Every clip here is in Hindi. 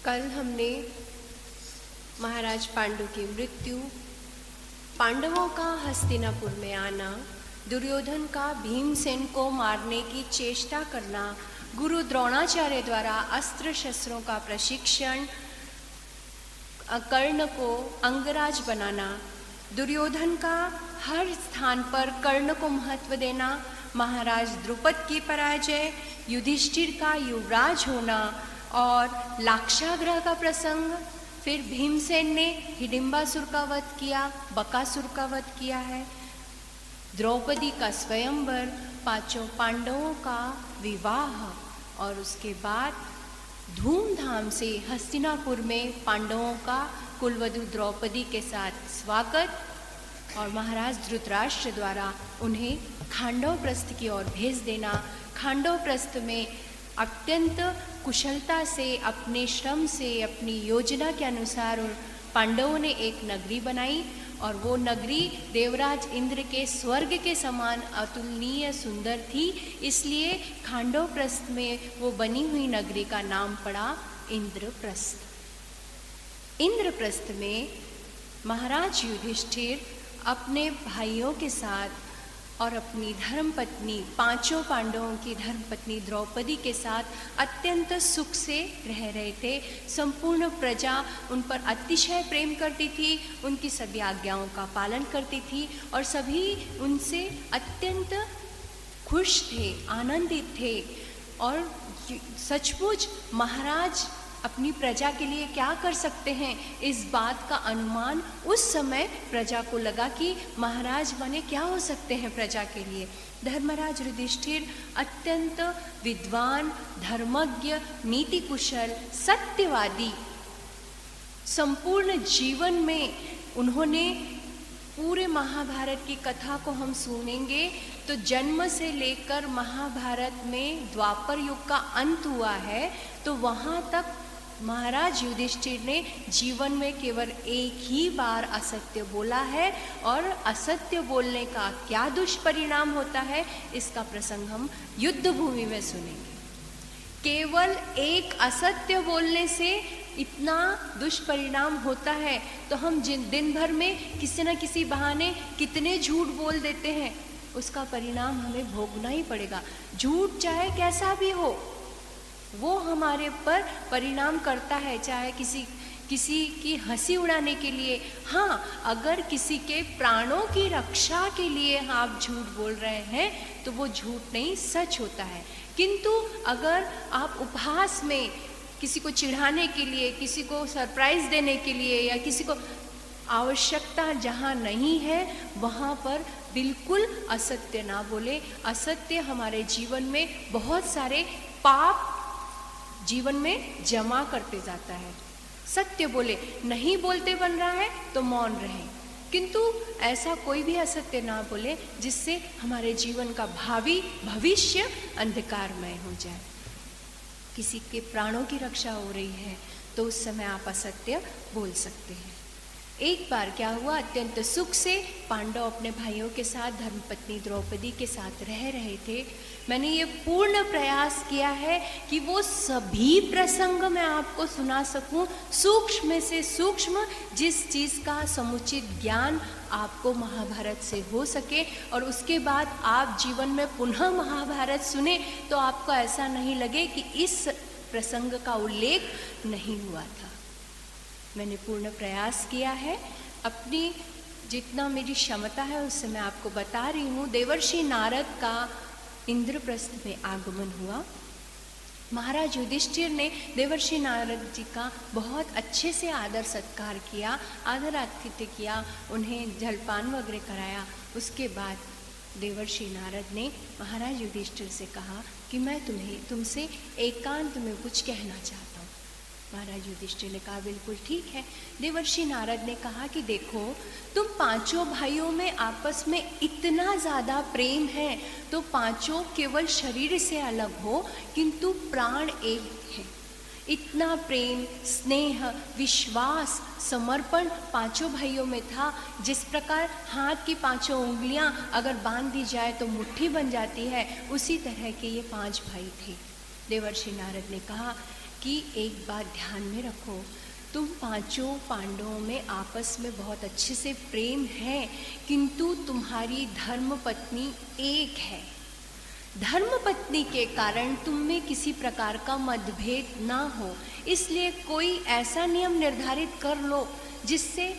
कल हमने महाराज पांडु की मृत्यु, पांडवों का हस्तिनापुर में आना, दुर्योधन का भीमसेन को मारने की चेष्टा करना, गुरु द्रोणाचार्य द्वारा अस्त्र शस्त्रों का प्रशिक्षण, कर्ण को अंगराज बनाना, दुर्योधन का हर स्थान पर कर्ण को महत्व देना, महाराज द्रुपद की पराजय, युधिष्ठिर का युवराज होना और लाक्षागृह का प्रसंग, फिर भीमसेन ने हिडिंबासुर का वध किया, बकासुर का वध किया है, द्रौपदी का स्वयंवर, पांचों पांडवों का विवाह और उसके बाद धूमधाम से हस्तिनापुर में पांडवों का कुलवधु द्रौपदी के साथ स्वागत और महाराज धृतराष्ट्र द्वारा उन्हें खांडवप्रस्थ की ओर भेज देना। खांडवप्रस्थ में अत्यंत कुशलता से, अपने श्रम से, अपनी योजना के अनुसार पांडवों ने एक नगरी बनाई और वो नगरी देवराज इंद्र के स्वर्ग के समान अतुलनीय सुंदर थी, इसलिए खांडवप्रस्थ में वो बनी हुई नगरी का नाम पड़ा इंद्रप्रस्थ। इंद्रप्रस्थ में महाराज युधिष्ठिर अपने भाइयों के साथ और अपनी धर्मपत्नी, पांचों पांडवों की धर्मपत्नी द्रौपदी के साथ अत्यंत सुख से रह रहे थे। संपूर्ण प्रजा उन पर अतिशय प्रेम करती थी, उनकी सभी आज्ञाओं का पालन करती थी और सभी उनसे अत्यंत खुश थे, आनंदित थे। और सचमुच महाराज अपनी प्रजा के लिए क्या कर सकते हैं, इस बात का अनुमान उस समय प्रजा को लगा कि महाराज बने क्या हो सकते हैं प्रजा के लिए। धर्मराज युधिष्ठिर अत्यंत विद्वान, धर्मज्ञ, नीति कुशल, सत्यवादी, संपूर्ण जीवन में उन्होंने पूरे महाभारत की कथा को हम सुनेंगे तो जन्म से लेकर महाभारत में द्वापर युग का अंत हुआ है, तो वहाँ तक महाराज युधिष्ठिर ने जीवन में केवल एक ही बार असत्य बोला है और असत्य बोलने का क्या दुष्परिणाम होता है, इसका प्रसंग हम युद्ध भूमि में सुनेंगे। केवल एक असत्य बोलने से इतना दुष्परिणाम होता है तो हम दिन भर में किसी न किसी बहाने कितने झूठ बोल देते हैं, उसका परिणाम हमें भोगना ही पड़ेगा। झूठ चाहे कैसा भी हो वो हमारे पर परिणाम करता है, चाहे किसी की हंसी उड़ाने के लिए। हाँ, अगर किसी के प्राणों की रक्षा के लिए आप झूठ बोल रहे हैं तो वो झूठ नहीं, सच होता है। किंतु अगर आप उपहास में किसी को चिढ़ाने के लिए, किसी को सरप्राइज देने के लिए या किसी को आवश्यकता जहाँ नहीं है वहाँ पर बिल्कुल असत्य ना बोले। असत्य हमारे जीवन में बहुत सारे पाप जीवन में जमा करते जाता है। सत्य बोले, नहीं बोलते बन रहा है तो मौन रहे, किंतु ऐसा कोई भी असत्य ना बोले जिससे हमारे जीवन का भावी भविष्य अंधकारमय हो जाए। किसी के प्राणों की रक्षा हो रही है तो उस समय आप असत्य बोल सकते हैं। एक बार क्या हुआ, अत्यंत सुख से पांडव अपने भाइयों के साथ, धर्मपत्नी द्रौपदी के साथ रह रहे थे। मैंने ये पूर्ण प्रयास किया है कि वो सभी प्रसंग मैं आपको सुना सकूं, सूक्ष्म में से सूक्ष्म, जिस चीज़ का समुचित ज्ञान आपको महाभारत से हो सके और उसके बाद आप जीवन में पुनः महाभारत सुने तो आपको ऐसा नहीं लगे कि इस प्रसंग का उल्लेख नहीं हुआ था। मैंने पूर्ण प्रयास किया है, अपनी जितना मेरी क्षमता है उससे मैं आपको बता रही हूँ। देवर्षि नारद का इंद्रप्रस्थ में आगमन हुआ। महाराज युधिष्ठिर ने देवर्षि नारद जी का बहुत अच्छे से आदर सत्कार किया, आदर आतिथ्य किया, उन्हें जलपान वगैरह कराया। उसके बाद देवर्षि नारद ने महाराज युधिष्ठिर से कहा कि मैं तुमसे एकांत में कुछ कहना चाहता हूँ। महाराज युधिष्ठिर ने कहा बिल्कुल ठीक है। देवर्षि नारद ने कहा कि देखो, तुम पांचों भाइयों में आपस में इतना ज़्यादा प्रेम है तो पांचों केवल शरीर से अलग हो किंतु प्राण एक है। इतना प्रेम, स्नेह, विश्वास, समर्पण पांचों भाइयों में था। जिस प्रकार हाथ की पांचों उंगलियां अगर बांध दी जाए तो मुट्ठी बन जाती है, उसी तरह के ये पांच भाई थे। देवर्षि नारद ने कहा कि एक बात ध्यान में रखो, तुम पांचों पांडवों में आपस में बहुत अच्छे से प्रेम है, किंतु तुम्हारी धर्म पत्नी एक है। धर्म पत्नी के कारण तुम में किसी प्रकार का मतभेद ना हो, इसलिए कोई ऐसा नियम निर्धारित कर लो जिससे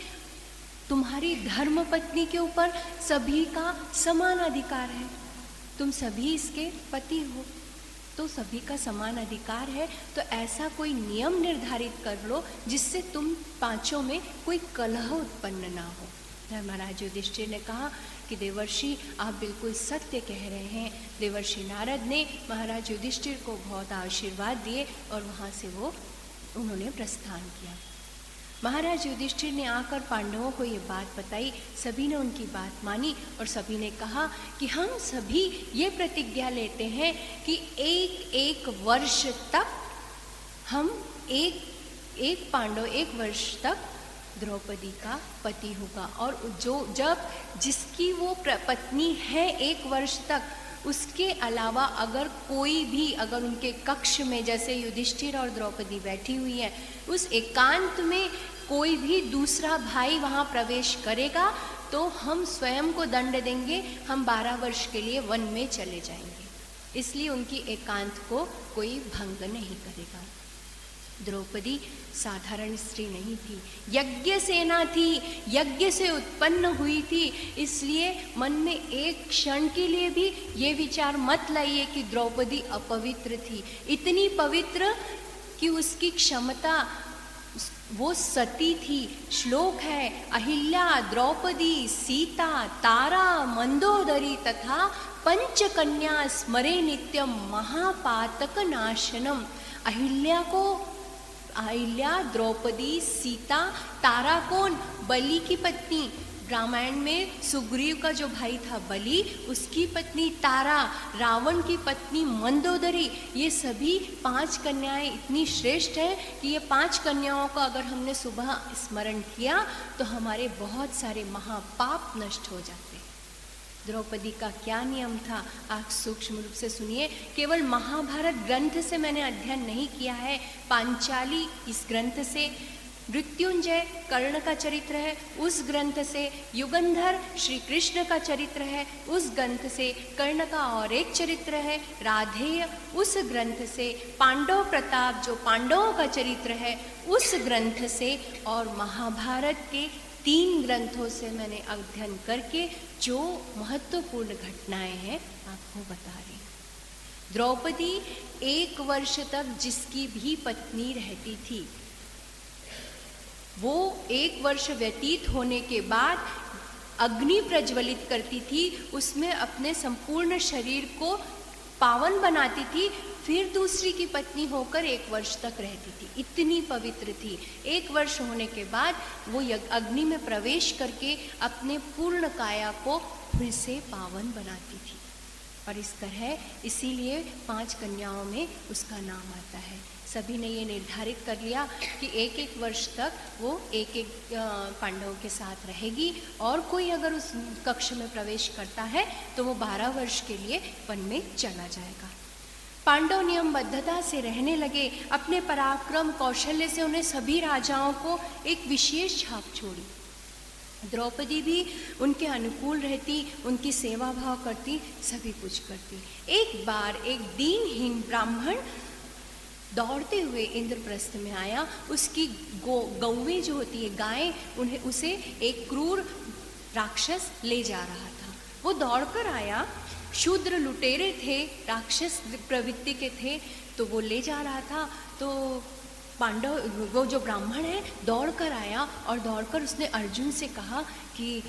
तुम्हारी धर्म पत्नी के ऊपर सभी का समान अधिकार है। तुम सभी इसके पति हो तो सभी का समान अधिकार है, तो ऐसा कोई नियम निर्धारित कर लो जिससे तुम पांचों में कोई कलह उत्पन्न ना हो। धर्मराज युधिष्ठिर ने कहा कि देवर्षि आप बिल्कुल सत्य कह रहे हैं। देवर्षि नारद ने महाराज युधिष्ठिर को बहुत आशीर्वाद दिए और वहाँ से उन्होंने प्रस्थान किया। महाराज युधिष्ठिर ने आकर पांडवों को ये बात बताई, सभी ने उनकी बात मानी और सभी ने कहा कि हम सभी ये प्रतिज्ञा लेते हैं कि एक एक वर्ष तक हम एक पांडव 1 वर्ष तक द्रौपदी का पति होगा, और जब जिसकी वो पत्नी है 1 वर्ष तक, उसके अलावा अगर कोई भी अगर उनके कक्ष में जैसे युधिष्ठिर और द्रौपदी बैठी हुई है, उस एकांत में कोई भी दूसरा भाई वहाँ प्रवेश करेगा तो हम स्वयं को दंड देंगे, हम 12 वर्ष के लिए वन में चले जाएंगे। इसलिए उनकी एकांत को कोई भंग नहीं करेगा। द्रौपदी साधारण स्त्री नहीं थी, यज्ञ सेना थी, यज्ञ से उत्पन्न हुई थी, इसलिए मन में एक क्षण के लिए भी ये विचार मत लाइए कि द्रौपदी अपवित्र थी। इतनी पवित्र कि उसकी क्षमता, वो सती थी। श्लोक है, अहिल्या द्रौपदी सीता तारा मंदोदरी तथा पंचकन्या स्मरे नित्यम महापातक नाशनम। अहिल्या द्रौपदी सीता, तारा कौन? बलि की पत्नी। रामायण में सुग्रीव का जो भाई था बलि, उसकी पत्नी तारा, रावण की पत्नी मंदोदरी, ये सभी 5 कन्याएं इतनी श्रेष्ठ हैं कि ये 5 कन्याओं का अगर हमने सुबह स्मरण किया तो हमारे बहुत सारे महापाप नष्ट हो जाते। द्रौपदी का क्या नियम था आप सूक्ष्म रूप से सुनिए। केवल महाभारत ग्रंथ से मैंने अध्ययन नहीं किया है, पांचाली इस ग्रंथ से, मृत्युंजय कर्ण का चरित्र है उस ग्रंथ से, युगंधर श्री कृष्ण का चरित्र है उस ग्रंथ से, कर्ण का और एक चरित्र है राधेय उस ग्रंथ से, पांडव प्रताप जो पांडवों का चरित्र है उस ग्रंथ से, और महाभारत के 3 ग्रंथों से मैंने अध्ययन करके जो महत्वपूर्ण घटनाएं हैं आपको बता रही। द्रौपदी 1 वर्ष तक जिसकी भी पत्नी रहती थी, वो 1 वर्ष व्यतीत होने के बाद अग्नि प्रज्वलित करती थी, उसमें अपने संपूर्ण शरीर को पावन बनाती थी, फिर दूसरी की पत्नी होकर 1 वर्ष तक रहती थी। इतनी पवित्र थी। 1 वर्ष होने के बाद वो अग्नि में प्रवेश करके अपने पूर्ण काया को फिर से पावन बनाती थी। और इस तरह इसीलिए 5 कन्याओं में उसका नाम आता है। सभी ने ये निर्धारित कर लिया कि 1 वर्ष तक वो 1 पांडवों के साथ रहेगी, और कोई अगर उस कक्ष में प्रवेश करता है तो वो 12 वर्ष के लिए वन में चला जाएगा। पांडव नियमबद्धता से रहने लगे, अपने पराक्रम कौशल्य से उन्हें सभी राजाओं को एक विशेष छाप छोड़ी। द्रौपदी भी उनके अनुकूल रहती, उनकी सेवा भाव करती, सभी कुछ करती। एक बार एक दीनहीन ब्राह्मण दौड़ते हुए इंद्रप्रस्थ में आया, उसकी गौवें जो होती है गायें, उसे एक क्रूर राक्षस ले जा रहा था। वो दौड़कर आया, शूद्र लुटेरे थे, राक्षस प्रवृत्ति के थे, तो वो ले जा रहा था। तो पांडव, वो जो ब्राह्मण है, दौड़कर आया और दौड़कर उसने अर्जुन से कहा कि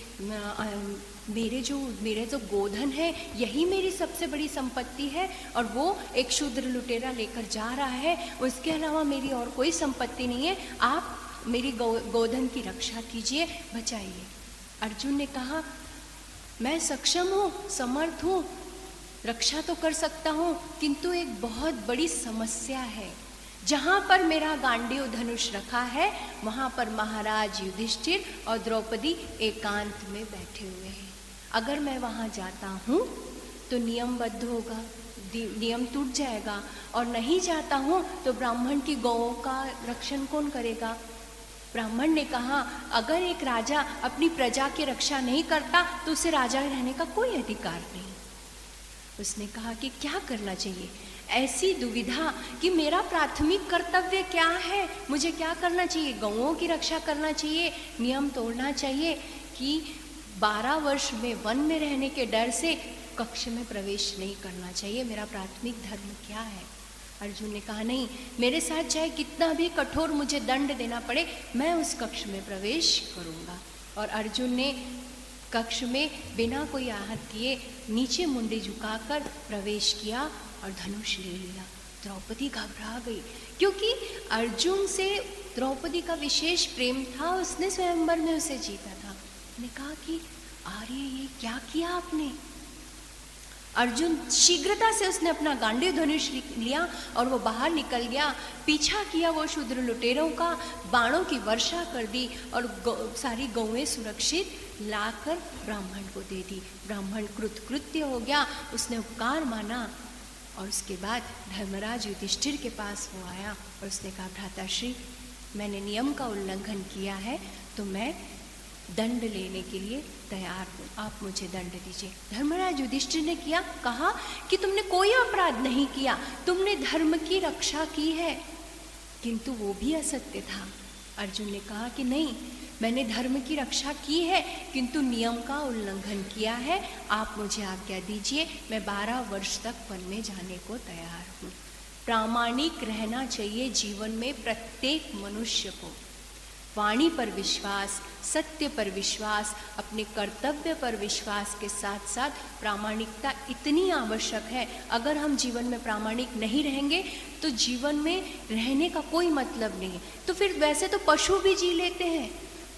मेरे जो गोधन है यही मेरी सबसे बड़ी संपत्ति है, और वो एक शूद्र लुटेरा लेकर जा रहा है, उसके अलावा मेरी और कोई संपत्ति नहीं है, आप मेरी गोधन की रक्षा कीजिए, बचाइए। अर्जुन ने कहा, मैं सक्षम हूँ, समर्थ हूँ, रक्षा तो कर सकता हूँ, किंतु एक बहुत बड़ी समस्या है। जहाँ पर मेरा गांडीव धनुष रखा है वहाँ पर महाराज युधिष्ठिर और द्रौपदी एकांत में बैठे हुए हैं। अगर मैं वहाँ जाता हूँ तो नियमबद्ध होगा, नियम टूट जाएगा, और नहीं जाता हूँ तो ब्राह्मण की गौओं का रक्षण कौन करेगा। ब्राह्मण ने कहा, अगर एक राजा अपनी प्रजा की रक्षा नहीं करता तो उसे राजा रहने का कोई अधिकार नहीं। उसने कहा कि क्या करना चाहिए। ऐसी दुविधा कि मेरा प्राथमिक कर्तव्य क्या है, मुझे क्या करना चाहिए। गौओं की रक्षा करना चाहिए, नियम तोड़ना चाहिए, कि 12 वर्ष में वन में रहने के डर से कक्ष में प्रवेश नहीं करना चाहिए। मेरा प्राथमिक धर्म क्या है। अर्जुन ने कहा, नहीं, मेरे साथ चाहे कितना भी कठोर मुझे दंड देना पड़े, मैं उस कक्ष में प्रवेश करूँगा। और अर्जुन ने कक्ष में बिना कोई आहत किए नीचे मुंडी झुकाकर प्रवेश किया और धनुष ले लिया। द्रौपदी घबरा गई, क्योंकि अर्जुन से द्रौपदी का विशेष प्रेम था, उसने स्वयंवर में उसे जीता था। ने कहा कि आर्य, ये क्या किया आपने। अर्जुन शीघ्रता से उसने अपना गांडीव धनुष लिया और वो बाहर निकल गया। पीछा किया वो शूद्र लुटेरों का, बाणों की वर्षा कर दी और सारी गौएं सुरक्षित लाकर ब्राह्मण को दे दी। ब्राह्मण कृतकृत्य हो गया, उसने उपकार माना। और उसके बाद धर्मराज युधिष्ठिर के पास वो आया और उसने कहा, भ्राताश्री, मैंने नियम का उल्लंघन किया है तो मैं दंड लेने के लिए तैयार हूँ, आप मुझे दंड दीजिए। धर्मराज युधिष्ठिर ने कहा कि तुमने कोई अपराध नहीं किया, तुमने धर्म की रक्षा की है। किंतु वो भी असत्य था। अर्जुन ने कहा कि नहीं, मैंने धर्म की रक्षा की है किंतु नियम का उल्लंघन किया है, आप मुझे आज्ञा दीजिए, मैं 12 वर्ष तक वन में जाने को तैयार हूँ। प्रामाणिक रहना चाहिए जीवन में प्रत्येक मनुष्य को। वाणी पर विश्वास, सत्य पर विश्वास, अपने कर्तव्य पर विश्वास के साथ साथ प्रामाणिकता इतनी आवश्यक है। अगर हम जीवन में प्रामाणिक नहीं रहेंगे तो जीवन में रहने का कोई मतलब नहीं। तो फिर वैसे तो पशु भी जी लेते हैं,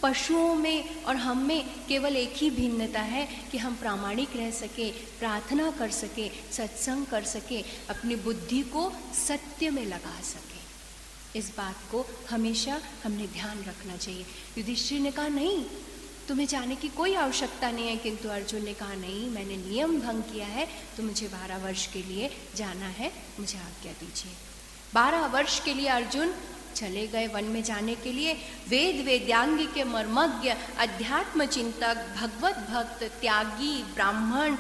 पशुओं में और हम में केवल एक ही भिन्नता है कि हम प्रामाणिक रह सके, प्रार्थना कर सके, सत्संग कर सके, अपनी बुद्धि को सत्य में लगा सके। इस बात को हमेशा हमने ध्यान रखना चाहिए। युधिष्ठिर ने कहा, नहीं, तुम्हें जाने की कोई आवश्यकता नहीं है। किंतु अर्जुन ने कहा, नहीं, मैंने नियम भंग किया है तो मुझे 12 वर्ष के लिए जाना है, मुझे आज्ञा दीजिए। 12 वर्ष के लिए अर्जुन चले गए वन में जाने के लिए। वेद वेद्यांग के मर्मज्ञ, अध्यात्म चिंतक, भगवत भक्त, त्यागी, ब्राह्मण,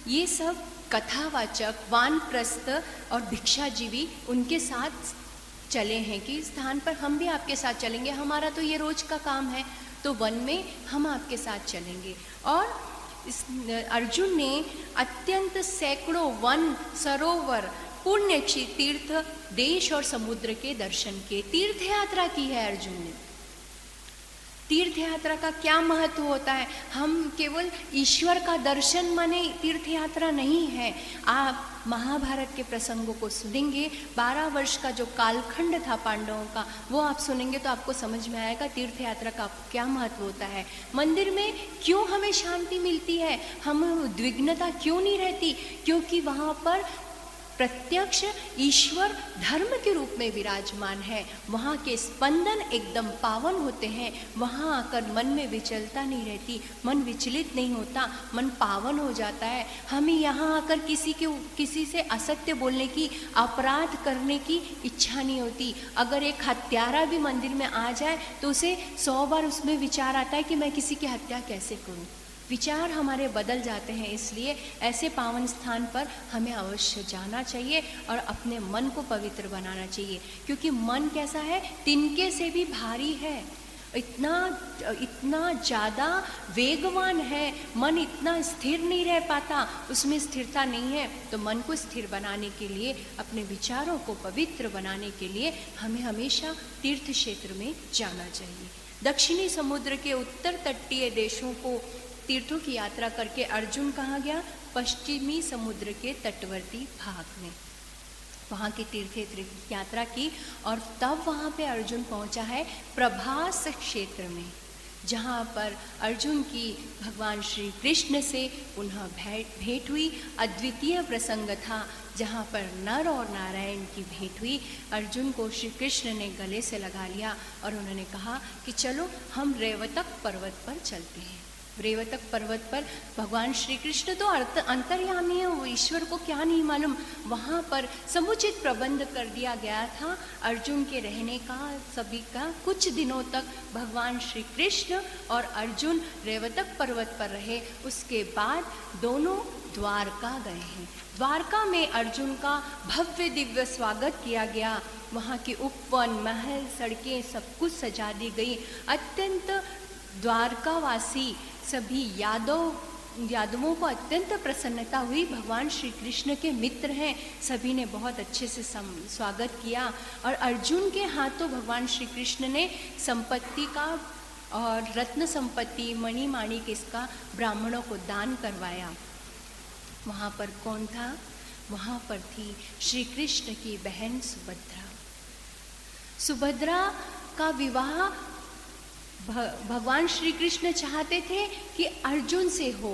ये सब कथावाचक, वानप्रस्थ और भिक्षाजीवी उनके साथ चले हैं कि इस स्थान पर हम भी आपके साथ चलेंगे, हमारा तो ये रोज का काम है, तो वन में हम आपके साथ चलेंगे। और अर्जुन ने अत्यंत सैकड़ों वन, सरोवर, पुण्य तीर्थ, देश और समुद्र के दर्शन के, तीर्थ यात्रा की है अर्जुन ने। तीर्थ यात्रा का क्या महत्व होता है। हम केवल ईश्वर का दर्शन माने तीर्थ यात्रा नहीं है। आप महाभारत के प्रसंगों को सुनेंगे, 12 वर्ष का जो कालखंड था पांडवों का, वो आप सुनेंगे तो आपको समझ में आएगा तीर्थ यात्रा का क्या महत्व होता है। मंदिर में क्यों हमें शांति मिलती है, हमें उद्विग्नता क्यों नहीं रहती, क्योंकि वहाँ पर प्रत्यक्ष ईश्वर धर्म के रूप में विराजमान है। वहाँ के स्पंदन एकदम पावन होते हैं। वहाँ आकर मन में विचलता नहीं रहती, मन विचलित नहीं होता, मन पावन हो जाता है। हमें यहाँ आकर किसी से असत्य बोलने की, अपराध करने की इच्छा नहीं होती। अगर एक हत्यारा भी मंदिर में आ जाए तो उसे 100 बार उसमें विचार आता है कि मैं किसी की हत्या कैसे करूँ। विचार हमारे बदल जाते हैं। इसलिए ऐसे पावन स्थान पर हमें अवश्य जाना चाहिए और अपने मन को पवित्र बनाना चाहिए, क्योंकि मन कैसा है, तिनके से भी भारी है, इतना ज़्यादा वेगवान है। मन इतना स्थिर नहीं रह पाता, उसमें स्थिरता नहीं है। तो मन को स्थिर बनाने के लिए, अपने विचारों को पवित्र बनाने के लिए हमें हमेशा तीर्थ क्षेत्र में जाना चाहिए। दक्षिणी समुद्र के उत्तर तटीय देशों को तीर्थों की यात्रा करके अर्जुन कहाँ गया, पश्चिमी समुद्र के तटवर्ती भाग में, वहाँ की तीर्थ यात्रा की। और तब वहाँ पे अर्जुन पहुँचा है प्रभास क्षेत्र में, जहाँ पर अर्जुन की भगवान श्री कृष्ण से पुनः भेंट हुई। अद्वितीय प्रसंग था जहाँ पर नर और नारायण की भेंट हुई। अर्जुन को श्री कृष्ण ने गले से लगा लिया और उन्होंने कहा कि चलो हम रेवतक पर्वत पर चलते हैं। रेवतक पर्वत पर भगवान श्री कृष्ण तो अंतर्यामी है, वो ईश्वर को क्या नहीं मालूम। वहाँ पर समुचित प्रबंध कर दिया गया था अर्जुन के रहने का, सभी का। कुछ दिनों तक भगवान श्री कृष्ण और अर्जुन रेवतक पर्वत पर रहे। उसके बाद दोनों द्वारका गए हैं। द्वारका में अर्जुन का भव्य दिव्य स्वागत किया गया। वहाँ के उपवन, महल, सड़कें सब कुछ सजा दी गई। अत्यंत द्वारकावासी सभी यादवों को अत्यंत प्रसन्नता हुई। भगवान श्री कृष्ण के मित्र हैं, सभी ने बहुत अच्छे से स्वागत किया। और अर्जुन के हाथों भगवान श्री कृष्ण ने संपत्ति का और रत्न संपत्ति, मणि माणिक इसका ब्राह्मणों को दान करवाया। वहाँ पर कौन था? वहाँ पर थी श्री कृष्ण की बहन सुभद्रा। सुभद्रा का विवाह भगवान श्री कृष्ण चाहते थे कि अर्जुन से हो,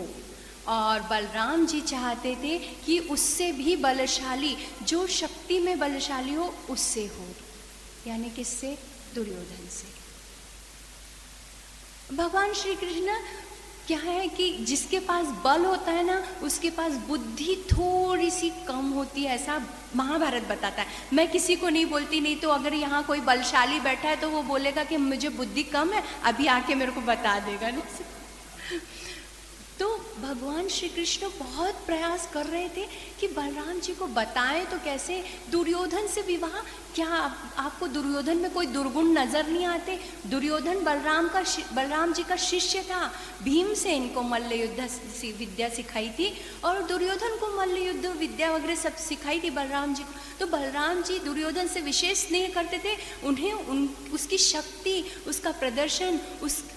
और बलराम जी चाहते थे कि उससे भी बलशाली, जो शक्ति में बलशाली हो उससे हो, यानी किससे? दुर्योधन से। भगवान श्री कृष्ण क्या है कि जिसके पास बल होता है ना, उसके पास बुद्धि थोड़ी सी कम होती है, ऐसा महाभारत बताता है। मैं किसी को नहीं बोलती, नहीं तो अगर यहाँ कोई बलशाली बैठा है तो वो बोलेगा कि मुझे बुद्धि कम है, अभी आके मेरे को बता देगा ना। तो भगवान श्री कृष्ण बहुत प्रयास कर रहे थे कि बलराम जी को बताएं तो कैसे। दुर्योधन से विवाह, क्या आपको दुर्योधन में कोई दुर्गुण नजर नहीं आते? दुर्योधन बलराम जी का शिष्य था। भीम से इनको मल्ल युद्ध विद्या सिखाई थी, और दुर्योधन को मल्ल युद्ध विद्या वगैरह सब सिखाई थी बलराम जी को। तो बलराम जी दुर्योधन से विशेष स्नेह करते थे। उन्हें उसकी शक्ति, उसका प्रदर्शन,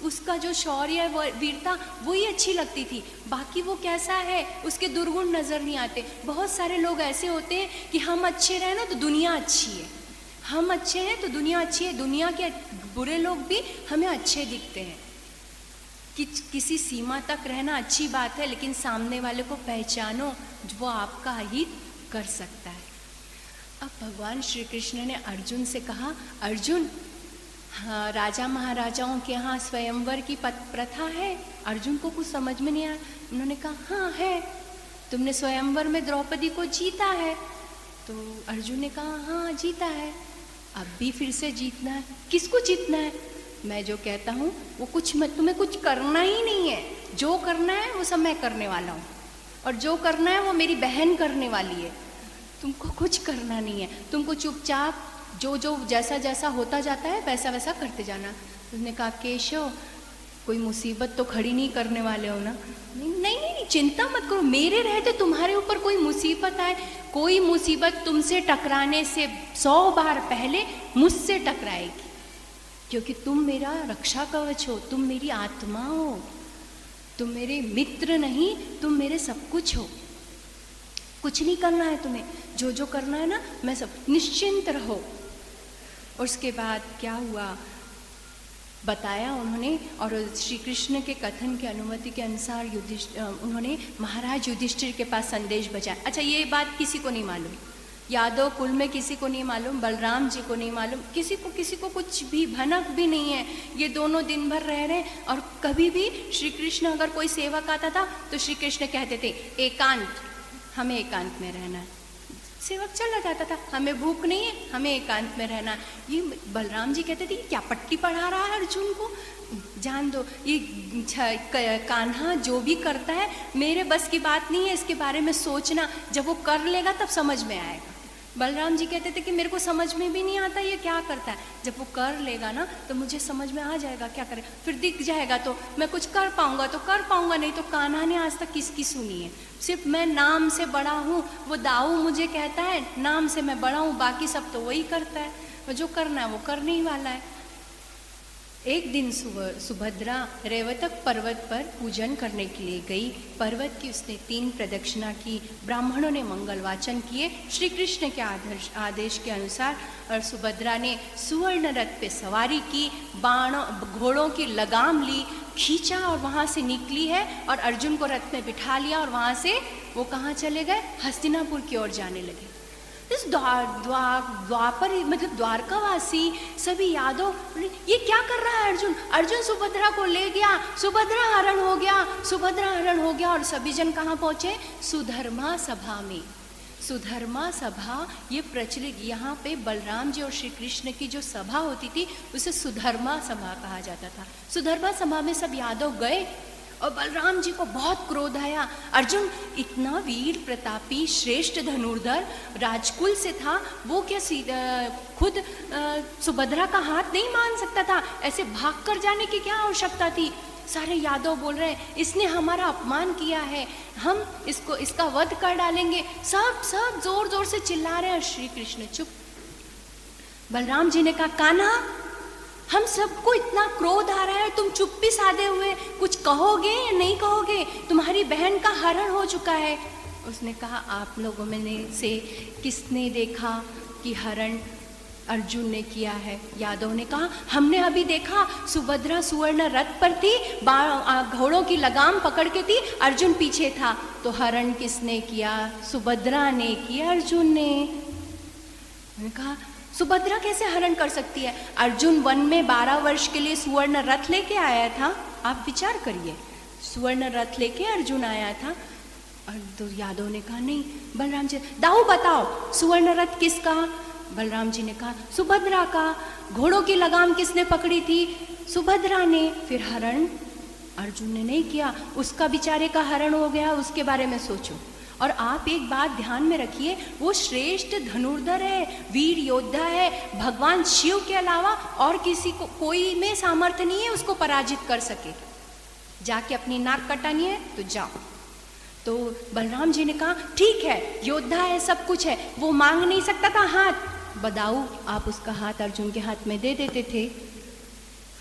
उसका जो शौर्य वीरता वही अच्छी लगती थी। बाकी वो कैसा है उसके दुर्गुण नजर नहीं आते। बहुत सारे लोग ऐसे होते हैं कि हम अच्छे रहे ना तो दुनिया अच्छी है, हम अच्छे हैं तो दुनिया अच्छी है। दुनिया के बुरे लोग भी हमें अच्छे दिखते हैं। कि किसी सीमा तक रहना अच्छी बात है, लेकिन सामने वाले को पहचानो, वो आपका हित कर सकता है। अब भगवान श्री कृष्ण ने अर्जुन से कहा, अर्जुन, हाँ, राजा महाराजाओं के यहाँ स्वयंवर की प्रथा है। अर्जुन को कुछ समझ में नहीं आया। उन्होंने कहा, हाँ है, तुमने स्वयंवर में द्रौपदी को जीता है। तो अर्जुन ने कहा, हाँ जीता है, अब भी फिर से जीतना है। किसको जीतना है? मैं जो कहता हूँ वो तुम्हें कुछ करना ही नहीं है। जो करना है वो सब मैं करने वाला हूँ, और जो करना है वो मेरी बहन करने वाली है। तुमको कुछ करना नहीं है, तुमको चुपचाप जो जैसा जैसा होता जाता है वैसा वैसा करते जाना। उसने कहा, केशव, कोई मुसीबत तो खड़ी नहीं करने वाले हो ना? नहीं, चिंता मत करो, मेरे रहते तुम्हारे ऊपर कोई मुसीबत आए, कोई मुसीबत तुमसे टकराने से 100 बार पहले मुझसे टकराएगी, क्योंकि तुम मेरा रक्षा कवच हो, तुम मेरी आत्मा हो, तुम मेरे मित्र नहीं, तुम मेरे सब कुछ हो। कुछ नहीं करना है तुम्हें, जो करना है ना, मैं सब, निश्चिंत रहो। और उसके बाद क्या हुआ बताया उन्होंने, और श्री कृष्ण के कथन के अनुमति के अनुसार उन्होंने महाराज युधिष्ठिर के पास संदेश भेजा। अच्छा, ये बात किसी को नहीं मालूम, यादव कुल में किसी को नहीं मालूम, बलराम जी को नहीं मालूम, किसी को कुछ भी भनक भी नहीं है। ये दोनों दिन भर रह रहे, और कभी भी श्री कृष्ण अगर कोई सेवक आता था तो श्री कृष्ण कहते थे, एकांत, हमें एकांत में रहना है। सेवक चला जाता था, हमें भूख नहीं है, हमें एकांत में रहना। ये बलराम जी कहते थे, क्या पट्टी पढ़ा रहा है अर्जुन को, जान दो, ये कान्हा जो भी करता है मेरे बस की बात नहीं है, इसके बारे में सोचना, जब वो कर लेगा तब समझ में आएगा। बलराम जी कहते थे कि मेरे को समझ में भी नहीं आता ये क्या करता है, जब वो कर लेगा ना तो मुझे समझ में आ जाएगा क्या करे, फिर दिख जाएगा तो मैं कुछ कर पाऊंगा तो कर पाऊंगा, नहीं तो कान्हा ने आज तक किसकी सुनी है। सिर्फ मैं नाम से बड़ा हूँ, वो दाऊ मुझे कहता है नाम से मैं बड़ा हूँ, बाकी सब तो वही करता है, वो जो करना है वो करने ही वाला है। एक दिन सुभद्रा रेवतक पर्वत पर पूजन करने के लिए गई। पर्वत की उसने 3 प्रदक्षिणा की, ब्राह्मणों ने मंगल वाचन किए श्री कृष्ण के आदेश के अनुसार, और सुभद्रा ने सुवर्ण रथ पे सवारी की, घोड़ों की लगाम ली, खींचा और वहाँ से निकली है, और अर्जुन को रथ में बिठा लिया, और वहाँ से वो कहाँ चले गए, हस्तिनापुर की ओर जाने लगे। इस द्वापर मतलब द्वारकावासी सभी यादव, ये क्या कर रहा है अर्जुन? अर्जुन सुभद्रा को ले गया, सुभद्रा हरण हो गया, सुभद्रा हरण हो गया। और सभी जन कहाँ पहुंचे? सुधर्मा सभा में। सुधर्मा सभा ये प्रचलित, यहाँ पे बलराम जी और श्री कृष्ण की जो सभा होती थी उसे सुधर्मा सभा कहा जाता था। सुधर्मा सभा में सब यादव गए और बलराम जी को बहुत क्रोध आया। अर्जुन इतना वीर प्रतापी श्रेष्ठ धनुर्धर राजकुल से था, वो क्या खुद सुभद्रा का हाथ नहीं मान सकता था? ऐसे भाग कर जाने की क्या आवश्यकता थी? सारे यादव बोल रहे हैं इसने हमारा अपमान किया है, हम इसका वध कर डालेंगे। सब जोर जोर से चिल्ला रहे हैं। श्री कृष्ण चुप। बलराम जी ने कहा कान्हा, हम सबको इतना क्रोध आ रहा है, तुम चुप्पी साधे हुए कुछ कहोगे या नहीं कहोगे? तुम्हारी बहन का हरण हो चुका है। उसने कहा आप लोगों में से किसने देखा कि हरण अर्जुन ने किया है? यादव ने कहा हमने अभी देखा, सुभद्रा सुवर्ण रथ पर थी, घोड़ों की लगाम पकड़ के थी, अर्जुन पीछे था। तो हरण किसने किया? सुभद्रा ने किया, अर्जुन ने। मैंने कहा सुभद्रा कैसे हरण कर सकती है? अर्जुन वन में 12 वर्ष के लिए सुवर्ण रथ लेके आया था, आप विचार करिए, सुवर्ण रथ लेके अर्जुन आया था। और तो यादव ने कहा नहीं। बलराम जी दाऊ बताओ सुवर्ण रथ किसका? बलराम जी ने कहा सुभद्रा का। घोड़ों की लगाम किसने पकड़ी थी? सुभद्रा ने। फिर हरण अर्जुन ने नहीं किया, उसका बेचारे का हरण हो गया, उसके बारे में सोचो। और आप एक बात ध्यान में रखिए, वो श्रेष्ठ धनुर्धर है, वीर योद्धा है, भगवान शिव के अलावा और किसी को कोई में सामर्थ्य नहीं है उसको पराजित कर सके। जाके अपनी नाक कटानी है तो जाओ। तो बलराम जी ने कहा ठीक है, योद्धा है, सब कुछ है, वो मांग नहीं सकता था हाथ। बदाऊ आप उसका हाथ अर्जुन के हाथ में दे देते थे।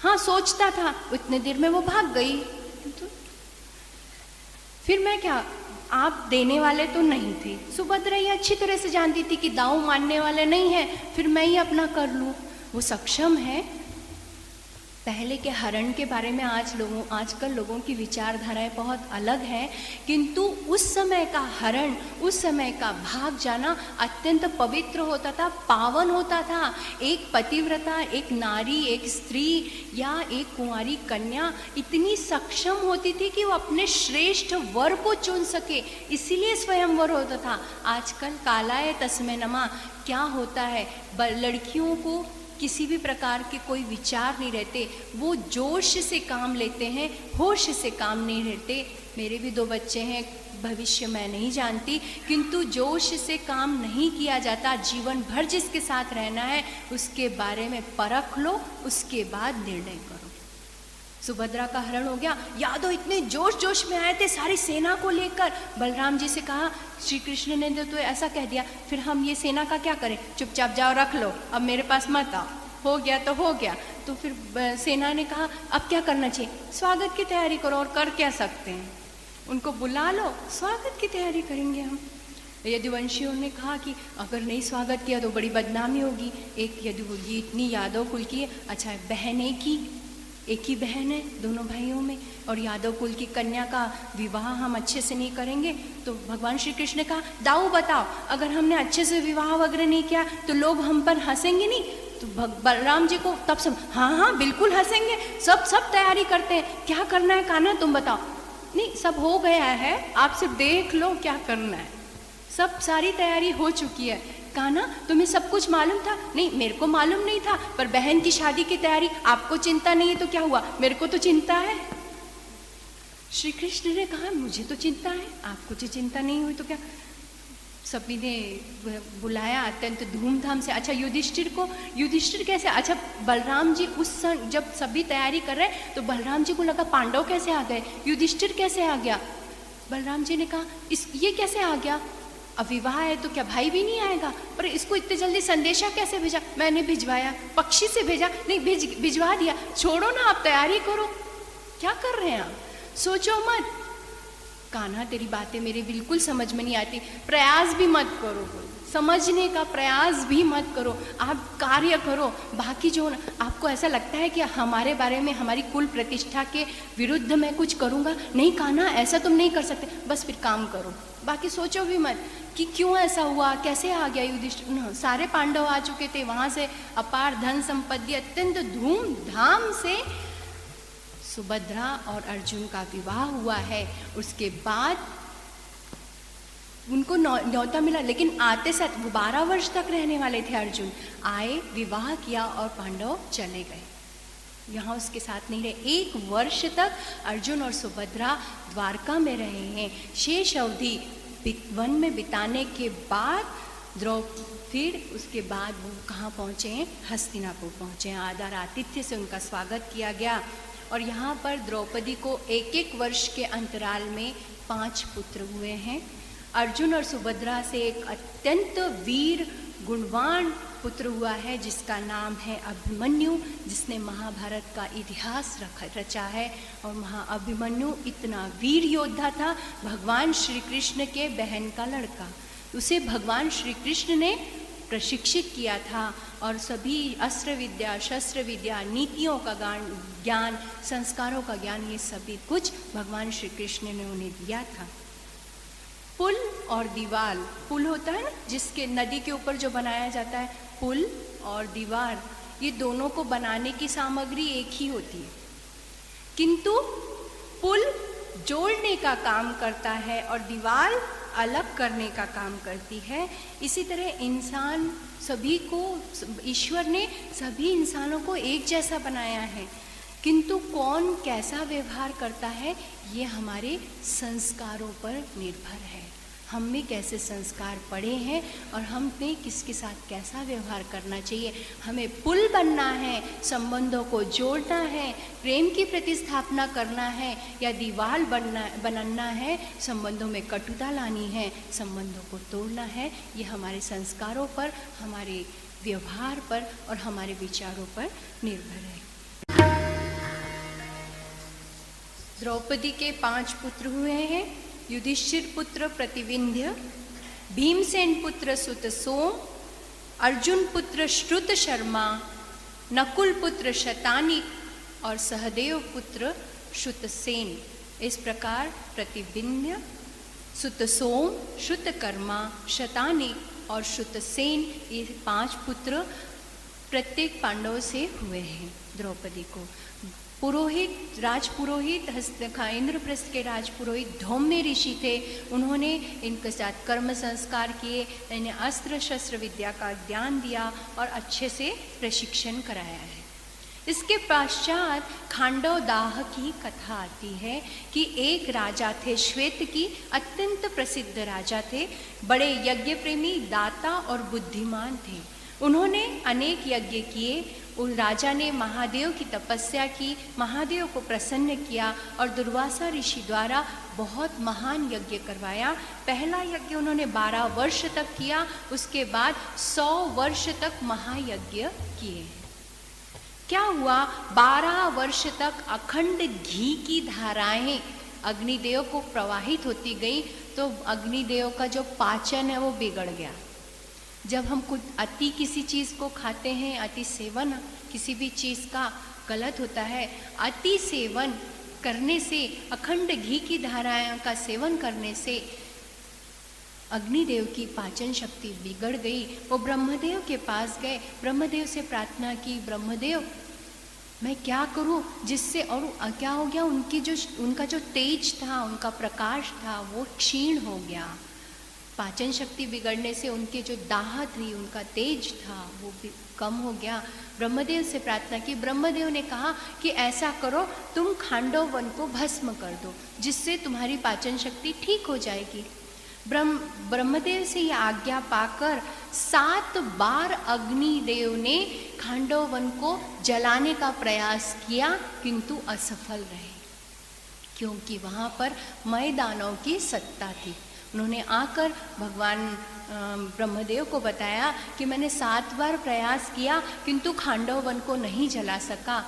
हाँ सोचता था, उतने देर में वो भाग गई। तो फिर मैं क्या, आप देने वाले तो नहीं थे। सुभद्रा ये अच्छी तरह से जानती थी कि दाऊ मानने वाले नहीं है, फिर मैं ही अपना कर लूँ। वो सक्षम है। पहले के हरण के बारे में आजकल लोगों की विचारधाराएं बहुत अलग है, किंतु उस समय का हरण, उस समय का भाग जाना अत्यंत पवित्र होता था, पावन होता था। एक पतिव्रता, एक नारी, एक स्त्री या एक कुंवारी कन्या इतनी सक्षम होती थी कि वो अपने श्रेष्ठ वर को चुन सके, इसीलिए स्वयंवर होता था। आजकल कालाय तस्मै नमः क्या होता है, लड़कियों को किसी भी प्रकार के कोई विचार नहीं रहते, वो जोश से काम लेते हैं, होश से काम नहीं लेते। मेरे भी 2 बच्चे हैं, भविष्य मैं नहीं जानती, किंतु जोश से काम नहीं किया जाता। जीवन भर जिसके साथ रहना है उसके बारे में परख लो, उसके बाद निर्णय करो। सुभद्रा का हरण हो गया, यादव इतने जोश में आए थे सारी सेना को लेकर। बलराम जी से कहा श्री कृष्ण ने तो ऐसा कह दिया, फिर हम ये सेना का क्या करें? चुपचाप जाओ, रख लो, अब मेरे पास मत आओ, हो गया तो हो गया। तो फिर सेना ने कहा अब क्या करना चाहिए? स्वागत की तैयारी करो। और कर क्या सकते हैं? उनको बुला लो, स्वागत की तैयारी करेंगे हम। यदुवंशियों ने कहा कि अगर नहीं स्वागत किया तो बड़ी बदनामी होगी। एक ये इतनी यादव कुल की, अच्छा बहन एक ही बहन है दोनों भाइयों में, और यादव कुल की कन्या का विवाह हम अच्छे से नहीं करेंगे। तो भगवान श्री कृष्ण ने कहा दाऊ बताओ, अगर हमने अच्छे से विवाह वगैरह नहीं किया तो लोग हम पर हंसेंगे नहीं? तो बलराम जी को तब सब हाँ बिल्कुल हंसेंगे, सब तैयारी करते हैं। क्या करना है कान्हा तुम बताओ? नहीं सब हो गया है, आप सिर्फ देख लो क्या करना है, सब सारी तैयारी हो चुकी है। कान्हा तुम्हें सब कुछ मालूम था? नहीं मेरे को मालूम नहीं था, पर बहन की शादी की तैयारी, आपको चिंता नहीं है तो क्या हुआ, मेरे को तो चिंता है। श्री कृष्ण ने कहा मुझे तो चिंता है, आपको जो चिंता नहीं हुई तो क्या? सभी ने बुलाया अत्यंत धूमधाम से। अच्छा युधिष्ठिर कैसे? अच्छा बलराम जी जब सभी तैयारी कर रहे तो बलराम जी को लगा पांडव कैसे आ गए, युधिष्ठिर कैसे आ गया? बलराम जी ने कहा ये कैसे आ गया? अब विवाह है तो क्या भाई भी नहीं आएगा? पर इसको इतने जल्दी संदेशा कैसे भेजा? मैंने भिजवाया, पक्षी से भेजा, नहीं भिजवा दिया। छोड़ो ना, आप तैयारी करो। क्या कर रहे हैं आप? सोचो मत। कान्हा तेरी बातें मेरे बिल्कुल समझ में नहीं आती, प्रयास भी मत करो, समझने का प्रयास भी मत करो, आप कार्य करो। बाकी जो आपको ऐसा लगता है कि हमारे बारे में, हमारी कुल प्रतिष्ठा के विरुद्ध मैं कुछ करूँगा, नहीं कान्हा ऐसा तुम नहीं कर सकते, बस फिर काम करो, बाकी सोचो भी मत कि क्यों ऐसा हुआ, कैसे आ गया युधिष्ठिर। सारे पांडव आ चुके थे, वहाँ से अपार धन संपत्ति, अत्यंत धूमधाम से सुभद्रा और अर्जुन का विवाह हुआ है। उसके बाद उनको न्योता मिला, लेकिन आते साथ वो 12 वर्ष तक रहने वाले थे। अर्जुन आए, विवाह किया और पांडव चले गए, यहाँ उसके साथ नहीं रहे। 1 वर्ष तक अर्जुन और सुभद्रा द्वारका में रहे हैं। शेष अवधि वन में बिताने के बाद फिर उसके बाद वो कहाँ पहुँचे हैं, हस्तिनापुर पहुँचे हैं। आदर आतिथ्य से उनका स्वागत किया गया। और यहाँ पर द्रौपदी को 1-1 वर्ष के अंतराल में 5 पुत्र हुए हैं। अर्जुन और सुभद्रा से एक अत्यंत वीर गुणवान पुत्र हुआ है जिसका नाम है अभिमन्यु, जिसने महाभारत का इतिहास रचा है। और अभिमन्यु इतना वीर योद्धा था, भगवान श्री कृष्ण के बहन का लड़का। उसे भगवान श्री कृष्ण ने प्रशिक्षित किया था और सभी अस्त्र विद्या, शस्त्र विद्या, नीतियों का ज्ञान, संस्कारों का ज्ञान, ये सभी कुछ भगवान श्री कृष्ण ने उन्हें दिया था। पुल और दीवार, पुल होता है ना जिसके नदी के ऊपर जो बनाया जाता है, पुल और दीवार, ये दोनों को बनाने की सामग्री एक ही होती है, किंतु पुल जोड़ने का काम करता है और दीवार अलग करने का काम करती है। इसी तरह इंसान, सभी को ईश्वर ने सभी इंसानों को एक जैसा बनाया है, किंतु कौन कैसा व्यवहार करता है ये हमारे संस्कारों पर निर्भर है। हम में कैसे संस्कार पड़े हैं और हम में किसके साथ कैसा व्यवहार करना चाहिए। हमें पुल बनना है, संबंधों को जोड़ना है, प्रेम की प्रतिस्थापना करना है, या दीवार बनाना है, संबंधों में कटुता लानी है, संबंधों को तोड़ना है। ये हमारे संस्कारों पर, हमारे व्यवहार पर और हमारे विचारों पर निर्भर है। द्रौपदी के 5 पुत्र हुए हैं। युधिष्ठिर पुत्र प्रतिविंध्य, भीमसेन पुत्र सुत सोम, अर्जुन पुत्र श्रुत शर्मा, नकुल पुत्र शतानिक और सहदेव पुत्र श्रुतसेन। इस प्रकार प्रतिविंध्य, सुतसोम, श्रुतकर्मा, शतानिक और श्रुतसेन, ये 5 पुत्र प्रत्येक पांडव से हुए हैं द्रौपदी को। पुरोहित, राजपुरोहित, इंद्रप्रस्थ के राजपुरोहित धौम्य ऋषि थे। उन्होंने इनके साथ कर्म संस्कार किए, इन्हें अस्त्र शस्त्र विद्या का ज्ञान दिया और अच्छे से प्रशिक्षण कराया है। इसके पश्चात खांडव दाह की कथा आती है कि एक राजा थे, श्वेत की अत्यंत प्रसिद्ध राजा थे, बड़े यज्ञ प्रेमी, दाता और बुद्धिमान थे। उन्होंने अनेक यज्ञ किए। उन राजा ने महादेव की तपस्या की, महादेव को प्रसन्न किया और दुर्वासा ऋषि द्वारा बहुत महान यज्ञ करवाया। पहला यज्ञ उन्होंने 12 वर्ष तक किया, उसके बाद 100 वर्ष तक महायज्ञ किए। क्या हुआ, 12 वर्ष तक अखंड घी की धाराएं अग्निदेव को प्रवाहित होती गई, तो अग्निदेव का जो पाचन है वो बिगड़ गया। जब हम कुछ अति किसी चीज़ को खाते हैं, अति सेवन किसी भी चीज़ का गलत होता है। अति सेवन करने से, अखंड घी की धाराएं का सेवन करने से अग्निदेव की पाचन शक्ति बिगड़ गई। वो ब्रह्मदेव के पास गए, ब्रह्मदेव से प्रार्थना की, ब्रह्मदेव मैं क्या करूं जिससे, और क्या हो गया, उनका जो तेज था, उनका प्रकाश था वो क्षीण हो गया। पाचन शक्ति बिगड़ने से उनके जो दाह थी, उनका तेज था वो भी कम हो गया। ब्रह्मदेव से प्रार्थना की, ब्रह्मदेव ने कहा कि ऐसा करो, तुम खांडव वन को भस्म कर दो, जिससे तुम्हारी पाचन शक्ति ठीक हो जाएगी। ब्रह्मदेव से यह आज्ञा पाकर 7 बार अग्निदेव ने खांडव वन को जलाने का प्रयास किया, किंतु असफल रहे, क्योंकि वहाँ पर मैदानों की सत्ता थी। उन्होंने आकर भगवान ब्रह्मदेव को बताया कि मैंने 7 बार प्रयास किया किंतु खांडव वन को नहीं जला सका।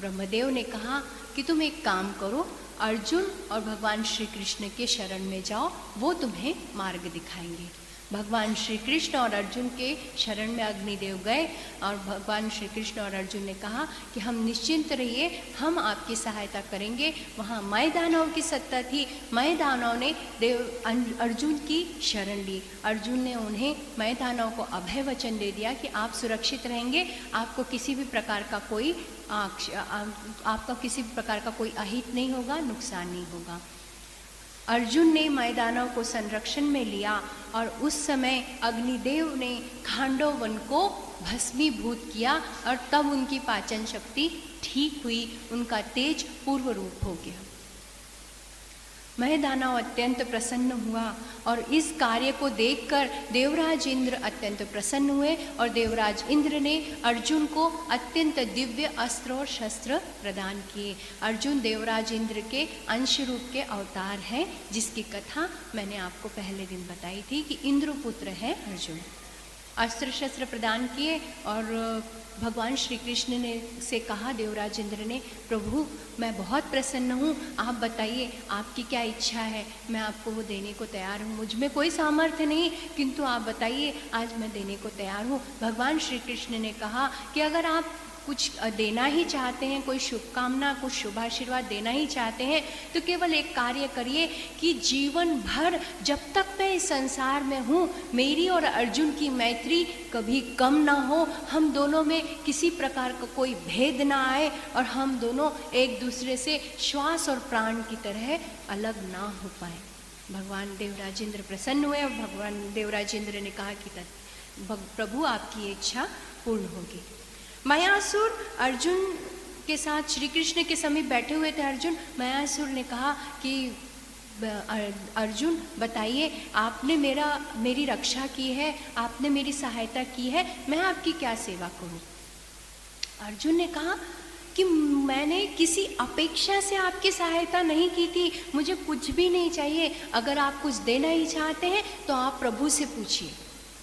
ब्रह्मदेव ने कहा कि तुम एक काम करो, अर्जुन और भगवान श्री कृष्ण के शरण में जाओ, वो तुम्हें मार्ग दिखाएंगे। भगवान श्री कृष्ण और अर्जुन के शरण में अग्निदेव गए और भगवान श्री कृष्ण और अर्जुन ने कहा कि हम निश्चिंत रहिए, हम आपकी सहायता करेंगे। वहाँ मय दानव की सत्ता थी। मय दानव ने अर्जुन की शरण ली। अर्जुन ने उन्हें मय दानव को अभय वचन दे दिया कि आप सुरक्षित रहेंगे, आपको किसी भी प्रकार का कोई अहित नहीं होगा, नुकसान नहीं होगा। अर्जुन ने मय दानव को संरक्षण में लिया और उस समय अग्निदेव ने खांडव वन को भस्मीभूत किया और तब उनकी पाचन शक्ति ठीक हुई, उनका तेज पूर्व रूप हो गया। मय दानव अत्यंत प्रसन्न हुआ और इस कार्य को देखकर देवराज इंद्र अत्यंत प्रसन्न हुए और देवराज इंद्र ने अर्जुन को अत्यंत दिव्य अस्त्र और शस्त्र प्रदान किए। अर्जुन देवराज इंद्र के अंश रूप के अवतार हैं, जिसकी कथा मैंने आपको पहले दिन बताई थी कि इंद्रपुत्र है अर्जुन। अस्त्र शस्त्र प्रदान किए और भगवान श्री कृष्ण ने से कहा देवराज इंद्र ने, प्रभु मैं बहुत प्रसन्न हूँ, आप बताइए आपकी क्या इच्छा है, मैं आपको वो देने को तैयार हूँ। मुझ में कोई सामर्थ्य नहीं, किंतु आप बताइए, आज मैं देने को तैयार हूँ। भगवान श्री कृष्ण ने कहा कि अगर आप कुछ देना ही चाहते हैं, कोई शुभकामना, कुछ शुभाशीर्वाद देना ही चाहते हैं, तो केवल एक कार्य करिए कि जीवन भर जब तक मैं इस संसार में हूँ, मेरी और अर्जुन की मैत्री कभी कम ना हो, हम दोनों में किसी प्रकार का कोई भेद ना आए और हम दोनों एक दूसरे से श्वास और प्राण की तरह अलग ना हो पाए। भगवान देवराज इंद्र प्रसन्न हुए और भगवान देवराज इंद्र ने कहा कि प्रभु आपकी इच्छा पूर्ण होगी। मयासुर अर्जुन के साथ श्री कृष्ण के समीप बैठे हुए थे। मयासुर ने कहा कि अर्जुन बताइए, आपने मेरी रक्षा की है, आपने मेरी सहायता की है, मैं आपकी क्या सेवा करूं? अर्जुन ने कहा कि मैंने किसी अपेक्षा से आपकी सहायता नहीं की थी, मुझे कुछ भी नहीं चाहिए। अगर आप कुछ देना ही चाहते हैं तो आप प्रभु से पूछिए,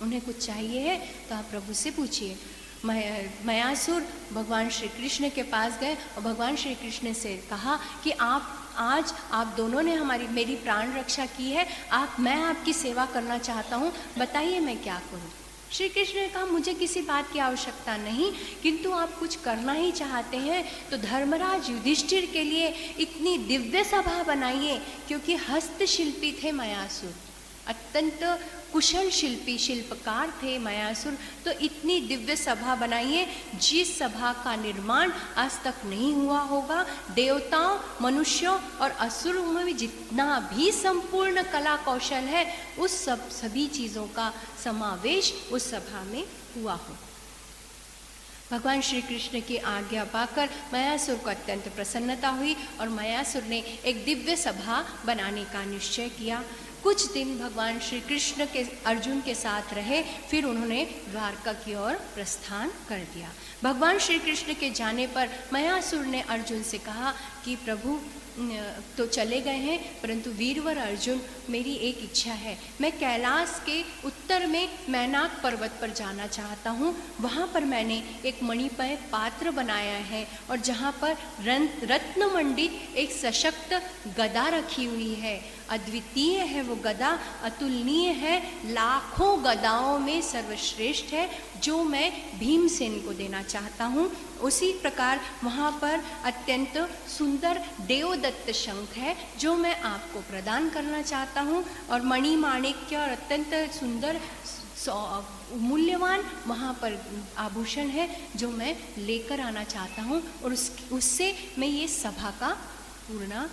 उन्हें कुछ चाहिए है तो आप प्रभु से पूछिए। मयासुर भगवान श्री कृष्ण के पास गए और भगवान श्री कृष्ण से कहा कि आज आप दोनों ने मेरी प्राण रक्षा की है, मैं आपकी सेवा करना चाहता हूँ, बताइए मैं क्या करूँ? श्री कृष्ण ने कहा मुझे किसी बात की आवश्यकता नहीं, किंतु आप कुछ करना ही चाहते हैं तो धर्मराज युधिष्ठिर के लिए इतनी दिव्य सभा बनाइए, क्योंकि हस्तशिल्पी थे मयासुर, अत्यंत कुशल शिल्पकार थे मयासुर। तो इतनी दिव्य सभा बनाइए जिस सभा का निर्माण आज तक नहीं हुआ होगा। देवताओं, मनुष्यों और असुरों में भी जितना भी संपूर्ण कला कौशल है, उस सभी चीज़ों का समावेश उस सभा में हुआ हो। भगवान श्री कृष्ण की आज्ञा पाकर मयासुर को अत्यंत प्रसन्नता हुई और मयासुर ने एक दिव्य सभा बनाने का निश्चय किया। कुछ दिन भगवान श्री कृष्ण के अर्जुन के साथ रहे, फिर उन्होंने द्वारका की ओर प्रस्थान कर दिया। भगवान श्री कृष्ण के जाने पर मयासुर ने अर्जुन से कहा कि प्रभु तो चले गए हैं, परंतु वीरवर अर्जुन, मेरी एक इच्छा है, मैं कैलाश के उत्तर में मैनाक पर्वत पर जाना चाहता हूँ। वहाँ पर मैंने एक मणिमय पात्र बनाया है और जहाँ पर रत्न मंडित एक सशक्त गदा रखी हुई है। अद्वितीय है वो गदा, अतुलनीय है, लाखों गदाओं में सर्वश्रेष्ठ है, जो मैं भीमसेन को देना चाहता हूँ। उसी प्रकार वहाँ पर अत्यंत सुंदर देवदत्त शंख है, जो मैं आपको प्रदान करना चाहता हूँ। और मणिमाणिक्य और अत्यंत सुंदर मूल्यवान वहाँ पर आभूषण है, जो मैं लेकर आना चाहता हूँ। और उससे मैं ये सभा का पूर्ण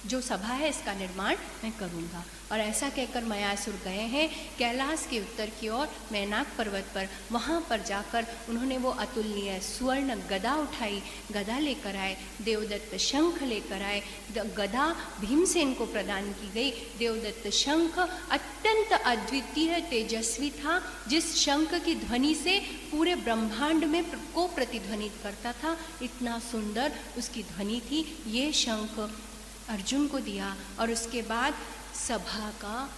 जो सभा है इसका निर्माण मैं करूँगा। और ऐसा कहकर मयासुर गए हैं कैलाश के उत्तर की ओर मैनाक पर्वत पर। वहाँ पर जाकर उन्होंने वो अतुलनीय स्वर्ण गदा उठाई, गदा लेकर आए, देवदत्त शंख लेकर आए। गदा भीमसेन को प्रदान की गई। देवदत्त शंख अत्यंत अद्वितीय तेजस्वी था, जिस शंख की ध्वनि से पूरे ब्रह्मांड में को प्रतिध्वनित करता था। इतना सुंदर उसकी ध्वनि थी। ये शंख अर्जुन को दिया और उसके बाद सभा का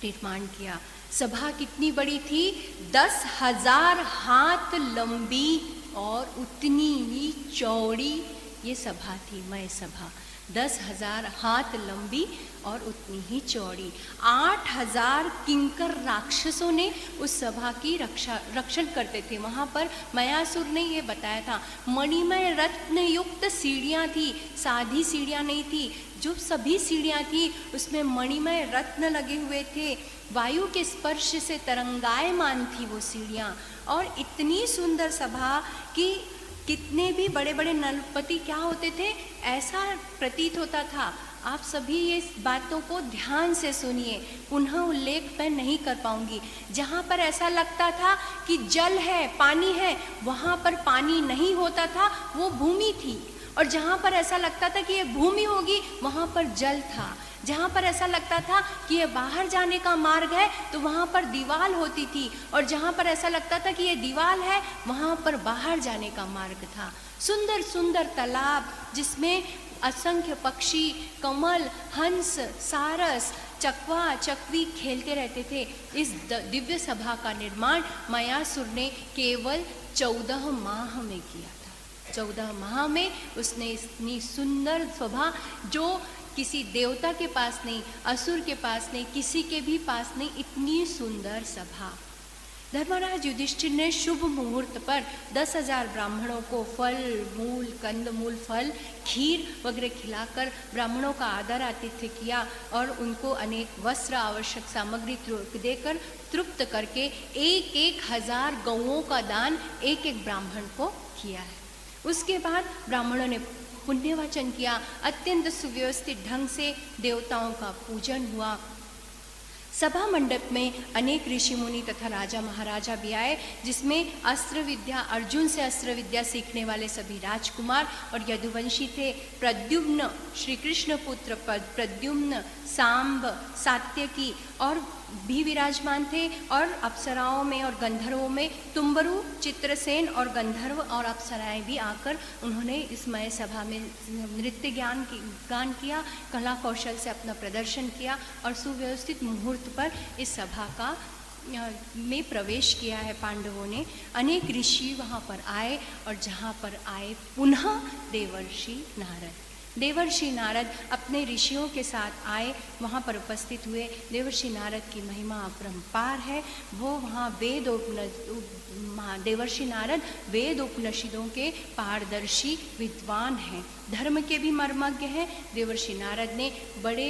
निर्माण किया। सभा कितनी बड़ी थी? 10,000 हाथ लंबी और उतनी ही चौड़ी ये सभा थी, मय सभा। 10,000 हाथ लंबी और उतनी ही चौड़ी। 8,000 किंकर राक्षसों ने उस सभा की रक्षण करते थे। वहाँ पर मयासुर ने ये बताया था, मणिमय रत्न युक्त सीढ़ियाँ थी, साधी सीढ़ियाँ नहीं थी। जो सभी सीढ़ियाँ थी उसमें मणिमय रत्न लगे हुए थे। वायु के स्पर्श से तरंगायमान थी वो सीढ़ियाँ। और इतनी सुंदर सभा कि कितने भी बड़े बड़े नरपति क्या होते थे, ऐसा प्रतीत होता था। आप सभी ये बातों को ध्यान से सुनिए, पुनः उल्लेख मैं नहीं कर पाऊंगी। जहाँ पर ऐसा लगता था कि जल है, पानी है, वहाँ पर पानी नहीं होता था, वो भूमि थी। और जहाँ पर ऐसा लगता था कि ये भूमि होगी, वहाँ पर जल था। जहाँ पर ऐसा लगता था कि ये बाहर जाने का मार्ग है, तो वहाँ पर दीवाल होती थी। और जहाँ पर ऐसा लगता था कि ये दीवाल है, वहाँ पर बाहर जाने का मार्ग था। सुंदर सुंदर तालाब जिसमें असंख्य पक्षी, कमल, हंस, सारस, चकवा, चकवी खेलते रहते थे। इस दिव्य सभा का निर्माण मयासुर ने केवल 14 माह में किया था। 14 माह में उसने इतनी सुंदर सभा, जो किसी देवता के पास नहीं, असुर के पास नहीं, किसी के भी पास नहीं, इतनी सुंदर सभा। धर्मराज युधिष्ठिर ने शुभ मुहूर्त पर 10,000 ब्राह्मणों को फल, मूल, कंद मूल, फल, खीर वगैरह खिलाकर ब्राह्मणों का आदर आतिथ्य किया और उनको अनेक वस्त्र, आवश्यक सामग्री देकर तृप्त करके 1,000 गौओं का दान एक एक ब्राह्मण को किया है। उसके बाद ब्राह्मणों ने पुण्यवाचन किया। अत्यंत सुव्यवस्थित ढंग से देवताओं का पूजन हुआ। सभा मंडप में अनेक ऋषि मुनि तथा राजा महाराजा भी आए, जिसमें अस्त्र विद्या, अर्जुन से अस्त्र विद्या सीखने वाले सभी राजकुमार और यदुवंशी थे। प्रद्युम्न, श्री कृष्ण पुत्र प्रद्युम्न, सांब, सात्यकी और भी विराजमान थे। और अप्सराओं में और गंधर्वों में तुम्बरु, चित्रसेन और गंधर्व और अप्सराएं भी आकर उन्होंने इस मय सभा में नृत्य गान किया, कला कौशल से अपना प्रदर्शन किया और सुव्यवस्थित मुहूर्त पर इस सभा का में प्रवेश किया है पांडवों ने। अनेक ऋषि वहाँ पर आए और जहाँ पर आए पुनः देवर्षि नारद अपने ऋषियों के साथ आए, वहाँ पर उपस्थित हुए। देवर्षि नारद की महिमा अपरंपार है। वो वहाँ देवर्षि नारद वेद उपनिषदों के पारदर्शी विद्वान हैं, धर्म के भी मर्मज्ञ हैं। देवर्षि नारद ने बड़े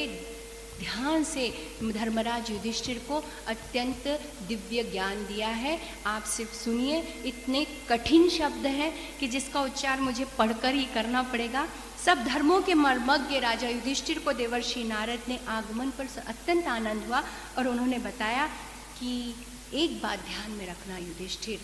ध्यान से धर्मराज युधिष्ठिर को अत्यंत दिव्य ज्ञान दिया है। आप सिर्फ सुनिए, इतने कठिन शब्द हैं कि जिसका उच्चार मुझे पढ़कर ही करना पड़ेगा। सब धर्मों के मर्मज्ञ राजा युधिष्ठिर को देवर्षि नारद ने आगमन पर अत्यंत आनंद हुआ और उन्होंने बताया कि एक बात ध्यान में रखना युधिष्ठिर,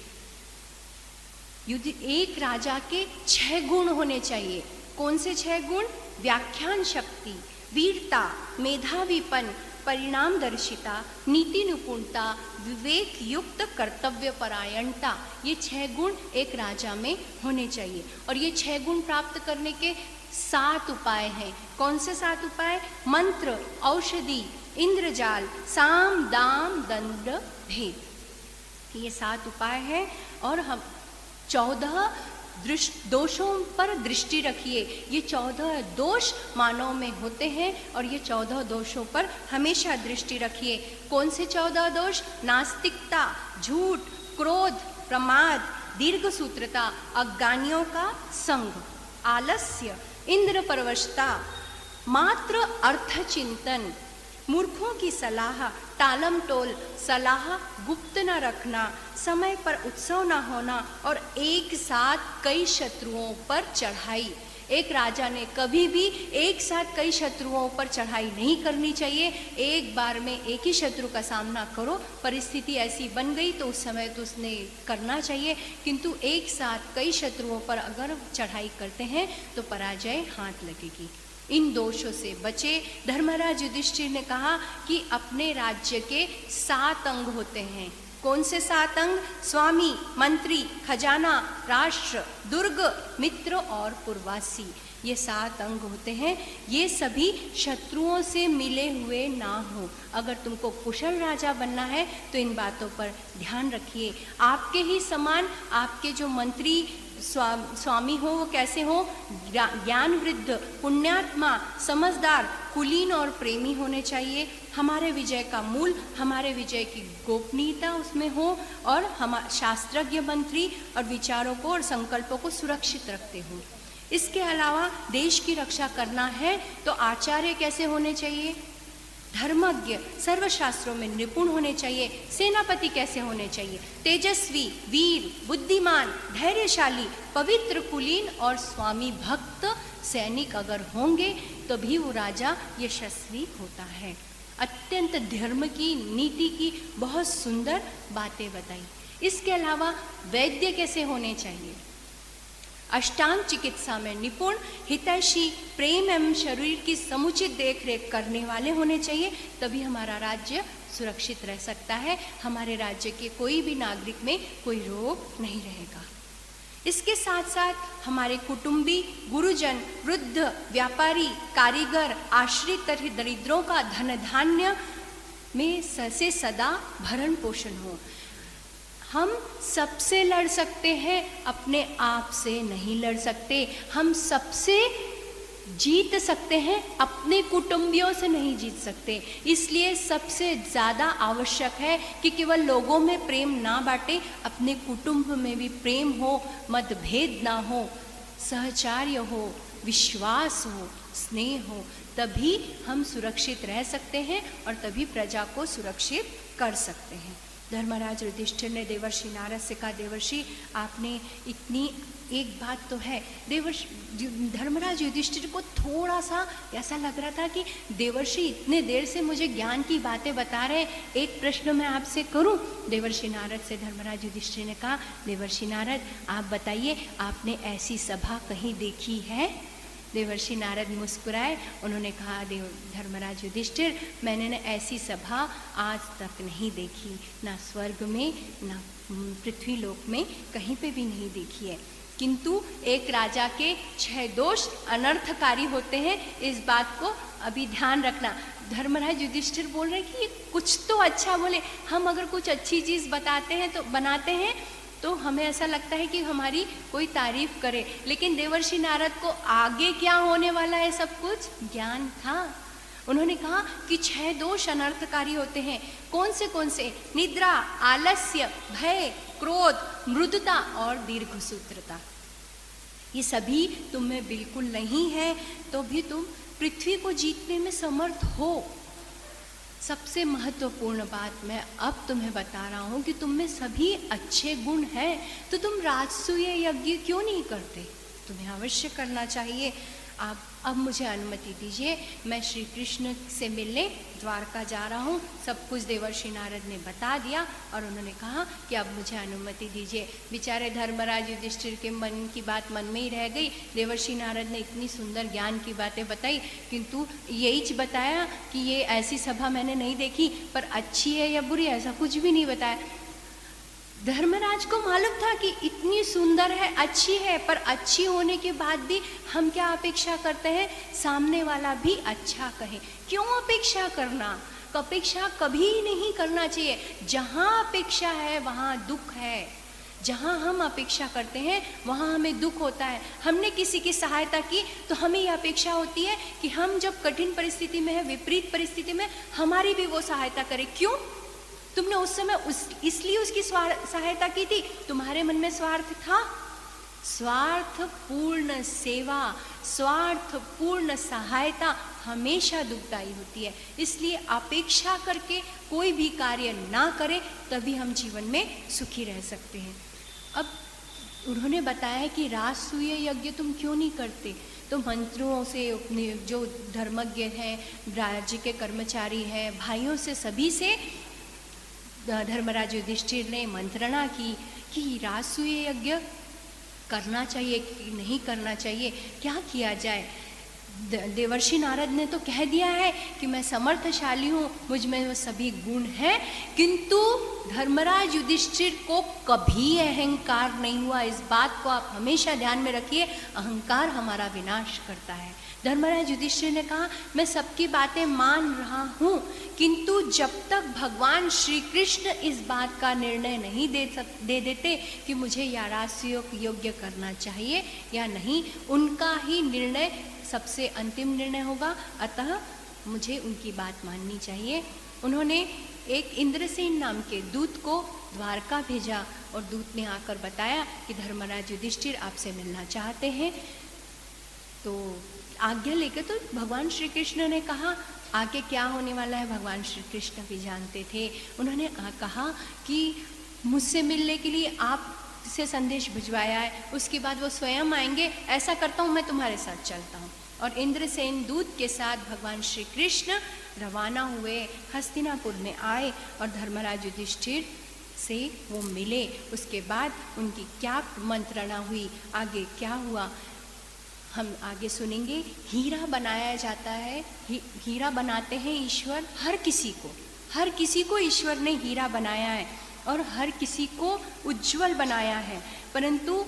एक राजा के 6 गुण होने चाहिए। कौन से 6 गुण? व्याख्यान शक्ति, वीरता, मेधावीपन, परिणाम दर्शिता, नीति निपुणता, विवेक युक्त कर्तव्य परायणता। ये 6 गुण एक राजा में होने चाहिए। और ये 6 गुण प्राप्त करने के 7 उपाय हैं। कौन से 7 उपाय? मंत्र, औषधि, इंद्रजाल, साम, दाम, दंड, भेद। ये 7 उपाय हैं। और हम 14 दोषों पर दृष्टि रखिए। ये 14 दोष मानव में होते हैं और ये 14 दोषों पर हमेशा दृष्टि रखिए। कौन से 14 दोष? नास्तिकता, झूठ, क्रोध, प्रमाद, दीर्घसूत्रता, अज्ञानियों का संग, आलस्य, इंद्र परवशता, मात्र अर्थ चिंतन, मूर्खों की सलाह, टालम टोल, सलाह गुप्त न रखना, समय पर उत्सव न होना और एक साथ कई शत्रुओं पर चढ़ाई। एक राजा ने कभी भी एक साथ कई शत्रुओं पर चढ़ाई नहीं करनी चाहिए। एक बार में एक ही शत्रु का सामना करो, परिस्थिति ऐसी बन गई तो उस समय तो उसने करना चाहिए, किंतु एक साथ कई शत्रुओं पर अगर चढ़ाई करते हैं तो पराजय हाथ लगेगी। इन दोषों से बचे। धर्मराज युधिष्ठिर ने कहा कि अपने राज्य के 7 अंग होते हैं। कौन से 7 अंग? स्वामी, मंत्री, खजाना, राष्ट्र, दुर्ग, मित्र और पुरवासी। ये 7 अंग होते हैं। ये सभी शत्रुओं से मिले हुए ना हो। अगर तुमको कुशल राजा बनना है तो इन बातों पर ध्यान रखिए। आपके ही समान आपके जो मंत्री स्वामी हो वो कैसे हो, ज्ञान वृद्ध, पुण्यात्मा, समझदार, कुलीन और प्रेमी होने चाहिए। हमारे विजय का मूल, हमारे विजय की गोपनीयता उसमें हो और हम शास्त्रज्ञ मंत्री और विचारों को और संकल्पों को सुरक्षित रखते हो। इसके अलावा देश की रक्षा करना है तो आचार्य कैसे होने चाहिए, धर्मज्ञ, सर्वशास्त्रों में निपुण होने चाहिए। सेनापति कैसे होने चाहिए, तेजस्वी, वीर, बुद्धिमान, धैर्यशाली, पवित्र, कुलीन और स्वामी भक्त सैनिक अगर होंगे तभी वो राजा यशस्वी होता है। अत्यंत धर्म की, नीति की बहुत सुंदर बातें बताई। इसके अलावा वैद्य कैसे होने चाहिए, अष्टांग चिकित्सा में निपुण, हितैषी, प्रेम एवं शरीर की समुचित देखरेख करने वाले होने चाहिए, तभी हमारा राज्य सुरक्षित रह सकता है। हमारे राज्य के कोई भी नागरिक में कोई रोग नहीं रहेगा। इसके साथ साथ हमारे कुटुंबी, गुरुजन, वृद्ध, व्यापारी, कारीगर, आश्रित दरिद्रों का धन धान्य में से सदा भरण पोषण हो। हम सबसे लड़ सकते हैं, अपने आप से नहीं लड़ सकते। हम सबसे जीत सकते हैं, अपने कुटुंबियों से नहीं जीत सकते। इसलिए सबसे ज़्यादा आवश्यक है कि केवल लोगों में प्रेम ना बांटे, अपने कुटुंब में भी प्रेम हो, मतभेद ना हो, सहचार्य हो, विश्वास हो, स्नेह हो, तभी हम सुरक्षित रह सकते हैं और तभी प्रजा को सुरक्षित कर सकते हैं। धर्मराज युधिष्ठिर ने देवर्षि नारद से कहा, देवर्षि आपने इतनी, एक बात तो है, धर्मराज युधिष्ठिर को थोड़ा सा ऐसा लग रहा था कि देवर्षि इतने देर से मुझे ज्ञान की बातें बता रहे हैं, एक प्रश्न मैं आपसे करूं। देवर्षि नारद से धर्मराज युधिष्ठिर ने कहा, देवर्षि नारद आप बताइए, आपने ऐसी सभा कहीं देखी है? देवर्षि नारद मुस्कुराए, उन्होंने कहा, धर्मराज युधिष्ठिर मैंने ऐसी सभा आज तक नहीं देखी, ना स्वर्ग में ना पृथ्वी लोक में, कहीं पे भी नहीं देखी है। किंतु एक राजा के 6 दोष अनर्थकारी होते हैं, इस बात को अभी ध्यान रखना। धर्मराज युधिष्ठिर बोल रहे हैं कि ये कुछ तो अच्छा बोले, हम अगर कुछ अच्छी चीज़ बताते हैं तो बनाते हैं तो हमें ऐसा लगता है कि हमारी कोई तारीफ करे, लेकिन देवर्षि नारद को आगे क्या होने वाला है सब कुछ ज्ञान था। उन्होंने कहा कि 6 दोष अनर्थकारी होते हैं। कौन से? निद्रा, आलस्य, भय, क्रोध, मृदुता और दीर्घसूत्रता। ये सभी तुम में बिल्कुल नहीं है तो भी तुम पृथ्वी को जीतने में समर्थ हो। सबसे महत्वपूर्ण बात मैं अब तुम्हें बता रहा हूँ कि तुम में सभी अच्छे गुण हैं, तो तुम राजसूय यज्ञ क्यों नहीं करते? तुम्हें अवश्य करना चाहिए। आप अब मुझे अनुमति दीजिए, मैं श्री कृष्ण से मिलने द्वारका जा रहा हूँ। सब कुछ देवर्षि नारद ने बता दिया और उन्होंने कहा कि अब मुझे अनुमति दीजिए। बेचारे धर्मराज युधिष्ठिर के मन की बात मन में ही रह गई। देवर्षि नारद ने इतनी सुंदर ज्ञान की बातें बताई, किंतु यही बताया कि ये ऐसी सभा मैंने नहीं देखी, पर अच्छी है या बुरी, ऐसा कुछ भी नहीं बताया। धर्मराज को मालूम था कि इतनी सुंदर है, अच्छी है, पर अच्छी होने के बाद भी हम क्या अपेक्षा करते हैं? सामने वाला भी अच्छा कहे। क्यों अपेक्षा करना? अपेक्षा कभी नहीं करना चाहिए। जहाँ अपेक्षा है वहाँ दुख है। जहाँ हम अपेक्षा करते हैं वहाँ हमें दुख होता है। हमने किसी की सहायता की तो हमें यह अपेक्षा होती है कि हम जब कठिन परिस्थिति में है, विपरीत परिस्थिति में, हमारी भी वो सहायता करे। क्यों? तुमने उस समय इसलिए उसकी सहायता की थी, तुम्हारे मन में स्वार्थ था। स्वार्थ पूर्ण सेवा, स्वार्थ पूर्ण सहायता हमेशा दुखदायी होती है। इसलिए अपेक्षा करके कोई भी कार्य ना करें, तभी हम जीवन में सुखी रह सकते हैं। अब उन्होंने बताया कि राजसूय यज्ञ तुम क्यों नहीं करते? तो मंत्रियों से, अपने जो धर्मज्ञ हैं, राज्य के कर्मचारी हैं, भाइयों से, सभी से धर्मराज युधिष्ठिर ने मंत्रणा की कि राजसूय यज्ञ करना चाहिए कि नहीं करना चाहिए, क्या किया जाए। देवर्षि नारद ने तो कह दिया है कि मैं समर्थशाली हूँ, मुझ में वो सभी गुण हैं, किंतु धर्मराज युधिष्ठिर को कभी अहंकार नहीं हुआ। इस बात को आप हमेशा ध्यान में रखिए, अहंकार हमारा विनाश करता है। धर्मराज युधिष्ठिर ने कहा मैं सबकी बातें मान रहा हूँ, किंतु जब तक भगवान श्री कृष्ण इस बात का निर्णय नहीं दे देते कि मुझे यारास्योग यज्ञ करना चाहिए या नहीं, उनका ही निर्णय सबसे अंतिम निर्णय होगा, अतः मुझे उनकी बात माननी चाहिए। उन्होंने एक इंद्रसेन नाम के दूत को द्वारका भेजा और दूत ने आकर बताया कि धर्मराज युधिष्ठिर आपसे मिलना चाहते हैं। तो आज्ञा लेकर तो भगवान श्री कृष्ण ने कहा आगे क्या होने वाला है भगवान श्री कृष्ण भी जानते थे। उन्होंने कहा कि मुझसे मिलने के लिए आप से संदेश भिजवाया है, उसके बाद वो स्वयं आएंगे, ऐसा करता हूँ मैं तुम्हारे साथ चलता हूँ। और इंद्रसेन दूत के साथ भगवान श्री कृष्ण रवाना हुए, हस्तिनापुर में आए और धर्मराज युधिष्ठिर से वो मिले। उसके बाद उनकी क्या मंत्रणा हुई, आगे क्या हुआ, हम आगे सुनेंगे। हीरा बनाया जाता है, हीरा बनाते हैं ईश्वर हर किसी को ईश्वर ने हीरा बनाया है और हर किसी को उज्जवल बनाया है, परंतु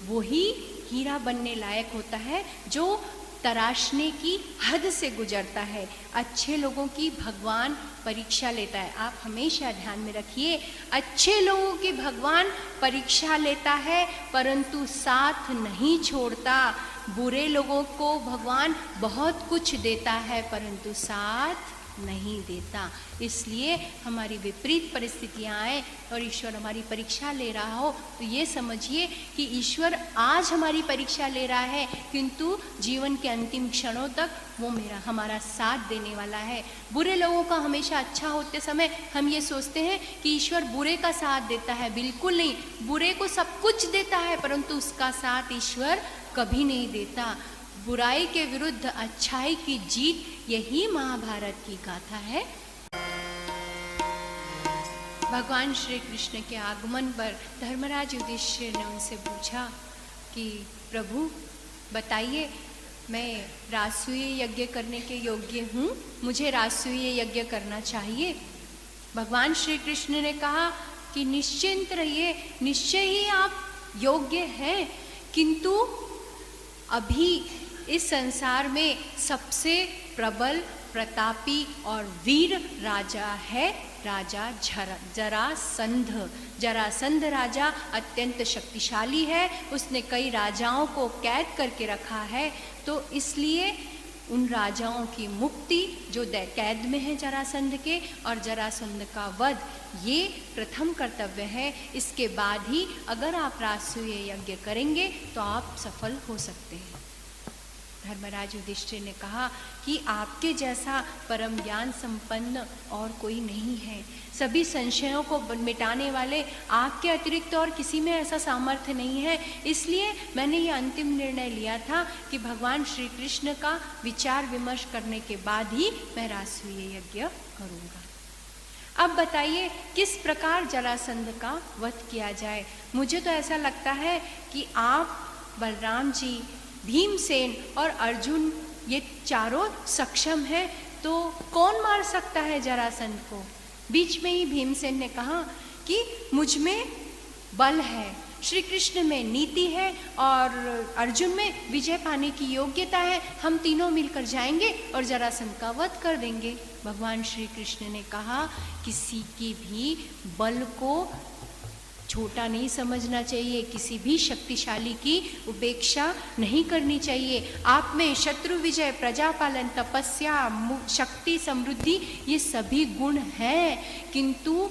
वही हीरा बनने लायक होता है जो तराशने की हद से गुजरता है। अच्छे लोगों की भगवान परीक्षा लेता है, आप हमेशा ध्यान में रखिए, अच्छे लोगों की भगवान परीक्षा लेता है परंतु साथ नहीं छोड़ता। बुरे लोगों को भगवान बहुत कुछ देता है परंतु साथ नहीं देता। इसलिए हमारी विपरीत परिस्थितियां आए और ईश्वर हमारी परीक्षा ले रहा हो तो ये समझिए कि ईश्वर आज हमारी परीक्षा ले रहा है, किंतु जीवन के अंतिम क्षणों तक वो हमारा साथ देने वाला है। बुरे लोगों का हमेशा अच्छा होते समय हम ये सोचते हैं कि ईश्वर बुरे का साथ देता है, बिल्कुल नहीं। बुरे को सब कुछ देता है परंतु उसका साथ ईश्वर कभी नहीं देता। बुराई के विरुद्ध अच्छाई की जीत, यही महाभारत की गाथा है। भगवान श्री कृष्ण के आगमन पर धर्मराज युधिष्ठिर ने उनसे पूछा कि प्रभु बताइए, मैं राजसूय यज्ञ करने के योग्य हूँ, मुझे राजसूय यज्ञ करना चाहिए। भगवान श्री कृष्ण ने कहा कि निश्चिंत रहिए, निश्चय ही आप योग्य हैं, किंतु अभी इस संसार में सबसे प्रबल, प्रतापी और वीर राजा है राजा जरासंध। जरासंध राजा अत्यंत शक्तिशाली है, उसने कई राजाओं को कैद करके रखा है, तो इसलिए उन राजाओं की मुक्ति जो कैद में है जरासंध के, और जरासंध का वध, ये प्रथम कर्तव्य है। इसके बाद ही अगर आप राजसूय यज्ञ करेंगे तो आप सफल हो सकते हैं। धर्मराज युधिष्ठिर ने कहा कि आपके जैसा परम ज्ञान संपन्न और कोई नहीं है, सभी संशयों को मिटाने वाले आपके अतिरिक्त और किसी में ऐसा सामर्थ्य नहीं है। इसलिए मैंने ये अंतिम निर्णय लिया था कि भगवान श्री कृष्ण का विचार विमर्श करने के बाद ही मैं राजसूय यज्ञ करूँगा। अब बताइए किस प्रकार जरासंध का वध किया जाए। मुझे तो ऐसा लगता है कि आप, बलराम जी, भीमसेन और अर्जुन, ये चारों सक्षम हैं, तो कौन मार सकता है जरासंध को। बीच में ही भीमसेन ने कहा कि मुझ में बल है, श्री कृष्ण में नीति है और अर्जुन में विजय पाने की योग्यता है, हम तीनों मिलकर जाएंगे और जरासंध का वध कर देंगे। भगवान श्री कृष्ण ने कहा किसी की भी बल को छोटा नहीं समझना चाहिए, किसी भी शक्तिशाली की उपेक्षा नहीं करनी चाहिए। आप में शत्रु विजय, प्रजापालन, तपस्या, शक्ति, समृद्धि, ये सभी गुण हैं, किंतु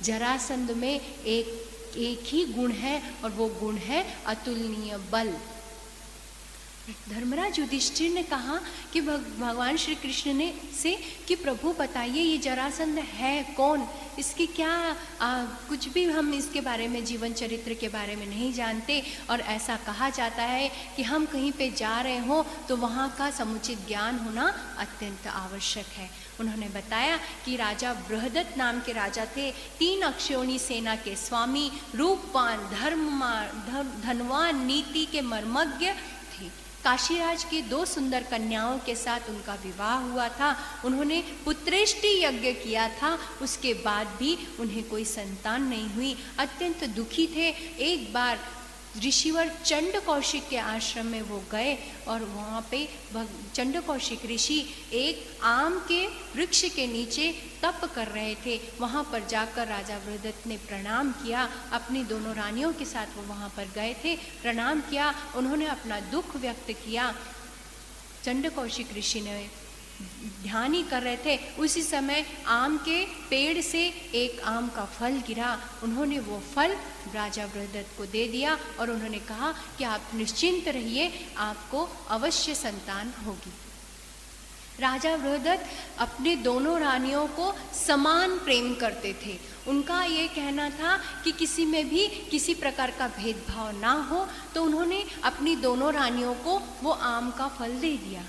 जरासंध में एक ही गुण है और वो गुण है अतुलनीय बल। धर्मराज युधिष्ठिर ने कहा कि भगवान श्री कृष्ण ने से कि प्रभु बताइए ये जरासंध है कौन, इसकी क्या कुछ भी हम इसके बारे में, जीवन चरित्र के बारे में नहीं जानते, और ऐसा कहा जाता है कि हम कहीं पे जा रहे हों तो वहाँ का समुचित ज्ञान होना अत्यंत आवश्यक है। उन्होंने बताया कि राजा बृहदत्त नाम के राजा थे, 3 अक्षौणी सेना के स्वामी, रूपवान, धनवान, नीति के मर्मज्ञ थे। काशीराज की 2 सुंदर कन्याओं के साथ उनका विवाह हुआ था। उन्होंने पुत्रेष्टि यज्ञ किया था, उसके बाद भी उन्हें कोई संतान नहीं हुई। अत्यंत दुखी थे। एक बार ऋषिवर चंड कौशिक के आश्रम में वो गए और वहाँ पे चंड कौशिक ऋषि एक आम के वृक्ष के नीचे तप कर रहे थे। वहाँ पर जाकर राजा वृहदत्त ने प्रणाम किया। अपनी दोनों रानियों के साथ वो वहाँ पर गए थे, प्रणाम किया। उन्होंने अपना दुख व्यक्त किया। चंड कौशिक ऋषि ने ध्यान ही कर रहे थे, उसी समय आम के पेड़ से एक आम का फल गिरा। उन्होंने वो फल राजा वृहदत्त को दे दिया और उन्होंने कहा कि आप निश्चिंत रहिए, आपको अवश्य संतान होगी। राजा वृहदत्त अपने दोनों रानियों को समान प्रेम करते थे। उनका ये कहना था कि किसी में भी किसी प्रकार का भेदभाव ना हो, तो उन्होंने अपनी दोनों रानियों को वो आम का फल दे दिया।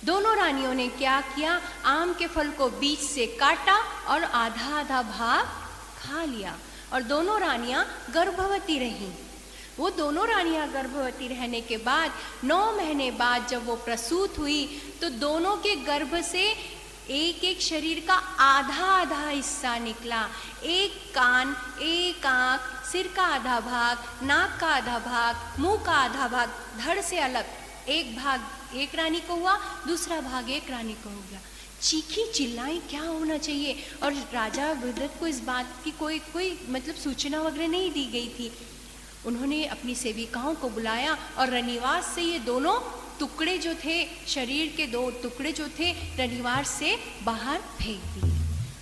दोनों रानियों ने क्या किया, आम के फल को बीच से काटा और आधा आधा भाग खा लिया और दोनों रानियां गर्भवती रहीं। वो दोनों रानियां गर्भवती रहने के बाद 9 महीने बाद जब वो प्रसूत हुई तो दोनों के गर्भ से एक एक शरीर का आधा आधा हिस्सा निकला। एक कान, एक आँख, सिर का आधा भाग, नाक का आधा भाग, मुंह का आधा भाग, धड़ से अलग एक भाग एक रानी को हुआ, दूसरा भाग एक रानी को हो गया। चीखी चिल्लाई क्या होना चाहिए, और राजा वृहदत्त को इस बात की कोई मतलब सूचना वगैरह नहीं दी गई थी। उन्होंने अपनी सेविकाओं को बुलाया और रनिवास से ये दोनों टुकड़े जो थे, शरीर के 2 टुकड़े जो थे, रनिवास से बाहर फेंक दिए।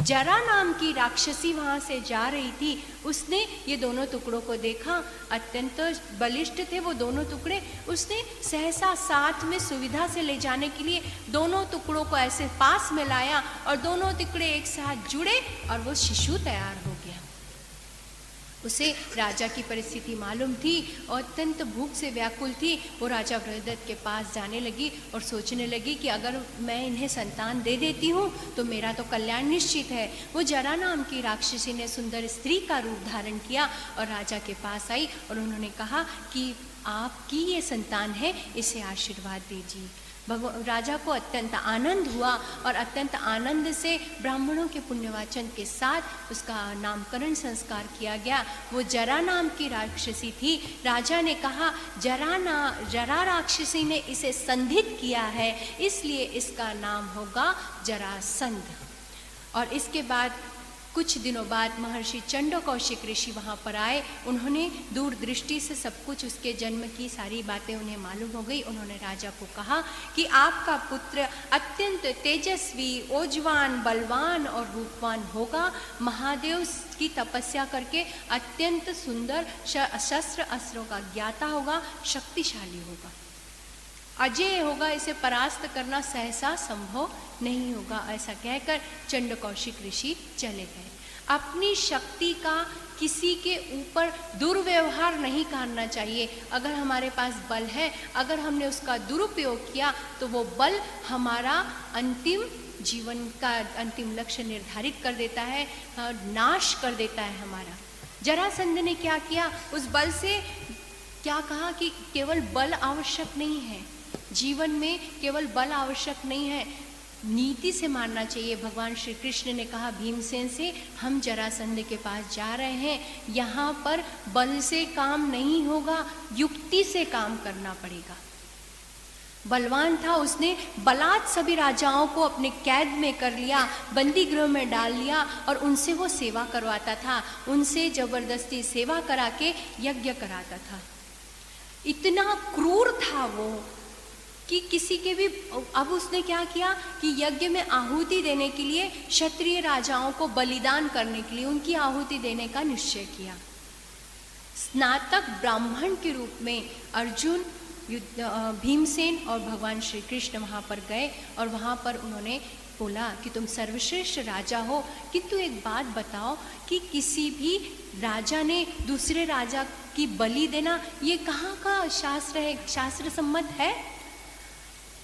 जरा नाम की राक्षसी वहाँ से जा रही थी, उसने ये दोनों टुकड़ों को देखा। अत्यंत बलिष्ठ थे वो दोनों टुकड़े। उसने सहसा साथ में सुविधा से ले जाने के लिए दोनों टुकड़ों को ऐसे पास में लाया और दोनों टुकड़े एक साथ जुड़े और वो शिशु तैयार हो गया। उसे राजा की परिस्थिति मालूम थी और अत्यंत भूख से व्याकुल थी। वो राजा वृहदत्त के पास जाने लगी और सोचने लगी कि अगर मैं इन्हें संतान दे देती हूँ तो मेरा तो कल्याण निश्चित है। वो जरा नाम की राक्षसी ने सुंदर स्त्री का रूप धारण किया और राजा के पास आई और उन्होंने कहा कि आपकी ये संतान है, इसे आशीर्वाद दीजिए। राजा को अत्यंत आनंद हुआ और अत्यंत आनंद से ब्राह्मणों के पुण्यवाचन के साथ उसका नामकरण संस्कार किया गया। वो जरा नाम की राक्षसी थी। राजा ने कहा जरा राक्षसी ने इसे संधित किया है, इसलिए इसका नाम होगा जरासंध। और इसके बाद कुछ दिनों बाद महर्षि चंड कौशिक ऋषि वहाँ पर आए। उन्होंने दूरदृष्टि से सब कुछ, उसके जन्म की सारी बातें उन्हें मालूम हो गई। उन्होंने राजा को कहा कि आपका पुत्र अत्यंत तेजस्वी, ओजवान, बलवान और रूपवान होगा। महादेव की तपस्या करके अत्यंत सुंदर शस्त्र अस्त्रों का ज्ञाता होगा, शक्तिशाली होगा, अजय होगा, इसे परास्त करना सहसा संभव नहीं होगा। ऐसा कहकर चंड कौशिक ऋषि चले गए। अपनी शक्ति का किसी के ऊपर दुर्व्यवहार नहीं करना चाहिए। अगर हमारे पास बल है, अगर हमने उसका दुरुपयोग किया तो वो बल हमारा अंतिम जीवन का अंतिम लक्ष्य निर्धारित कर देता है, नाश कर देता है हमारा। जरासंध ने क्या किया, उस बल से क्या कहा कि केवल बल आवश्यक नहीं है, जीवन में केवल बल आवश्यक नहीं है, नीति से मारना चाहिए। भगवान श्री कृष्ण ने कहा भीमसेन से, हम जरासंध के पास जा रहे हैं, यहाँ पर बल से काम नहीं होगा, युक्ति से काम करना पड़ेगा। बलवान था, उसने बलात् सभी राजाओं को अपने कैद में कर लिया, बंदी गृह में डाल लिया और उनसे वो सेवा करवाता था, उनसे जबरदस्ती सेवा करा के यज्ञ कराता था। इतना क्रूर था वो कि किसी के भी, अब उसने क्या किया कि यज्ञ में आहुति देने के लिए, क्षत्रिय राजाओं को बलिदान करने के लिए उनकी आहुति देने का निश्चय किया। स्नातक ब्राह्मण के रूप में अर्जुन, भीमसेन और भगवान श्री कृष्ण वहाँ पर गए और वहाँ पर उन्होंने बोला कि तुम सर्वश्रेष्ठ राजा हो, किंतु एक बात बताओ कि किसी भी राजा ने दूसरे राजा की बलि देना ये कहाँ का शास्त्र है, शास्त्र सम्मत है?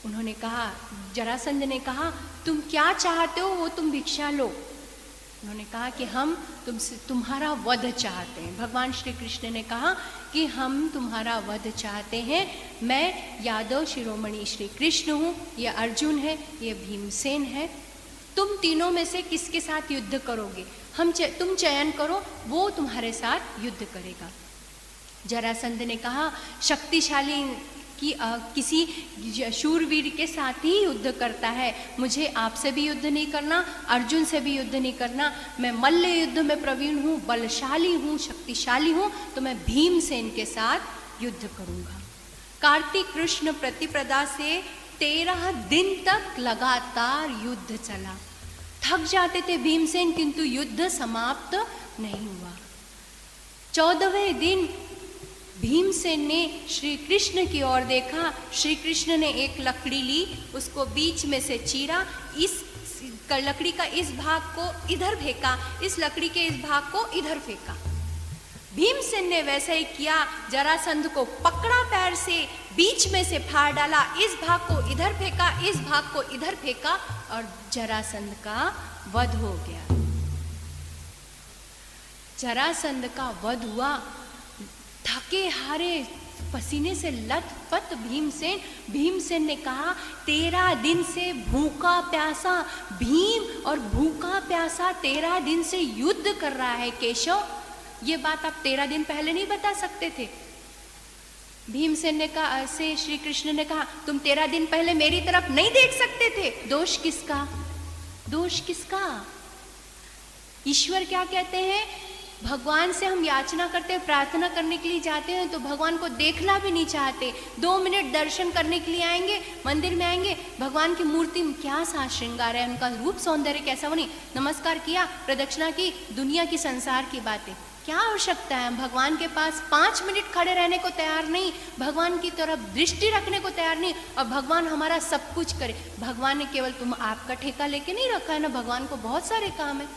उन्होंने कहा, जरासंध ने कहा तुम क्या चाहते हो वो तुम भिक्षा लो। उन्होंने कहा कि हम तुमसे तुम्हारा वध चाहते हैं। भगवान श्री कृष्ण ने कहा कि हम तुम्हारा वध चाहते हैं। मैं यादव शिरोमणि श्री कृष्ण हूँ, ये अर्जुन है, ये भीमसेन है। तुम तीनों में से किसके साथ युद्ध करोगे? तुम चयन करो, वो तुम्हारे साथ युद्ध करेगा। जरासंध ने कहा, शक्तिशाली कि किसी शूरवीर के साथ ही युद्ध करता है, मुझे आपसे भी युद्ध नहीं करना, अर्जुन से भी युद्ध नहीं करना। मैं मल्ल युद्ध में प्रवीण हूँ, बलशाली हूँ, शक्तिशाली हूँ, तो मैं भीमसेन के साथ युद्ध करूँगा। कार्तिक कृष्ण प्रतिपदा से 13 दिन तक लगातार युद्ध चला। थक जाते थे भीमसेन, किंतु युद्ध समाप्त नहीं हुआ। 14वें दिन भीमसेन ने श्री कृष्ण की ओर देखा। श्री कृष्ण ने एक लकड़ी ली, उसको बीच में से चीरा, इस लकड़ी का इस भाग को इधर फेंका, इस लकड़ी के इस भाग को इधर फेंका। भीमसेन ने वैसा ही किया, जरासंध को पकड़ा पैर से, बीच में से फाड़ डाला, इस भाग को इधर फेंका, इस भाग को इधर फेंका और जरासंध का वध हो गया। जरासंध का वध हुआ। थके हारे पसीने से लथपथ भीमसेन ने कहा, 13 दिन से भूखा प्यासा भीम और भूखा प्यासा 13 दिन से युद्ध कर रहा है केशव, ये बात आप 13 दिन पहले नहीं बता सकते थे? भीमसेन ने कहा, से श्री कृष्ण ने कहा, तुम 13 दिन पहले मेरी तरफ नहीं देख सकते थे? दोष किसका? दोष किसका? ईश्वर क्या कहते हैं? भगवान से हम याचना करते हैं, प्रार्थना करने के लिए जाते हैं, तो भगवान को देखना भी नहीं चाहते। 2 मिनट दर्शन करने के लिए आएंगे, मंदिर में आएंगे, भगवान की मूर्ति में क्या साज श्रृंगार है, उनका रूप सौंदर्य कैसा बनी, नमस्कार किया, प्रदक्षिणा की, दुनिया की संसार की बातें, क्या आवश्यकता है? भगवान के पास 5 मिनट खड़े रहने को तैयार नहीं, भगवान की तरफ दृष्टि रखने को तैयार नहीं, और भगवान हमारा सब कुछ करे। भगवान ने केवल तुम आपका ठेका लेके नहीं रखा है ना, भगवान को बहुत सारे काम है।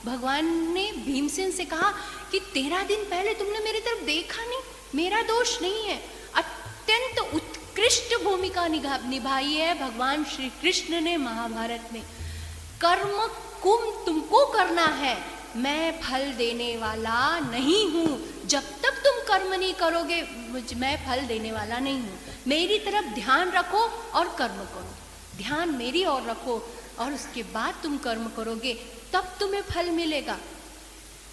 भगवान ने भीमसेन से कहा कि 13 दिन पहले तुमने मेरी तरफ देखा नहीं, मेरा दोष नहीं है। अत्यंत उत्कृष्ट भूमिका निभाई है भगवान श्री कृष्ण ने महाभारत में। कर्म तुमको करना है, मैं फल देने वाला नहीं हूँ। जब तक तुम कर्म नहीं करोगे, मैं फल देने वाला नहीं हूँ। मेरी तरफ ध्यान रखो और कर्म करो, ध्यान मेरी ओर रखो, और उसके बाद तुम कर्म करोगे, तब तुम्हें फल मिलेगा।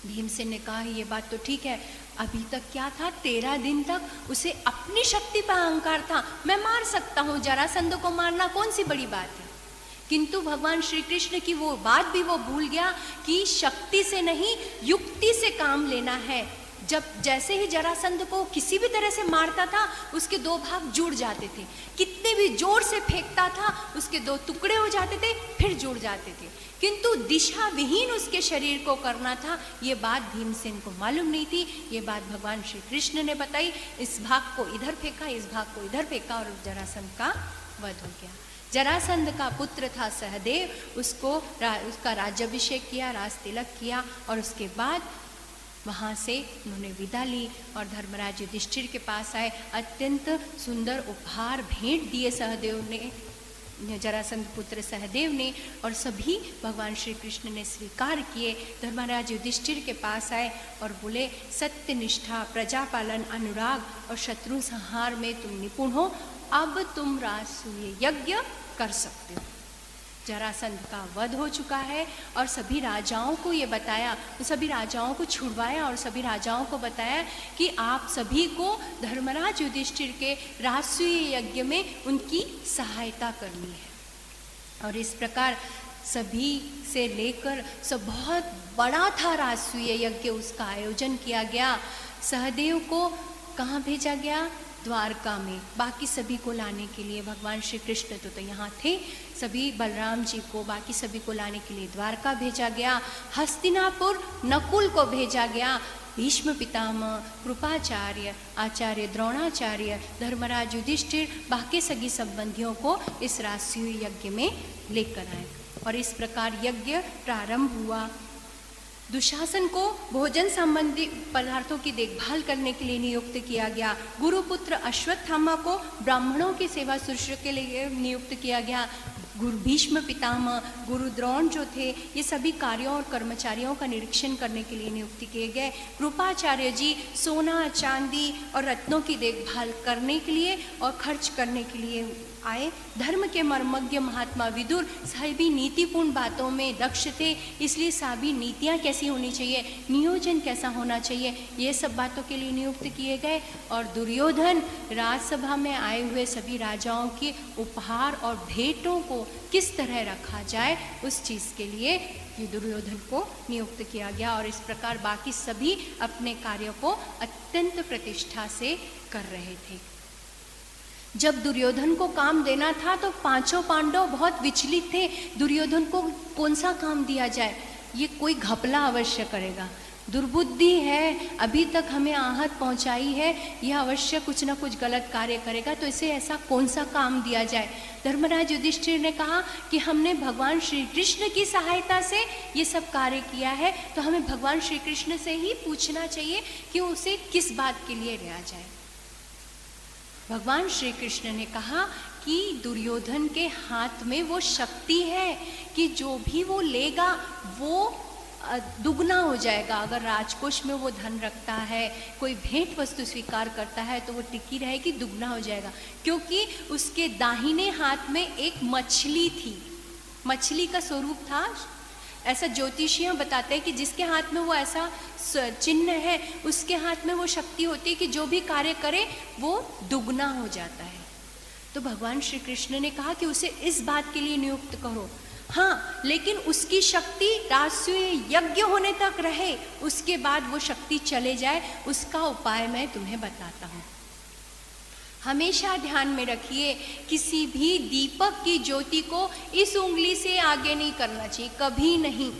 भीमसेन ने कहा, ये बात तो ठीक है, अभी तक क्या था, 13 दिन तक उसे अपनी शक्ति पर अहंकार था, मैं मार सकता हूँ, जरासंध को मारना कौन सी बड़ी बात है। किंतु भगवान श्री कृष्ण की वो बात भी वो भूल गया कि शक्ति से नहीं, युक्ति से काम लेना है। जैसे ही जरासंध को किसी भी तरह से मारता था, उसके 2 भाग जुड़ जाते थे, कितने भी जोर से फेंकता था, उसके 2 टुकड़े हो जाते थे, फिर जुड़ जाते थे। किंतु दिशा विहीन उसके शरीर को करना था, ये बात भीमसेन को मालूम नहीं थी। ये बात भगवान श्री कृष्ण ने बताई, इस भाग को इधर फेंका, इस भाग को इधर फेंका, और जरासंध का वध हो गया। जरासंध का पुत्र था सहदेव, उसका राज्याभिषेक किया, राज तिलक किया, और उसके बाद वहाँ से उन्होंने विदा ली और धर्मराज युधिष्ठिर के पास आए। अत्यंत सुंदर उपहार भेंट दिए सहदेव ने, जरासंध पुत्र सहदेव ने, और सभी भगवान श्री कृष्ण ने स्वीकार किए। धर्मराज युधिष्ठिर के पास आए और बोले, सत्य निष्ठा, प्रजापालन, अनुराग और शत्रु संहार में तुम निपुण हो, अब तुम राजसूय यज्ञ कर सकते हो। जरासंध का वध हो चुका है और सभी राजाओं को ये बताया, सभी राजाओं को छुड़वाया और सभी राजाओं को बताया कि आप सभी को धर्मराज युधिष्ठिर के राजसूय यज्ञ में उनकी सहायता करनी है। और इस प्रकार सभी से लेकर सब बहुत बड़ा था राजसूय यज्ञ, उसका आयोजन किया गया। सहदेव को कहाँ भेजा गया? द्वारका में। बाकी सभी को लाने के लिए, भगवान श्री कृष्ण तो यहाँ थे, सभी बलराम जी को, बाकी सभी को लाने के लिए द्वारका भेजा गया। हस्तिनापुर नकुल को भेजा गया। भीष्म पितामह, कृपाचार्य, आचार्य द्रोणाचार्य, धर्मराज युधिष्ठिर, बाकी सभी संबंधियों को इस राजसूय यज्ञ में लेकर आए और इस प्रकार यज्ञ प्रारंभ हुआ। दुशासन को भोजन संबंधी पदार्थों की देखभाल करने के लिए नियुक्त किया गया। गुरुपुत्र अश्वत्थामा को ब्राह्मणों की सेवा शुश्रूषा के लिए नियुक्त किया गया। गुरु भीष्म पितामह, गुरु द्रोण जो थे, ये सभी कार्यों और कर्मचारियों का निरीक्षण करने के लिए नियुक्त किए गए। कृपाचार्य जी सोना, चांदी और रत्नों की देखभाल करने के लिए और खर्च करने के लिए आए। धर्म के मर्मज्ञ महात्मा विदुर सभी नीतिपूर्ण बातों में दक्ष थे, इसलिए सभी नीतियाँ कैसी होनी चाहिए, नियोजन कैसा होना चाहिए, ये सब बातों के लिए नियुक्त किए गए। और दुर्योधन राजसभा में आए हुए सभी राजाओं के उपहार और भेंटों को किस तरह रखा जाए, उस चीज़ के लिए ये दुर्योधन को नियुक्त किया गया। और इस प्रकार बाकी सभी अपने कार्य को अत्यंत प्रतिष्ठा से कर रहे थे। जब दुर्योधन को काम देना था तो पांचों पांडव बहुत विचलित थे, दुर्योधन को कौन सा काम दिया जाए, ये कोई घपला अवश्य करेगा, दुर्बुद्धि है, अभी तक हमें आहत पहुंचाई है, यह अवश्य कुछ ना कुछ गलत कार्य करेगा, तो इसे ऐसा कौन सा काम दिया जाए। धर्मराज युधिष्ठिर ने कहा कि हमने भगवान श्री कृष्ण की सहायता से ये सब कार्य किया है, तो हमें भगवान श्री कृष्ण से ही पूछना चाहिए कि उसे किस बात के लिए लिया जाए। भगवान श्री कृष्ण ने कहा कि दुर्योधन के हाथ में वो शक्ति है कि जो भी वो लेगा वो दुगना हो जाएगा। अगर राजकोष में वो धन रखता है, कोई भेंट वस्तु स्वीकार करता है, तो वो टिकी रहेगी, दुगना हो जाएगा। क्योंकि उसके दाहिने हाथ में एक मछली थी, मछली का स्वरूप था। ऐसा ज्योतिषियाँ बताते हैं कि जिसके हाथ में वो ऐसा चिन्ह है, उसके हाथ में वो शक्ति होती है कि जो भी कार्य करे वो दुगना हो जाता है। तो भगवान श्री कृष्ण ने कहा कि उसे इस बात के लिए नियुक्त करो, हाँ, लेकिन उसकी शक्ति राजसूय यज्ञ होने तक रहे, उसके बाद वो शक्ति चले जाए, उसका उपाय मैं तुम्हें बताता हूँ। हमेशा ध्यान में रखिए, किसी भी दीपक की ज्योति को इस उंगली से आगे नहीं करना चाहिए, कभी नहीं।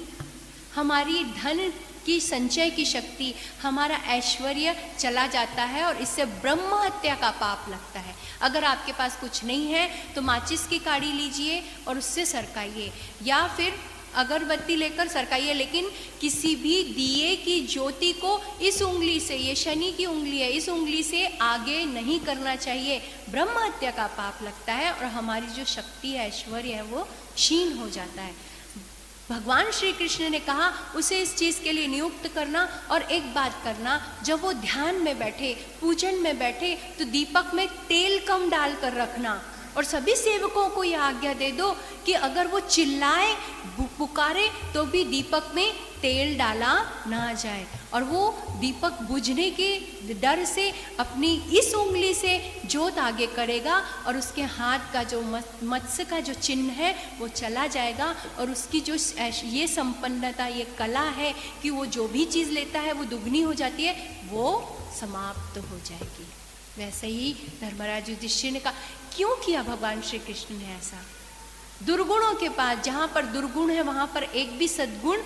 हमारी धन की संचय की शक्ति, हमारा ऐश्वर्य चला जाता है और इससे ब्रह्म हत्या का पाप लगता है। अगर आपके पास कुछ नहीं है तो माचिस की काड़ी लीजिए और उससे सरकाइए, या फिर अगरबत्ती लेकर सरकाइए, लेकिन किसी भी दिए की ज्योति को इस उंगली से, ये शनि की उंगली है, इस उंगली से आगे नहीं करना चाहिए, ब्रह्म हत्या का पाप लगता है और हमारी जो शक्ति है, ऐश्वर्य है, वो क्षीण हो जाता है। भगवान श्री कृष्ण ने कहा उसे इस चीज़ के लिए नियुक्त करना। और एक बात करना, जब वो ध्यान में बैठे, पूजन में बैठे, तो दीपक में तेल कम डालकर रखना। और सभी सेवकों को यह आज्ञा दे दो कि अगर वो चिल्लाए, पुकारे, तो भी दीपक में तेल डाला ना जाए। और वो दीपक बुझने के डर से अपनी इस उंगली से जोत आगे करेगा और उसके हाथ का जो मत्स्य का जो चिन्ह है वो चला जाएगा। और उसकी जो ये संपन्नता, ये कला है कि वो जो भी चीज़ लेता है वो दुगनी हो जाती है, वो समाप्त हो जाएगी। वैसे ही धर्मराज युधिष्ठिर ने कहा, क्यों किया भगवान श्री कृष्ण ने ऐसा? दुर्गुणों के पास, जहाँ पर दुर्गुण है वहाँ पर एक भी सद्गुण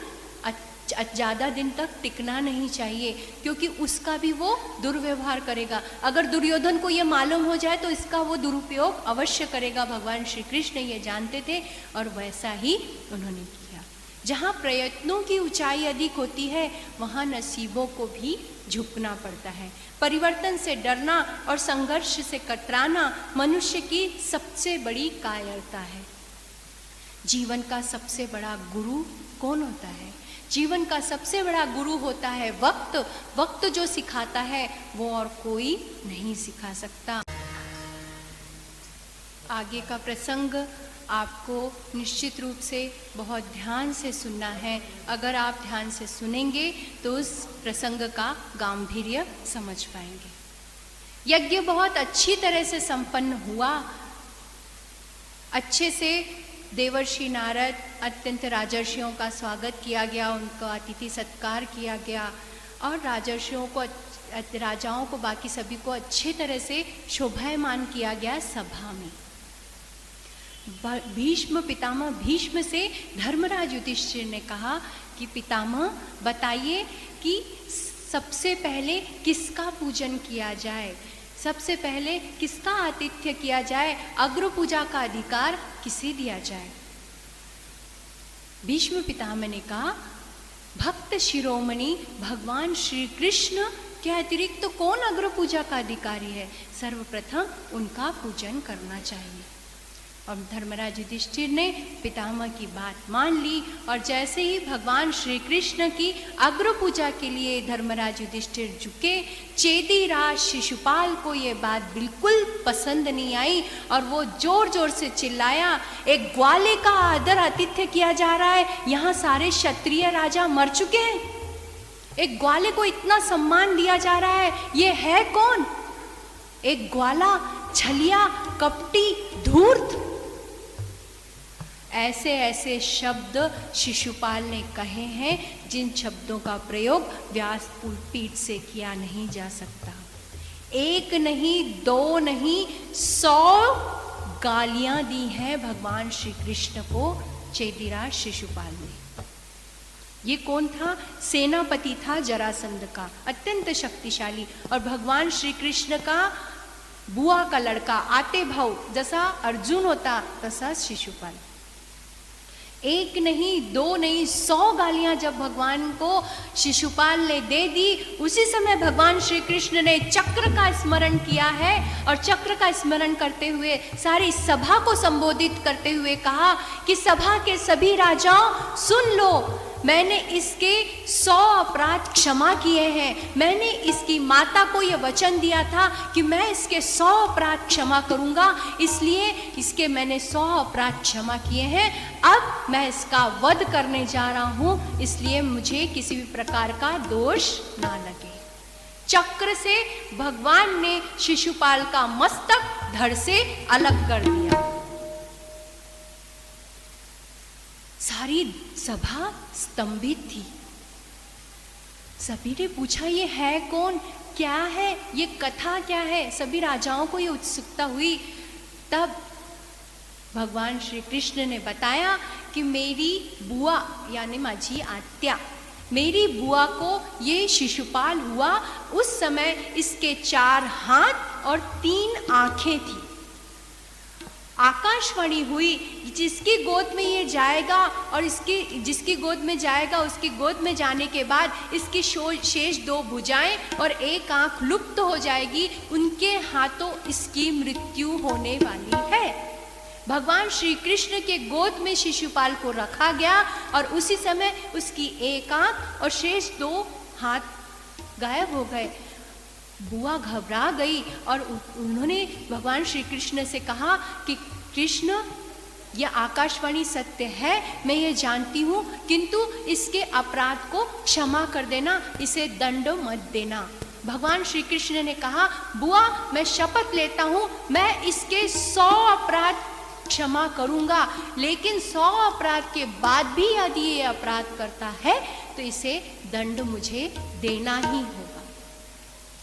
ज़्यादा दिन तक टिकना नहीं चाहिए, क्योंकि उसका भी वो दुर्व्यवहार करेगा। अगर दुर्योधन को ये मालूम हो जाए तो इसका वो दुरुपयोग अवश्य करेगा। भगवान श्री कृष्ण ये जानते थे और वैसा ही उन्होंने किया। जहाँ प्रयत्नों की ऊंचाई अधिक होती है वहाँ नसीबों को भी झुकना पड़ता है। परिवर्तन से डरना और संघर्ष से कतराना मनुष्य की सबसे बड़ी कायरता है। जीवन का सबसे बड़ा गुरु कौन होता है? जीवन का सबसे बड़ा गुरु होता है वक्त। वक्त जो सिखाता है वो और कोई नहीं सिखा सकता। आगे का प्रसंग आपको निश्चित रूप से बहुत ध्यान से सुनना है। अगर आप ध्यान से सुनेंगे तो उस प्रसंग का गांभीर्य समझ पाएंगे। यज्ञ बहुत अच्छी तरह से संपन्न हुआ। अच्छे से देवर्षि नारद, अत्यंत राजर्षियों का स्वागत किया गया, उनका अतिथि सत्कार किया गया और राजर्षियों को, राजाओं को, बाकी सभी को अच्छे तरह से शोभायमान किया गया सभा में। भीष्म पितामह भीष्म से धर्मराज युधिष्ठिर ने कहा कि पितामह बताइए कि सबसे पहले किसका पूजन किया जाए, सबसे पहले किसका आतिथ्य किया जाए, अग्र पूजा का अधिकार किसे दिया जाए। भीष्म पितामह ने कहा, भक्त शिरोमणि भगवान श्री कृष्ण के अतिरिक्त तो कौन अग्र पूजा का अधिकारी है, सर्वप्रथम उनका पूजन करना चाहिए। और धर्मराज युधिष्ठिर ने पितामह की बात मान ली। और जैसे ही भगवान श्री कृष्ण की अग्र पूजा के लिए धर्मराज युधिष्ठिर झुके, चेदीराज शिशुपाल को ये बात बिल्कुल पसंद नहीं आई और वो जोर जोर से चिल्लाया, एक ग्वाले का आदर आतिथ्य किया जा रहा है, यहाँ सारे क्षत्रिय राजा मर चुके हैं, एक ग्वाले को इतना सम्मान दिया जा रहा है, ये है कौन? एक ग्वाला, छलिया, कपटी, धूर्त। ऐसे ऐसे शब्द शिशुपाल ने कहे हैं जिन शब्दों का प्रयोग व्यास पीठ से किया नहीं जा सकता। एक नहीं, दो नहीं, 100 गालियां दी हैं भगवान श्री कृष्ण को चेदीराज शिशुपाल ने। ये कौन था? सेनापति था जरासंध का, अत्यंत शक्तिशाली, और भगवान श्री कृष्ण का बुआ का लड़का, आते भाव, जैसा अर्जुन होता तसा शिशुपाल। एक नहीं, दो नहीं, 100 गालियां जब भगवान को शिशुपाल ने दे दी, उसी समय भगवान श्री कृष्ण ने चक्र का स्मरण किया है और चक्र का स्मरण करते हुए सारी सभा को संबोधित करते हुए कहा कि सभा के सभी राजाओं सुन लो, मैंने इसके 100 अपराध क्षमा किए हैं। मैंने इसकी माता को यह वचन दिया था कि मैं इसके 100 अपराध क्षमा करूंगा, इसलिए इसके मैंने 100 अपराध क्षमा किए हैं। अब मैं इसका वध करने जा रहा हूं, इसलिए मुझे किसी भी प्रकार का दोष ना लगे। चक्र से भगवान ने शिशुपाल का मस्तक धड़ से अलग कर दिया। सारी सभा स्तंभित थी। सभी ने पूछा ये है कौन, क्या है ये कथा, क्या है? सभी राजाओं को ये उत्सुकता हुई। तब भगवान श्री कृष्ण ने बताया कि मेरी बुआ यानी माझी आत्या, मेरी बुआ को ये शिशुपाल हुआ, उस समय इसके 4 हाथ और 3 आंखें थी। आकाशवाणी हुई, जिसकी गोद में ये जाएगा और जिसकी गोद में जाएगा उसकी गोद में जाने के बाद इसकी शेष 2 भुजाएं और 1 आंख लुप्त हो जाएगी, उनके हाथों इसकी मृत्यु होने वाली है। भगवान श्री कृष्ण के गोद में शिशुपाल को रखा गया और उसी समय उसकी 1 आंख और शेष 2 हाथ गायब हो गए। बुआ घबरा गई और उन्होंने भगवान श्री कृष्ण से कहा कि कृष्ण, यह आकाशवाणी सत्य है, मैं ये जानती हूँ, किंतु इसके अपराध को क्षमा कर देना, इसे दंड मत देना। भगवान श्री कृष्ण ने कहा, बुआ मैं शपथ लेता हूँ, मैं इसके 100 अपराध क्षमा करूँगा, लेकिन 100 अपराध के बाद भी यदि ये अपराध करता है तो इसे दंड मुझे देना ही होगा।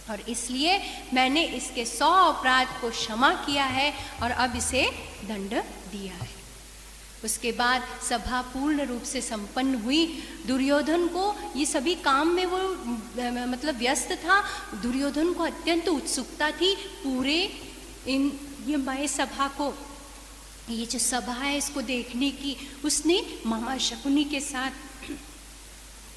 और इसलिए मैंने इसके 100 अपराध को क्षमा किया है और अब इसे दंड दिया है। उसके बाद सभा पूर्ण रूप से संपन्न हुई। दुर्योधन को ये सभी काम में वो मतलब व्यस्त था। दुर्योधन को अत्यंत उत्सुकता थी पूरे ये मय सभा को, ये जो सभा है इसको देखने की। उसने मामा शकुनी के साथ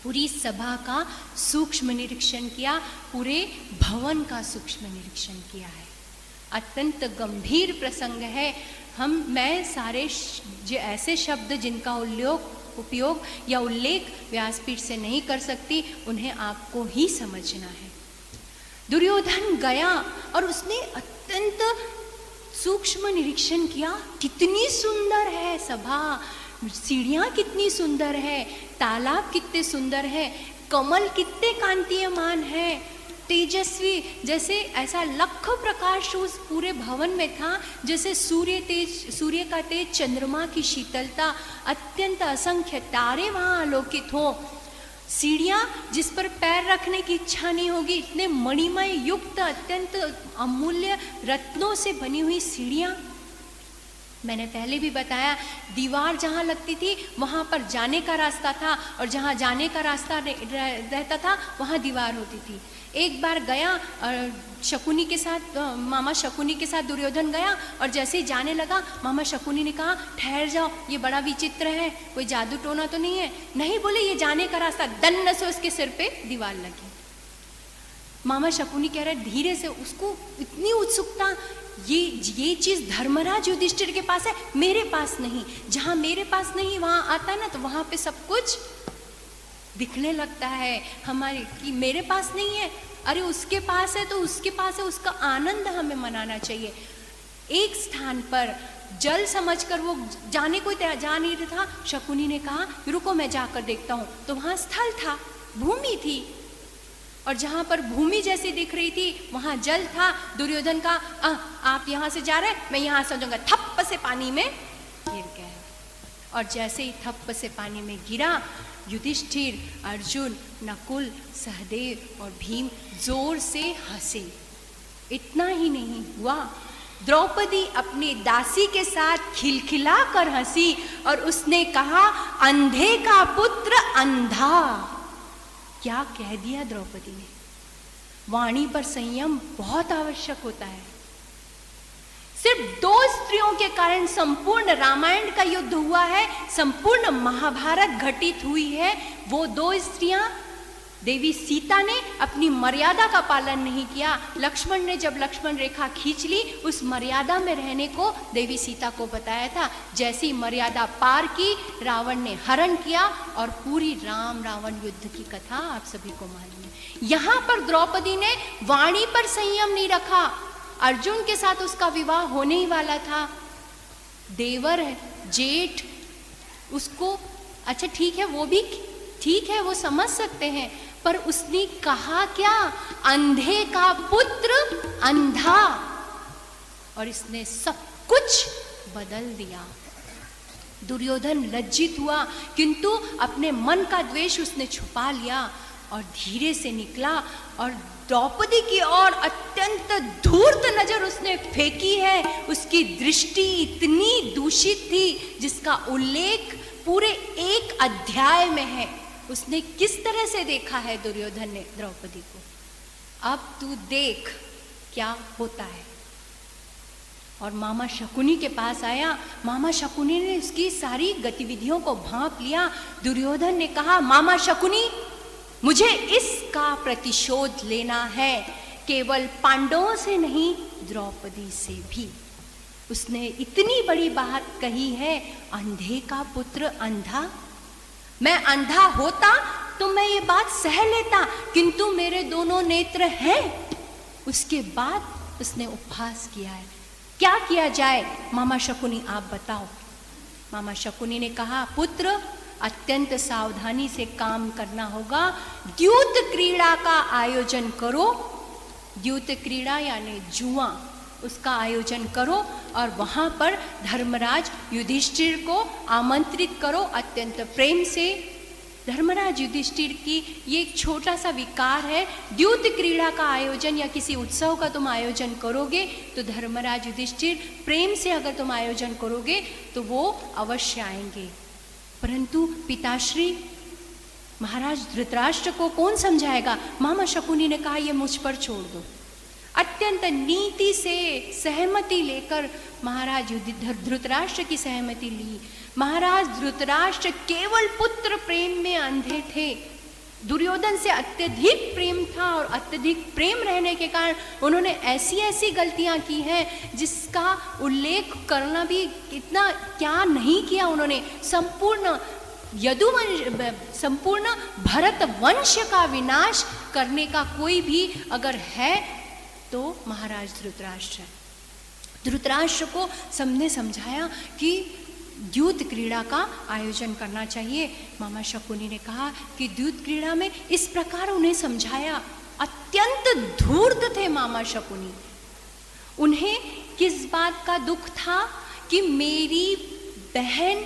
पूरी सभा का सूक्ष्म निरीक्षण किया, पूरे भवन का सूक्ष्म निरीक्षण किया है। अत्यंत गंभीर प्रसंग है। मैं सारे जो ऐसे शब्द जिनका उपयोग या उल्लेख व्यासपीठ से नहीं कर सकती, उन्हें आपको ही समझना है। दुर्योधन गया और उसने अत्यंत सूक्ष्म निरीक्षण किया। कितनी सुंदर है सभा, सीढ़ियाँ कितनी सुंदर है, तालाब कितने सुंदर है, कमल कितने कांतियमान है, तेजस्वी, जैसे ऐसा लख प्रकाश उस पूरे भवन में था, जैसे सूर्य का तेज, चंद्रमा की शीतलता, अत्यंत असंख्य तारे वहाँ आलोकित हो। सीढ़ियाँ जिस पर पैर रखने की इच्छा नहीं होगी, इतने मणिमय युक्त अत्यंत अमूल्य रत्नों से बनी हुई सीढ़ियाँ। मैंने पहले भी बताया, दीवार जहाँ लगती थी वहाँ पर जाने का रास्ता था और जहाँ जाने का रास्ता रहता था वहाँ दीवार होती थी। एक बार गया और शकुनी के साथ, मामा शकुनी के साथ दुर्योधन गया और जैसे ही जाने लगा, मामा शकुनी ने कहा ठहर जाओ, ये बड़ा विचित्र है, कोई जादू टोना तो नहीं है? नहीं, बोले ये जाने का रास्ता। दन्न से उसके सिर पे दीवार लगी। मामा शकुनी कह रहे धीरे से, उसको इतनी उत्सुकता ये चीज धर्मराज युधिष्ठिर के पास है, मेरे पास नहीं। जहां मेरे पास नहीं वहां आता है ना, तो वहां पे सब कुछ दिखने लगता है हमारे कि मेरे पास नहीं है, अरे उसके पास है तो उसके पास है, उसका आनंद हमें मनाना चाहिए। एक स्थान पर जल समझकर वो जाने को जा नहीं रहा था। शकुनी ने कहा रुको मैं जाकर देखता हूं। तो वहां स्थल था, भूमि थी, और जहां पर भूमि जैसी दिख रही थी वहां जल था। दुर्योधन का आप यहां से जा रहे हैं, मैं यहां से जाऊंगा, थप्प से पानी में गिर गया। और जैसे ही थप्प से पानी में गिरा, युधिष्ठिर, अर्जुन, नकुल, सहदेव और भीम जोर से हंसे। इतना ही नहीं हुआ, द्रौपदी अपनी दासी के साथ खिलखिला कर हंसी और उसने कहा अंधे का पुत्र अंधा। क्या कह दिया द्रौपदी ने। वाणी पर संयम बहुत आवश्यक होता है। सिर्फ 2 स्त्रियों के कारण संपूर्ण रामायण का युद्ध हुआ है, संपूर्ण महाभारत घटित हुई है। वो 2 स्त्रियां, देवी सीता ने अपनी मर्यादा का पालन नहीं किया। लक्ष्मण ने जब लक्ष्मण रेखा खींच ली, उस मर्यादा में रहने को देवी सीता को बताया था। जैसी मर्यादा पार की, रावण ने हरण किया और पूरी राम रावण युद्ध की कथा आप सभी को मालूम है। यहां पर द्रौपदी ने वाणी पर संयम नहीं रखा। अर्जुन के साथ उसका विवाह होने ही वाला था, देवर है, जेठ, उसको अच्छा ठीक है, वो भी ठीक है, वो समझ सकते हैं, पर उसने कहा क्या, अंधे का पुत्र अंधा, और इसने सब कुछ बदल दिया। दुर्योधन लज्जित हुआ, किंतु अपने मन का द्वेष उसने छुपा लिया और धीरे से निकला और द्रौपदी की ओर अत्यंत धूर्त नजर उसने फेंकी है। उसकी दृष्टि इतनी दूषित थी जिसका उल्लेख पूरे एक अध्याय में है। उसने किस तरह से देखा है दुर्योधन ने द्रौपदी को, अब तू देख क्या होता है। और मामा शकुनी के पास आया। मामा शकुनी ने उसकी सारी गतिविधियों को भांप लिया। दुर्योधन ने कहा, मामा शकुनी, मुझे इसका प्रतिशोध लेना है, केवल पांडवों से नहीं, द्रौपदी से भी। उसने इतनी बड़ी बात कही है, अंधे का पुत्र अंधा। मैं अंधा होता तो मैं ये बात सह लेता, किंतु मेरे दोनों नेत्र हैं। उसके बाद उसने उपहास किया है। क्या किया जाए मामा शकुनी, आप बताओ। मामा शकुनी ने कहा, पुत्र, अत्यंत सावधानी से काम करना होगा। द्यूत क्रीड़ा का आयोजन करो। द्यूत क्रीड़ा यानी जुआ, उसका आयोजन करो और वहां पर धर्मराज युधिष्ठिर को आमंत्रित करो अत्यंत प्रेम से। धर्मराज युधिष्ठिर की ये एक छोटा सा विकार है। द्यूत क्रीड़ा का आयोजन या किसी उत्सव का तुम आयोजन करोगे तो धर्मराज युधिष्ठिर प्रेम से अगर तुम आयोजन करोगे तो वो अवश्य आएंगे। परंतु पिताश्री महाराज धृतराष्ट्र को कौन समझाएगा? मामा शकुनी ने कहा, ये मुझ पर छोड़ दो। अत्यंत नीति से सहमति लेकर महाराज धृतराष्ट्र की सहमति ली। महाराज धृतराष्ट्र केवल पुत्र प्रेम में अंधे थे। दुर्योधन से अत्यधिक प्रेम था और अत्यधिक प्रेम रहने के कारण उन्होंने ऐसी ऐसी गलतियां की हैं जिसका उल्लेख करना भी इतना क्या नहीं किया उन्होंने। संपूर्ण भरत वंश का विनाश करने का कोई भी अगर है तो महाराज धृतराष्ट्र। धृतराष्ट्र को सबने समझाया कि द्यूत क्रीड़ा का आयोजन करना चाहिए। मामा शकुनी ने कहा कि द्यूत क्रीड़ा में इस प्रकार उन्हें समझाया। अत्यंत धूर्त थे मामा शकुनी। उन्हें किस बात का दुख था कि मेरी बहन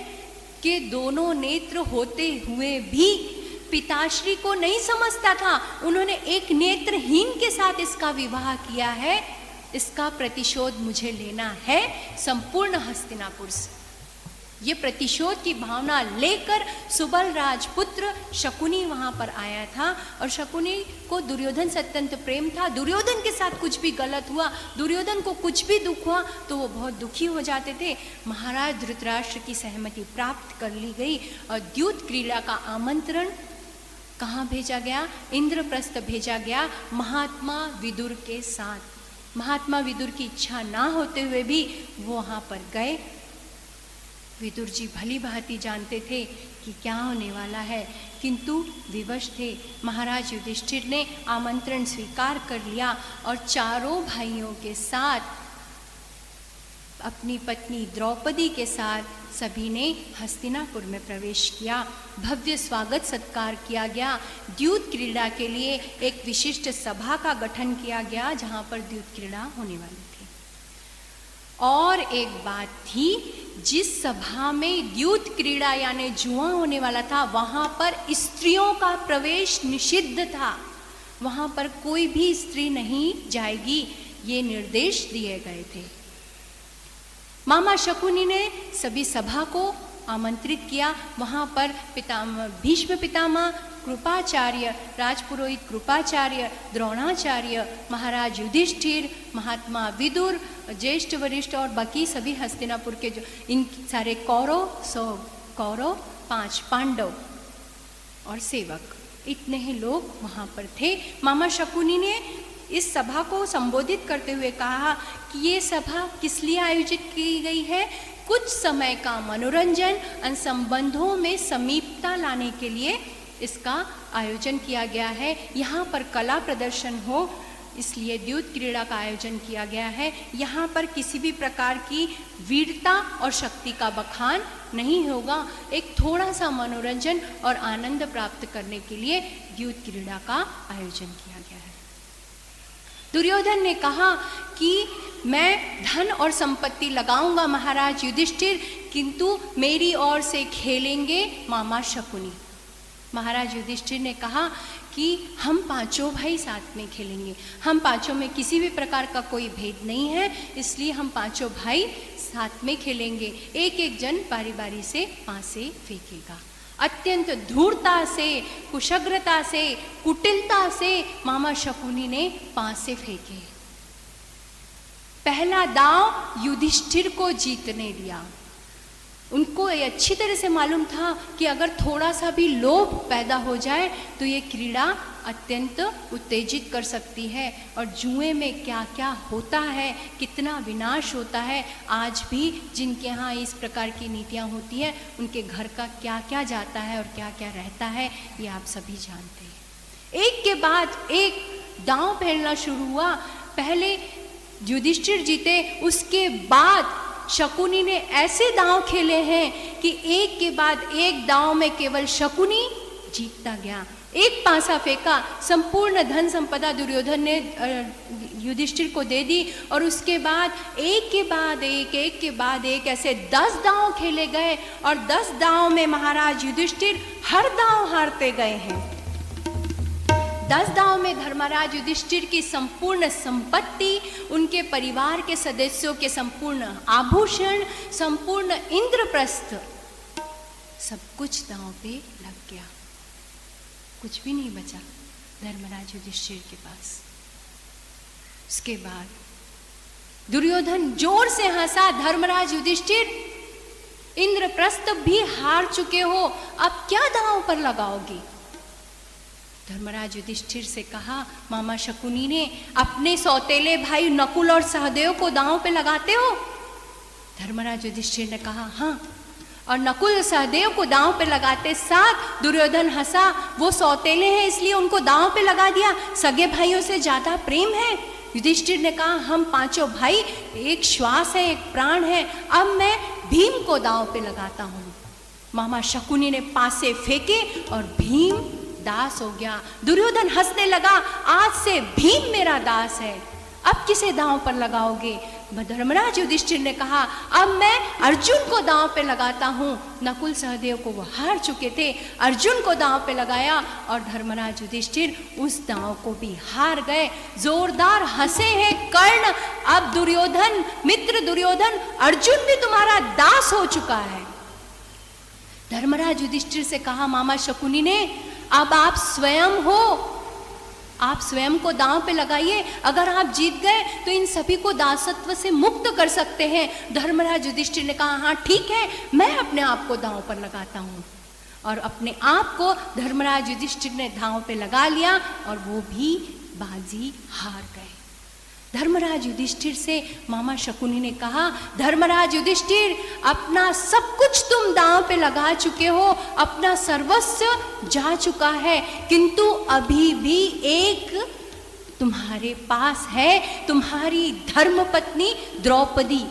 के दोनों नेत्र होते हुए भी पिताश्री को नहीं समझता था। उन्होंने एक नेत्रहीन के साथ इसका विवाह किया है। इसका प्रतिशोध मुझे लेना है संपूर्ण हस्तिनापुर से। ये प्रतिशोध की भावना लेकर सुबल राजपुत्र शकुनी वहां पर आया था और शकुनी को दुर्योधन से अत्यंत प्रेम था। दुर्योधन के साथ कुछ भी गलत हुआ, दुर्योधन को कुछ भी दुख हुआ तो वो बहुत दुखी हो जाते थे। महाराज धृतराष्ट्र की सहमति प्राप्त कर ली गई और द्यूत क्रीड़ा का आमंत्रण कहाँ भेजा गया? इंद्रप्रस्थ भेजा गया महात्मा विदुर के साथ। महात्मा विदुर की इच्छा ना होते हुए भी वो वहाँ पर गए। विदुर जी भली भांति जानते थे कि क्या होने वाला है, किंतु विवश थे। महाराज युधिष्ठिर ने आमंत्रण स्वीकार कर लिया और चारों भाइयों के साथ, अपनी पत्नी द्रौपदी के साथ सभी ने हस्तिनापुर में प्रवेश किया। भव्य स्वागत सत्कार किया गया। द्यूत क्रीड़ा के लिए एक विशिष्ट सभा का गठन किया गया जहाँ पर द्यूत क्रीड़ा होने वाली थी। और एक बात थी, जिस सभा में द्यूत क्रीड़ा यानी जुआ होने वाला था, वहाँ पर स्त्रियों का प्रवेश निषिद्ध था। वहाँ पर कोई भी स्त्री नहीं जाएगी, ये निर्देश दिए गए थे। मामा शकुनी ने सभी सभा को आमंत्रित किया। वहाँ पर पितामह भीष्म पितामह, कृपाचार्य, राजपुरोहित कृपाचार्य, द्रोणाचार्य, महाराज युधिष्ठिर, महात्मा विदुर, ज्येष्ठ वरिष्ठ और बाकी सभी हस्तिनापुर के जो इन सारे कौरव, 100 कौरव, 5 पांडव और सेवक, इतने ही लोग वहाँ पर थे। मामा शकुनी ने इस सभा को संबोधित करते हुए कहा कि ये सभा किस लिए आयोजित की गई है? कुछ समय का मनोरंजन, अन संबंधों में समीपता लाने के लिए इसका आयोजन किया गया है। यहाँ पर कला प्रदर्शन हो, इसलिए द्यूत क्रीड़ा का आयोजन किया गया है। यहाँ पर किसी भी प्रकार की वीरता और शक्ति का बखान नहीं होगा। एक थोड़ा सा मनोरंजन और आनंद प्राप्त करने के लिए द्यूत क्रीड़ा का आयोजन किया गया है। दुर्योधन ने कहा कि मैं धन और संपत्ति लगाऊंगा महाराज युधिष्ठिर, किंतु मेरी ओर से खेलेंगे मामा शकुनी। महाराज युधिष्ठिर ने कहा कि हम पांचों भाई साथ में खेलेंगे, हम पांचों में किसी भी प्रकार का कोई भेद नहीं है, इसलिए हम पांचों भाई साथ में खेलेंगे। एक एक जन बारी बारी से पासे फेंकेगा। अत्यंत धूर्ता से, कुशग्रता से, कुटिलता से मामा शकुनी ने पासे फेंके। पहला दांव युधिष्ठिर को जीतने दिया। उनको ये अच्छी तरह से मालूम था कि अगर थोड़ा सा भी लोभ पैदा हो जाए तो ये क्रीड़ा अत्यंत उत्तेजित कर सकती है। और जुए में क्या क्या होता है, कितना विनाश होता है, आज भी जिनके यहाँ इस प्रकार की नीतियाँ होती हैं उनके घर का क्या क्या जाता है और क्या क्या रहता है, ये आप सभी जानते हैं। एक के बाद एक दांव फैलना शुरू हुआ। पहले युधिष्ठिर जीते, उसके बाद शकुनी ने ऐसे दांव खेले हैं कि एक के बाद एक दांव में केवल शकुनी जीतता गया। एक पासा फेंका, संपूर्ण धन संपदा दुर्योधन ने युधिष्ठिर को दे दी और उसके बाद एक के बाद एक ऐसे 10 दांव खेले गए और 10 दांव में महाराज युधिष्ठिर हर दांव हारते गए हैं। 10 दांव में धर्मराज युधिष्ठिर की संपूर्ण संपत्ति, उनके परिवार के सदस्यों के संपूर्ण आभूषण, संपूर्ण इंद्रप्रस्थ, सब कुछ दांव पे लग गया। कुछ भी नहीं बचा धर्मराज युधिष्ठिर के पास। उसके बाद दुर्योधन जोर से हंसा, धर्मराज युधिष्ठिर, इंद्रप्रस्थ भी हार चुके हो, अब क्या दांव पर लगाओगे? धर्मराज युधिष्ठिर से कहा, मामा शकुनी ने अपने सौतेले भाई नकुल और सहदेव को दांव पे लगाते हो? धर्मराज युधिष्ठिर ने कहा हाँ। और नकुल और सहदेव को दांव पे लगाते साथ दुर्योधन हंसा, वो सौतेले हैं इसलिए उनको दांव पे लगा दिया, सगे भाइयों से ज्यादा प्रेम है। युधिष्ठिर ने कहा हम पांचों भाई, एक श्वास है, एक प्राण है, अब मैं भीम को दांव पे लगाता हूँ। मामा शकुनी ने पासे फेंके और भीम दास हो गया। दुर्योधन हंसने लगा, आज से भीम मेरा दास है, अब किसे दांव पर लगाओगे? धर्मराज युधिष्ठिर ने कहा अब मैं अर्जुन को दांव पे लगाता हूँ। नकुल सहदेव को वो हार चुके थे, अर्जुन को दांव पे लगाया और धर्मराज युधिष्ठिर उस दांव को भी हार गए। जोरदार हंसे हैं कर्ण, अब दुर्योधन, मित्र दुर्योधन, अर्जुन भी तुम्हारा दास हो चुका है। धर्मराज युधिष्ठिर से कहा मामा शकुनी ने, अब आप स्वयं हो, आप स्वयं को दांव पे लगाइए, अगर आप जीत गए तो इन सभी को दासत्व से मुक्त कर सकते हैं। धर्मराज युधिष्ठिर ने कहा हाँ ठीक है, मैं अपने आप को दांव पर लगाता हूँ। और अपने आप को धर्मराज युधिष्ठिर ने दांव पे लगा लिया और वो भी बाजी हार गए। धर्मराज युधिष्ठिर से मामा शकुनी ने कहा, धर्मराज युधिष्ठिर, अपना सब कुछ तुम दांव पे लगा चुके हो, अपना सर्वस्व जा चुका है, किंतु अभी भी एक तुम्हारे पास है, तुम्हारी धर्मपत्नी द्रौपदी।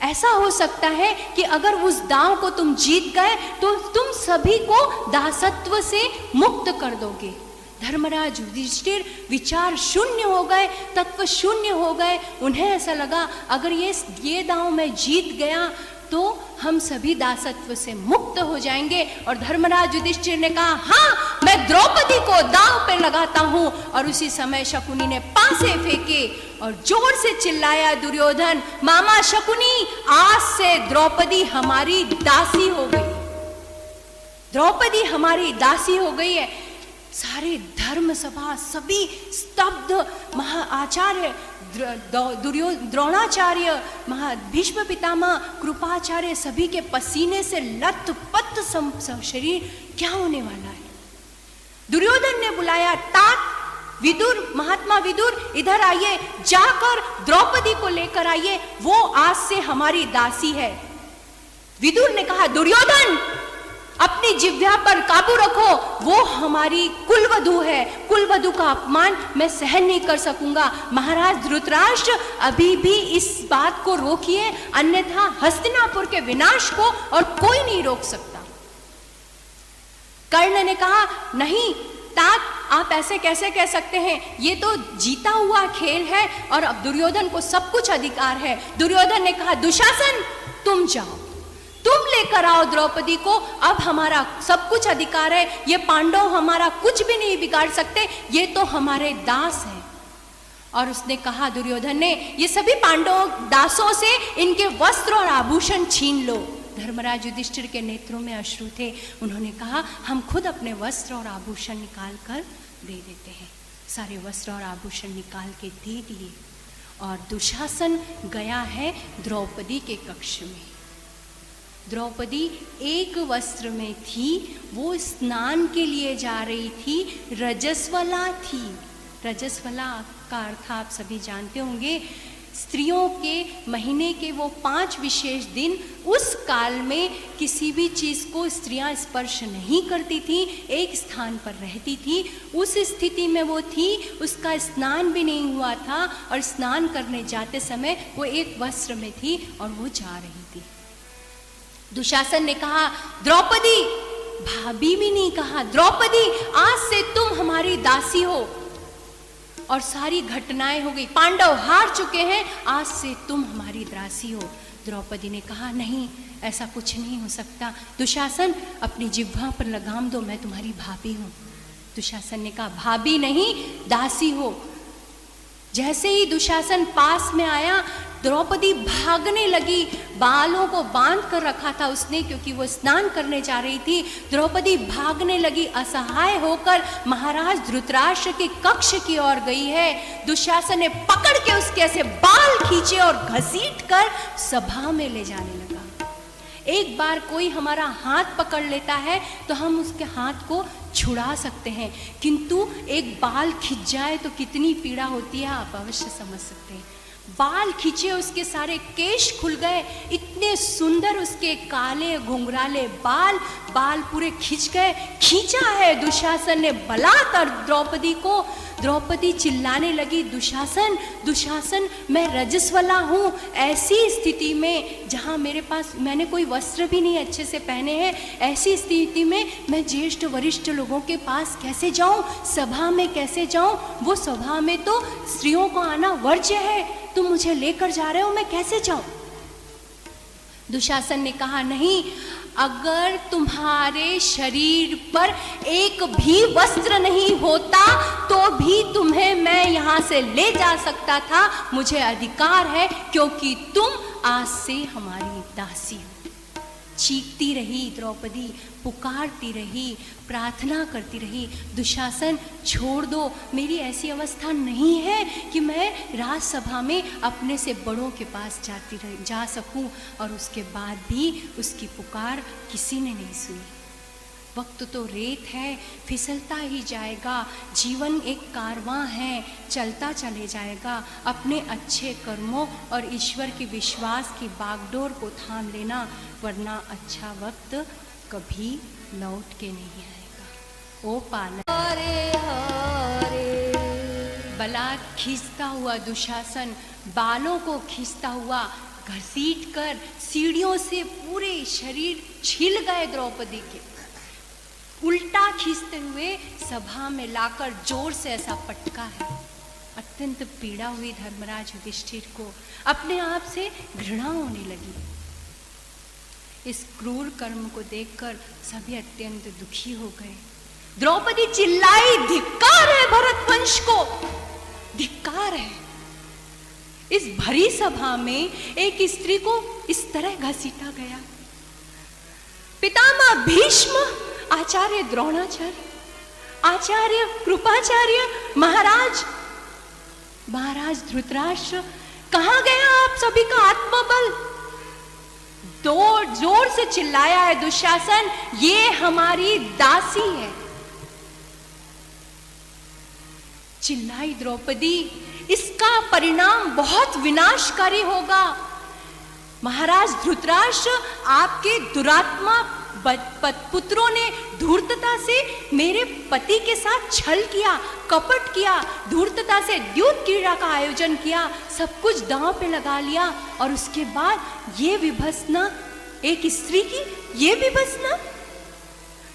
ऐसा हो सकता है कि अगर उस दांव को तुम जीत गए तो तुम सभी को दासत्व से मुक्त कर दोगे। धर्मराज युधिष्ठिर विचार शून्य हो गए, तत्व शून्य हो गए। उन्हें ऐसा लगा अगर ये दांव मैं जीत गया तो हम सभी दासत्व से मुक्त हो जाएंगे। और धर्मराज युधिष्ठिर ने कहा, हाँ, मैं द्रौपदी को दांव पे लगाता हूं। और उसी समय शकुनी ने पासे फेंके और जोर से चिल्लाया, दुर्योधन, मामा शकुनी, आज से द्रौपदी हमारी दासी हो गई, द्रौपदी हमारी दासी हो गई है। सारे धर्म सभा सभी स्तब्ध। आचार्य द्रोणाचार्य, भीष्म पितामह, कृपाचार्य, सभी के पसीने से लथपथ शरीर, क्या होने वाला है। दुर्योधन ने बुलाया, तात, विदुर, महात्मा विदुर, इधर आइए, जाकर द्रौपदी को लेकर आइए, वो आज से हमारी दासी है। विदुर ने कहा, दुर्योधन, अपनी जिह्वा पर काबू रखो, वो हमारी कुलवधू है, कुलवधू का अपमान मैं सहन नहीं कर सकूंगा। महाराज धृतराष्ट्र, अभी भी इस बात को रोकिए, अन्यथा हस्तिनापुर के विनाश को और कोई नहीं रोक सकता। कर्ण ने कहा, नहीं तात, आप ऐसे कैसे कह सकते हैं, ये तो जीता हुआ खेल है और अब दुर्योधन को सब कुछ अधिकार है। दुर्योधन ने कहा, दुशासन, तुम जाओ, तुम लेकर आओ द्रौपदी को, अब हमारा सब कुछ अधिकार है, ये पांडव हमारा कुछ भी नहीं बिगाड़ सकते, ये तो हमारे दास हैं। और उसने कहा, दुर्योधन ने, ये सभी पांडव दासों से इनके वस्त्र और आभूषण छीन लो। धर्मराज युधिष्ठिर के नेत्रों में अश्रु थे। उन्होंने कहा, हम खुद अपने वस्त्र और आभूषण निकाल कर दे देते हैं। सारे वस्त्र और आभूषण निकाल के दे दिए और दुशासन गया है द्रौपदी के कक्ष में। द्रौपदी एक वस्त्र में थी, वो स्नान के लिए जा रही थी, रजस्वला थी। रजस्वला का अर्थ आप सभी जानते होंगे, स्त्रियों के महीने के वो 5 विशेष दिन, उस काल में किसी भी चीज़ को स्त्रियां स्पर्श नहीं करती थी, एक स्थान पर रहती थी। उस स्थिति में वो थी, उसका स्नान भी नहीं हुआ था और स्नान करने जाते समय वो एक वस्त्र में थी और वो जा रही थी। दुशासन ने कहा, द्रौपदी, भाभी भी नहीं कहा, द्रौपदी, आज से तुम हमारी दासी हो। और सारी घटनाएं हो गई, पांडव हार चुके हैं, आज से तुम हमारी दासी हो। द्रौपदी ने कहा, नहीं, ऐसा कुछ नहीं हो सकता। दुशासन, अपनी जिह्वा पर लगाम दो, मैं तुम्हारी भाभी हूं। दुशासन ने कहा, भाभी नहीं, दासी हो। जैसे ही दुशासन पास में आया, द्रौपदी भागने लगी। बालों को बांध कर रखा था उसने, क्योंकि वो स्नान करने जा रही थी। द्रौपदी भागने लगी, असहाय होकर महाराज धृतराष्ट्र के कक्ष की ओर गई है। दुशासन ने पकड़ के उसके ऐसे बाल खींचे और घसीट कर सभा में ले जाने लगा। एक बार कोई हमारा हाथ पकड़ लेता है तो हम उसके हाथ को छुड़ा सकते हैं, किंतु एक बाल खिंच जाए तो कितनी पीड़ा होती है, आप अवश्य समझ सकते हैं। बाल खींचे, उसके सारे केश खुल गए, इतने सुंदर उसके काले घुंघराले बाल पूरे खींच गए। खींचा है दुशासन ने बलात्कार द्रौपदी को। द्रौपदी चिल्लाने लगी, दुशासन, दुशासन, मैं रजस्वला हूँ। ऐसी स्थिति में जहाँ मेरे पास, मैंने कोई वस्त्र भी नहीं अच्छे से पहने हैं, ऐसी स्थिति में मैं ज्येष्ठ वरिष्ठ लोगों के पास कैसे जाऊँ, सभा में कैसे जाऊँ? वो सभा में तो स्त्रियों को आना वर्ज्य है, तुम मुझे लेकर जा रहे हो, मैं कैसे जाऊँ? दुशासन ने कहा, नहीं, अगर तुम्हारे शरीर पर एक भी वस्त्र नहीं होता तो भी तुम्हें मैं यहाँ से ले जा सकता था, मुझे अधिकार है, क्योंकि तुम आज से हमारी दासी हो। चीखती रही द्रौपदी, पुकारती रही, प्रार्थना करती रही, दुशासन छोड़ दो, मेरी ऐसी अवस्था नहीं है कि मैं राजसभा में अपने से बड़ों के पास जा सकूं। और उसके बाद भी उसकी पुकार किसी ने नहीं सुनी। वक्त तो रेत है, फिसलता ही जाएगा। जीवन एक कारवां है, चलता चले जाएगा। अपने अच्छे कर्मों और ईश्वर के विश्वास की बागडोर को थाम लेना, वरना अच्छा वक्त कभी लौट के नहीं आएगा। ओ पालन बला खींचता हुआ दुशासन बालों को खींचता हुआ घसीट कर सीढ़ियों से पूरे शरीर छिल गए द्रौपदी के। उल्टा खींचते हुए सभा में लाकर जोर से ऐसा पटका है। अत्यंत पीड़ा हुई धर्मराज युधिष्ठिर को अपने आप से घृणा होने लगी। इस क्रूर कर्म को देखकर सभी अत्यंत दुखी हो गए। द्रौपदी चिल्लाई, धिक्कार है भरतवंश को, धिक्कार है। इस भरी सभा में एक स्त्री को इस तरह घसीटा गया। पितामह भीष्म, आचार्य द्रोणाचार्य, आचार्य कृपाचार्य, महाराज धृतराष्ट्र, कहां गया आप सभी का आत्मबल? जोर से चिल्लाया है दुशासन, ये हमारी दासी है। चिल्लाई द्रौपदी, इसका परिणाम बहुत विनाशकारी होगा। महाराज धृतराष्ट्र, आपके दुरात्मा पुत्रों ने धूर्तता से मेरे पति के साथ छल किया, कपट किया, धूर्तता से द्यूत क्रीड़ा का आयोजन किया, सब कुछ दांव पे लगा लिया, और उसके बाद ये विभत्सना, एक स्त्री की ये विभत्सना।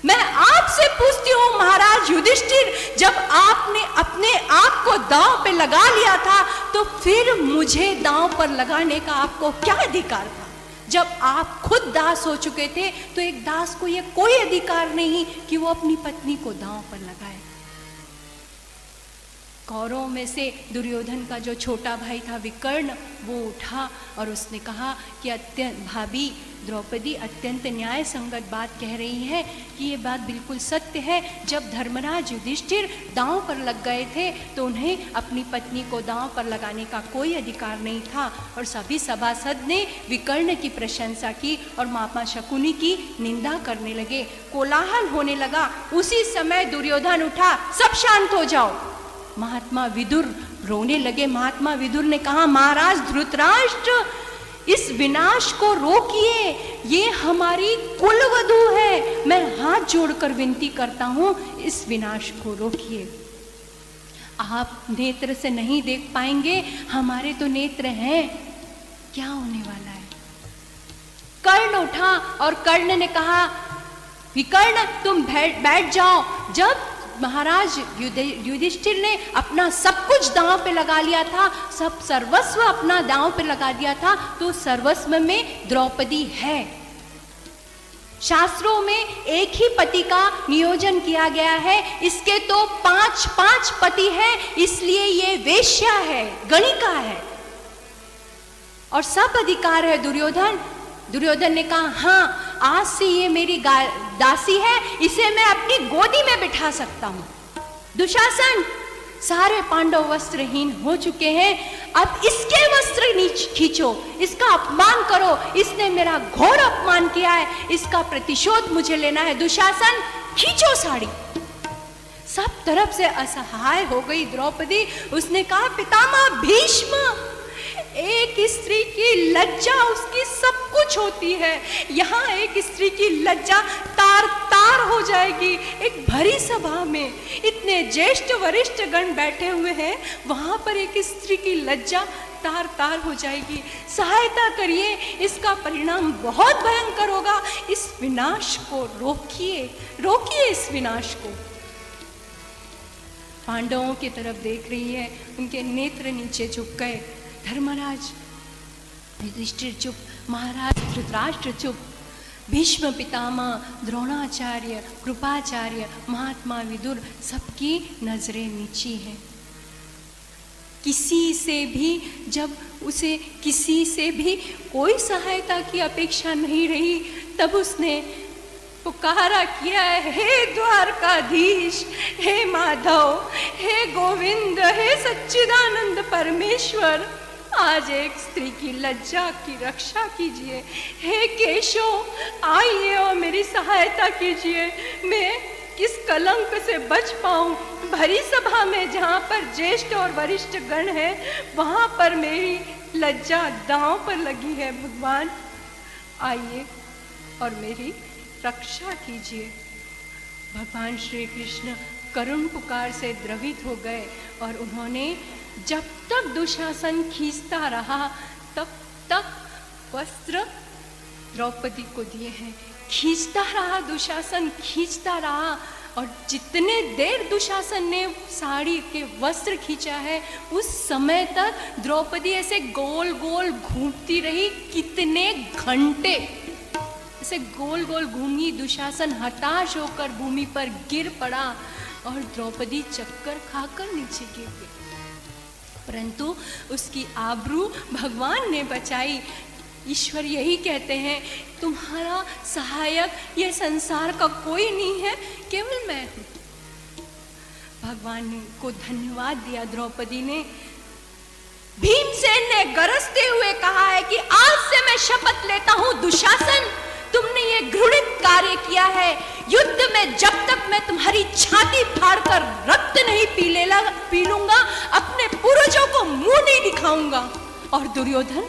मैं आपसे पूछती हूँ महाराज युधिष्ठिर, जब आपने अपने आप को दांव पे लगा लिया था तो फिर मुझे दांव पर लगाने का आपको क्या अधिकार था? जब आप खुद दास हो चुके थे तो एक दास को यह कोई अधिकार नहीं कि वो अपनी पत्नी को दांव पर लगाए। कौरवों में से दुर्योधन का जो छोटा भाई था विकर्ण, वो उठा और उसने कहा कि अत्यंत भाभी द्रौपदी अत्यंत न्याय संगत बात कह रही है कि ये बात बिल्कुल सत्य है। जब धर्मराज युधिष्ठिर दांव पर लग गए थे तो उन्हें अपनी पत्नी को दांव पर लगाने का कोई अधिकार नहीं था। और सभी सभासद ने विकर्ण की प्रशंसा की और मामा शकुनी की निंदा करने लगे। कोलाहल होने लगा। उसी समय दुर्योधन उठा, सब शांत हो जाओ। महात्मा विदुर रोने लगे। महात्मा विदुर ने कहा, महाराज धृतराष्ट्र, इस विनाश को रोकिए, ये हमारी कुलवधू है। मैं हाथ जोड़कर विनती करता हूं, इस विनाश को रोकिए। आप नेत्र से नहीं देख पाएंगे, हमारे तो नेत्र हैं। क्या होने वाला है? कर्ण उठा और कर्ण ने कहा, विकर्ण तुम बैठ जाओ। जब महाराज युधिष्ठिर ने अपना सब कुछ दांव पे लगा लिया था, सब सर्वस्व अपना दांव पे लगा दिया था, तो सर्वस्व में द्रौपदी है। शास्त्रों में एक ही पति का नियोजन किया गया है, इसके तो 5 पति हैं, इसलिए ये वेश्या है, गणिका है और सब अधिकार है दुर्योधन ने कहा, हाँ आज से ये मेरी दासी है, इसे मैं अपनी गोदी में बिठा सकता हूं। दुशासन, सारे पांडव वस्त्रहीन हो चुके हैं, अब इसके वस्त्र खींचो, इसका अपमान करो, इसने मेरा घोर अपमान किया है, इसका प्रतिशोध मुझे लेना है। दुशासन, खींचो साड़ी। सब तरफ से असहाय हो गई द्रौपदी। उसने कहा, पितामह भीष्म, एक स्त्री की लज्जा उसकी सब कुछ होती है, यहाँ एक स्त्री की लज्जा तार तार हो जाएगी। एक भरी सभा में इतने ज्येष्ठ वरिष्ठ गण बैठे हुए हैं, वहां पर एक स्त्री की लज्जा तार तार हो जाएगी। सहायता करिए, इसका परिणाम बहुत भयंकर होगा। इस विनाश को रोकिए इस विनाश को। पांडवों की तरफ देख रही है, उनके नेत्र नीचे झुक गए। धर्मराज युधिष्ठिर चुप, महाराज धृतराष्ट्र चुप, भीष्म पितामह, द्रोणाचार्य, कृपाचार्य, महात्मा विदुर, सबकी नजरें नीची हैं। जब उसे किसी से भी कोई सहायता की अपेक्षा नहीं रही, तब उसने पुकारा किया है, हे द्वारकाधीश, हे माधव, हे गोविंद, हे सच्चिदानंद परमेश्वर, आज एक स्त्री की लज्जा की रक्षा कीजिए। हे केशव, आइए और मेरी सहायता कीजिए। मैं किस कलंक से बच पाऊं। भरी सभा में जहाँ पर ज्येष्ठ और वरिष्ठ गण है, वहाँ पर मेरी लज्जा दांव पर लगी है। भगवान आइए और मेरी रक्षा कीजिए। भगवान श्री कृष्ण करुण पुकार से द्रवित हो गए और उन्होंने जब तक दुशासन खींचता रहा तब तक वस्त्र द्रौपदी को दिए हैं। खींचता रहा दुशासन, खींचता रहा, और जितने देर दुशासन ने साड़ी के वस्त्र खींचा है उस समय तक द्रौपदी ऐसे गोल गोल घूमती रही। कितने घंटे ऐसे गोल गोल घूमी। दुशासन हताश होकर भूमि पर गिर पड़ा और द्रौपदी चक्कर खाकर नीचे गिर गई, परंतु उसकी आबरू भगवान ने बचाई। ईश्वर यही कहते हैं, तुम्हारा सहायक ये संसार का कोई नहीं है, केवल मैं हूं। भगवान को धन्यवाद दिया द्रौपदी ने। भीमसेन ने गरजते हुए कहा है कि आज से मैं शपथ लेता हूं दुशासन, तुमने ये घृणित कार्य किया है। युद्ध में जब तक मैं तुम्हारी छाती फाड़कर रक्त नहीं पी लूंगा, अपने पूर्वजों को मुंह नहीं दिखाऊंगा। और दुर्योधन,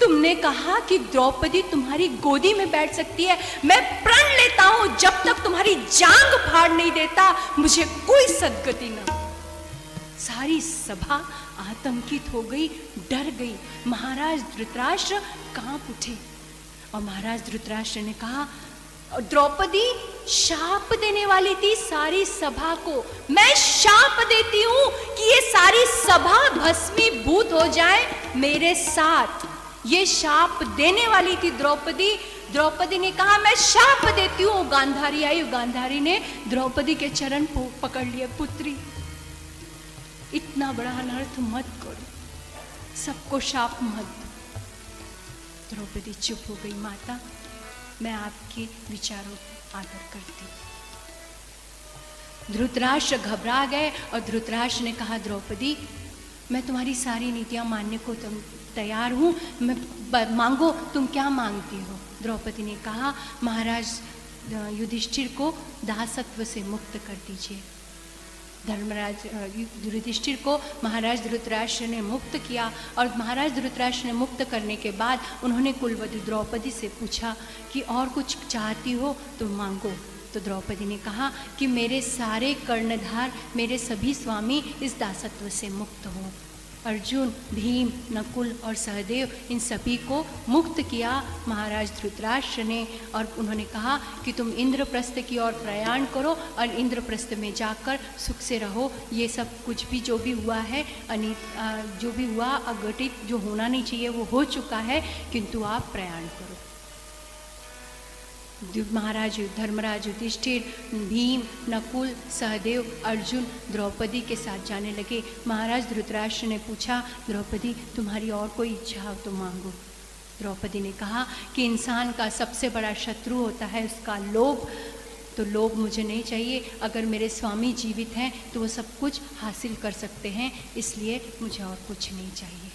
तुमने कहा कि द्रौपदी तुम्हारी गोदी में बैठ सकती है। मैं प्रण लेता हूं जब तक तुम्हारी जांग फाड़ नहीं देता मुझे कोई सद्गति न। सारी सभा आतंकित हो गई, डर गई। महाराज धृतराष्ट्र कांप उठे और महाराज धृतराष्ट्र ने कहा, द्रौपदी शाप देने वाली थी सारी सभा को। मैं शाप देती हूं कि ये सारी सभा भस्मीभूत हो जाए मेरे साथ। ये शाप देने वाली थी द्रौपदी। द्रौपदी ने कहा, मैं शाप देती हूँ। गांधारी आई, गांधारी ने द्रौपदी के चरण पकड़ लिए। पुत्री, इतना बड़ा अनर्थ मत करो, सबको शाप मत दो। द्रौपदी चुप हो गई। माता, मैं आपके विचारों का आदर करती हूँ। धृतराष्ट्र घबरा गए और धृतराष्ट्र ने कहा, द्रौपदी, मैं तुम्हारी सारी नीतियां मानने को तैयार हूँ। मैं मांगो, तुम क्या मांगती हो? द्रौपदी ने कहा, महाराज युधिष्ठिर को दासत्व से मुक्त कर दीजिए। धर्मराज युधिष्ठिर को महाराज धृतराष्ट्र ने मुक्त किया और महाराज धृतराष्ट्र ने मुक्त करने के बाद उन्होंने कुलवती द्रौपदी से पूछा कि और कुछ चाहती हो तो मांगो। तो द्रौपदी ने कहा कि मेरे सारे कर्णधार, मेरे सभी स्वामी इस दासत्व से मुक्त हों। अर्जुन, भीम, नकुल और सहदेव, इन सभी को मुक्त किया महाराज धृतराष्ट्र ने और उन्होंने कहा कि तुम इंद्रप्रस्थ की ओर प्रयाण करो और इंद्रप्रस्थ में जाकर सुख से रहो। ये सब कुछ भी जो भी हुआ है, जो भी हुआ अघटित, जो होना नहीं चाहिए वो हो चुका है, किंतु आप प्रयाण करो। महाराज धर्मराज युधिष्ठिर, भीम, नकुल, सहदेव, अर्जुन द्रौपदी के साथ जाने लगे। महाराज धृतराष्ट्र ने पूछा, द्रौपदी, तुम्हारी और कोई इच्छा हो तो मांगो। द्रौपदी ने कहा कि इंसान का सबसे बड़ा शत्रु होता है उसका लोभ, तो लोभ मुझे नहीं चाहिए। अगर मेरे स्वामी जीवित हैं तो वो सब कुछ हासिल कर सकते हैं, इसलिए मुझे और कुछ नहीं चाहिए।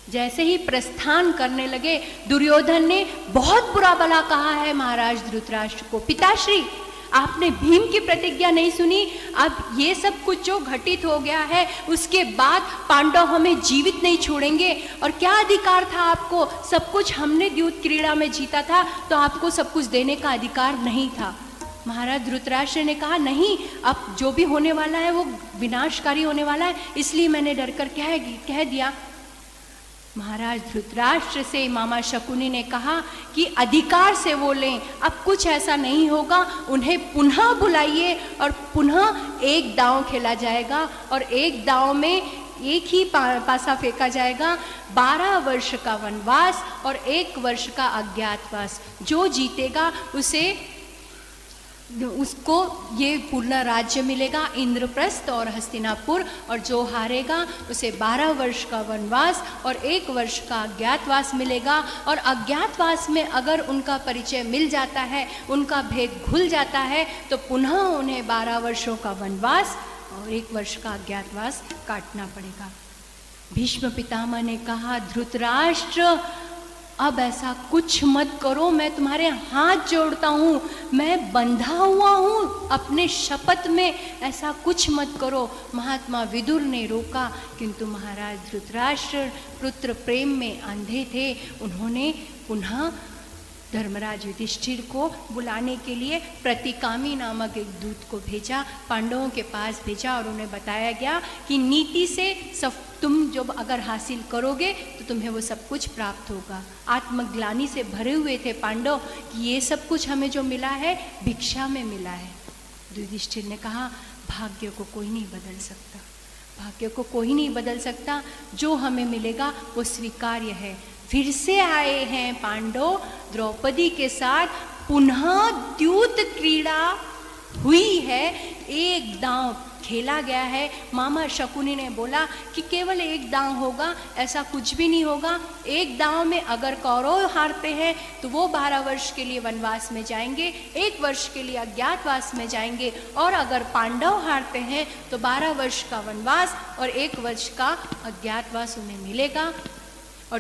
जैसे ही प्रस्थान करने लगे, दुर्योधन ने बहुत बुरा भला कहा है महाराज धृतराष्ट्र को, पिताश्री, आपने भीम की प्रतिज्ञा नहीं सुनी। अब ये सब कुछ जो घटित हो गया है उसके बाद पांडव हमें जीवित नहीं छोड़ेंगे। और क्या अधिकार था आपको? सब कुछ हमने युद्ध क्रीड़ा में जीता था, तो आपको सब कुछ देने का अधिकार नहीं था। महाराज धृतराष्ट्र ने कहा, नहीं, अब जो भी होने वाला है वो विनाशकारी होने वाला है, इसलिए मैंने डरकर कह दिया। महाराज धृतराष्ट्र से मामा शकुनी ने कहा कि अधिकार से वो लें, अब कुछ ऐसा नहीं होगा, उन्हें पुनः बुलाइए और पुनः एक दांव खेला जाएगा और एक दांव में एक ही पासा फेंका जाएगा। 12 वर्ष का वनवास और 1 वर्ष का अज्ञातवास। जो जीतेगा उसको ये पूर्ण राज्य मिलेगा, इंद्रप्रस्थ और हस्तिनापुर, और जो हारेगा उसे 12 वर्ष का वनवास और 1 वर्ष का अज्ञातवास मिलेगा। और अज्ञातवास में अगर उनका परिचय मिल जाता है, उनका भेद खुल जाता है, तो पुनः उन्हें 12 वर्षों का वनवास और 1 वर्ष का अज्ञातवास काटना पड़ेगा। भीष्म पितामह ने कहा, धृतराष्ट्र अब ऐसा कुछ मत करो, मैं तुम्हारे हाथ जोड़ता हूँ, मैं बंधा हुआ हूँ अपने शपथ में, ऐसा कुछ मत करो। महात्मा विदुर ने रोका, किंतु महाराज धृतराष्ट्र पुत्र प्रेम में अंधे थे। उन्होंने पुनः धर्मराज युधिष्ठिर को बुलाने के लिए प्रतिकामी नामक एक दूत को भेजा, पांडवों के पास भेजा, और उन्हें बताया गया कि नीति से सब तुम जब अगर हासिल करोगे तो तुम्हें वो सब कुछ प्राप्त होगा। आत्मग्लानि से भरे हुए थे पांडव कि ये सब कुछ हमें जो मिला है भिक्षा में मिला है। युधिष्ठिर ने कहा, भाग्य को कोई नहीं बदल सकता, भाग्य को कोई नहीं बदल सकता, जो हमें मिलेगा वो स्वीकार्य है। फिर से आए हैं पांडव द्रौपदी के साथ, पुनः द्यूत क्रीड़ा हुई है, एक दांव खेला गया है। मामा शकुनी ने बोला कि केवल एक दांव होगा, ऐसा कुछ भी नहीं होगा। एक दांव में अगर कौरव हारते हैं तो वो 12 वर्ष के लिए वनवास में जाएंगे, 1 वर्ष के लिए अज्ञातवास में जाएंगे, और अगर पांडव हारते हैं तो 12 वर्ष का वनवास और 1 वर्ष का अज्ञातवास उन्हें मिलेगा। और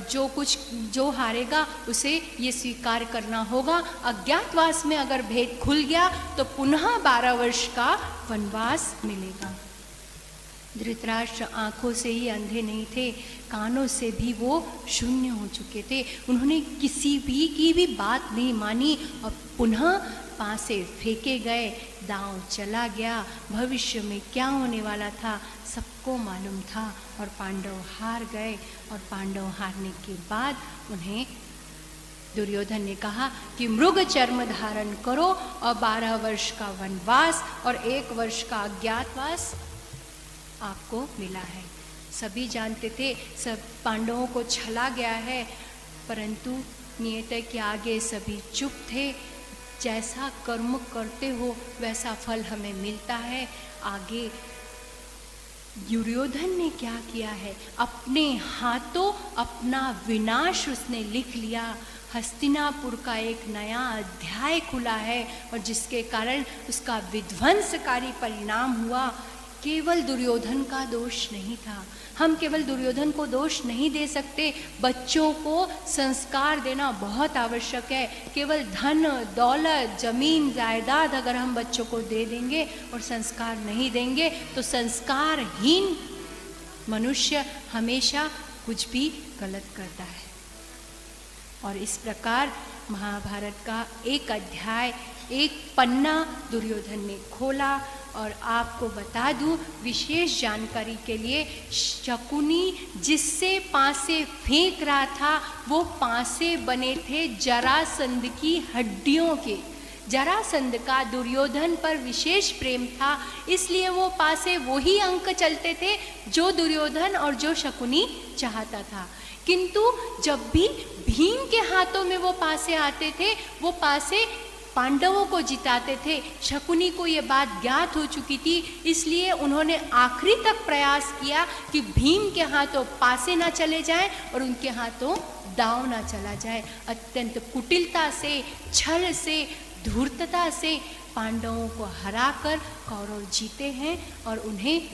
जो हारेगा उसे ये स्वीकार करना होगा, अज्ञातवास में अगर भेद खुल गया तो पुनः 12 वर्ष का वनवास मिलेगा। धृतराष्ट्र आंखों से ही अंधे नहीं थे, कानों से भी वो शून्य हो चुके थे। उन्होंने किसी भी की भी बात नहीं मानी और पुनः पासे फेंके गए। दांव चला गया, भविष्य में क्या होने वाला था सबको मालूम था, और पांडव हार गए। और पांडव हारने के बाद उन्हें दुर्योधन ने कहा कि मृग चर्म धारण करो और 12 वर्ष का वनवास और 1 वर्ष का अज्ञातवास आपको मिला है। सभी जानते थे सब पांडवों को छला गया है, परंतु नियति के आगे सभी चुप थे। जैसा कर्म करते हो वैसा फल हमें मिलता है। आगे दुर्योधन ने क्या किया है, अपने हाथों अपना विनाश उसने लिख लिया। हस्तिनापुर का एक नया अध्याय खुला है और जिसके कारण उसका विध्वंसकारी परिणाम हुआ। केवल दुर्योधन का दोष नहीं था, हम केवल दुर्योधन को दोष नहीं दे सकते। बच्चों को संस्कार देना बहुत आवश्यक है। केवल धन दौलत जमीन जायदाद अगर हम बच्चों को दे देंगे और संस्कार नहीं देंगे तो संस्कारहीन मनुष्य हमेशा कुछ भी गलत करता है। और इस प्रकार महाभारत का एक अध्याय, एक पन्ना दुर्योधन ने खोला। और आपको बता दूं विशेष जानकारी के लिए, शकुनी जिससे पासे फेंक रहा था वो पासे बने थे जरासंध की हड्डियों के। जरासंध का दुर्योधन पर विशेष प्रेम था, इसलिए वो पासे वही अंक चलते थे जो दुर्योधन और जो शकुनी चाहता था। किंतु जब भी भीम के हाथों में वो पासे आते थे वो पासे पांडवों को जिताते थे। शकुनी को ये बात ज्ञात हो चुकी थी, इसलिए उन्होंने आखिरी तक प्रयास किया कि भीम के हाथों पासे ना चले जाएं और उनके हाथों दांव ना चला जाए। अत्यंत कुटिलता से, छल से, धूर्तता से पांडवों को हराकर कौरव जीते हैं और उन्हें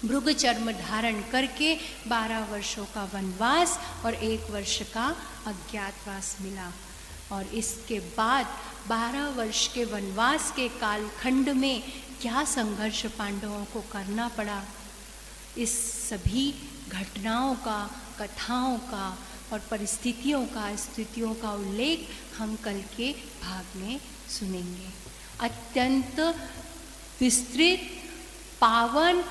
मृग चर्म धारण करके 12 वर्षों का वनवास और 1 वर्ष का अज्ञातवास मिला। और इसके बाद 12 वर्ष के वनवास के कालखंड में क्या संघर्ष पांडवों को करना पड़ा, इस सभी घटनाओं का, कथाओं का और परिस्थितियों का, स्थितियों का उल्लेख हम कल के भाग में सुनेंगे। अत्यंत विस्तृत, पावन,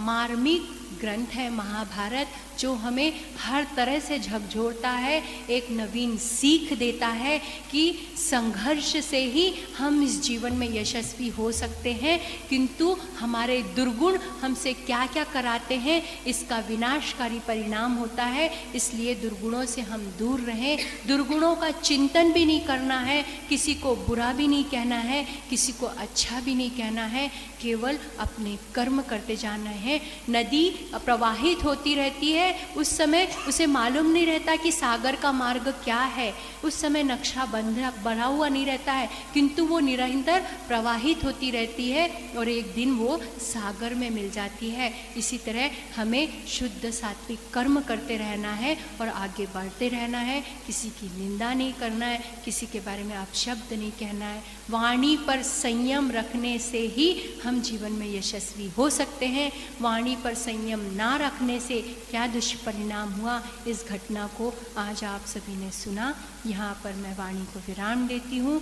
मार्मिक ग्रंथ है महाभारत, जो हमें हर तरह से झकझोरता है, एक नवीन सीख देता है कि संघर्ष से ही हम इस जीवन में यशस्वी हो सकते हैं। किंतु हमारे दुर्गुण हमसे क्या क्या कराते हैं, इसका विनाशकारी परिणाम होता है। इसलिए दुर्गुणों से हम दूर रहें। दुर्गुणों का चिंतन भी नहीं करना है, किसी को बुरा भी नहीं कहना है, किसी को अच्छा भी नहीं कहना है, केवल अपने कर्म करते जाना है। नदी प्रवाहित होती रहती है, उस समय उसे मालूम नहीं रहता कि सागर का मार्ग क्या है, उस समय नक्शा बना हुआ नहीं रहता है, किंतु वो निरंतर प्रवाहित होती रहती है और एक दिन वो सागर में मिल जाती है। इसी तरह हमें शुद्ध सात्विक कर्म करते रहना है और आगे बढ़ते रहना है, किसी की निंदा नहीं करना है, किसी के बारे में अपशब्द नहीं कहना है। वाणी पर संयम रखने से ही हम जीवन में यशस्वी हो सकते हैं। वाणी पर संयम ना रखने से क्या दुष्परिणाम हुआ, इस घटना को आज आप सभी ने सुना। यहाँ पर मैं वाणी को विराम देती हूँ।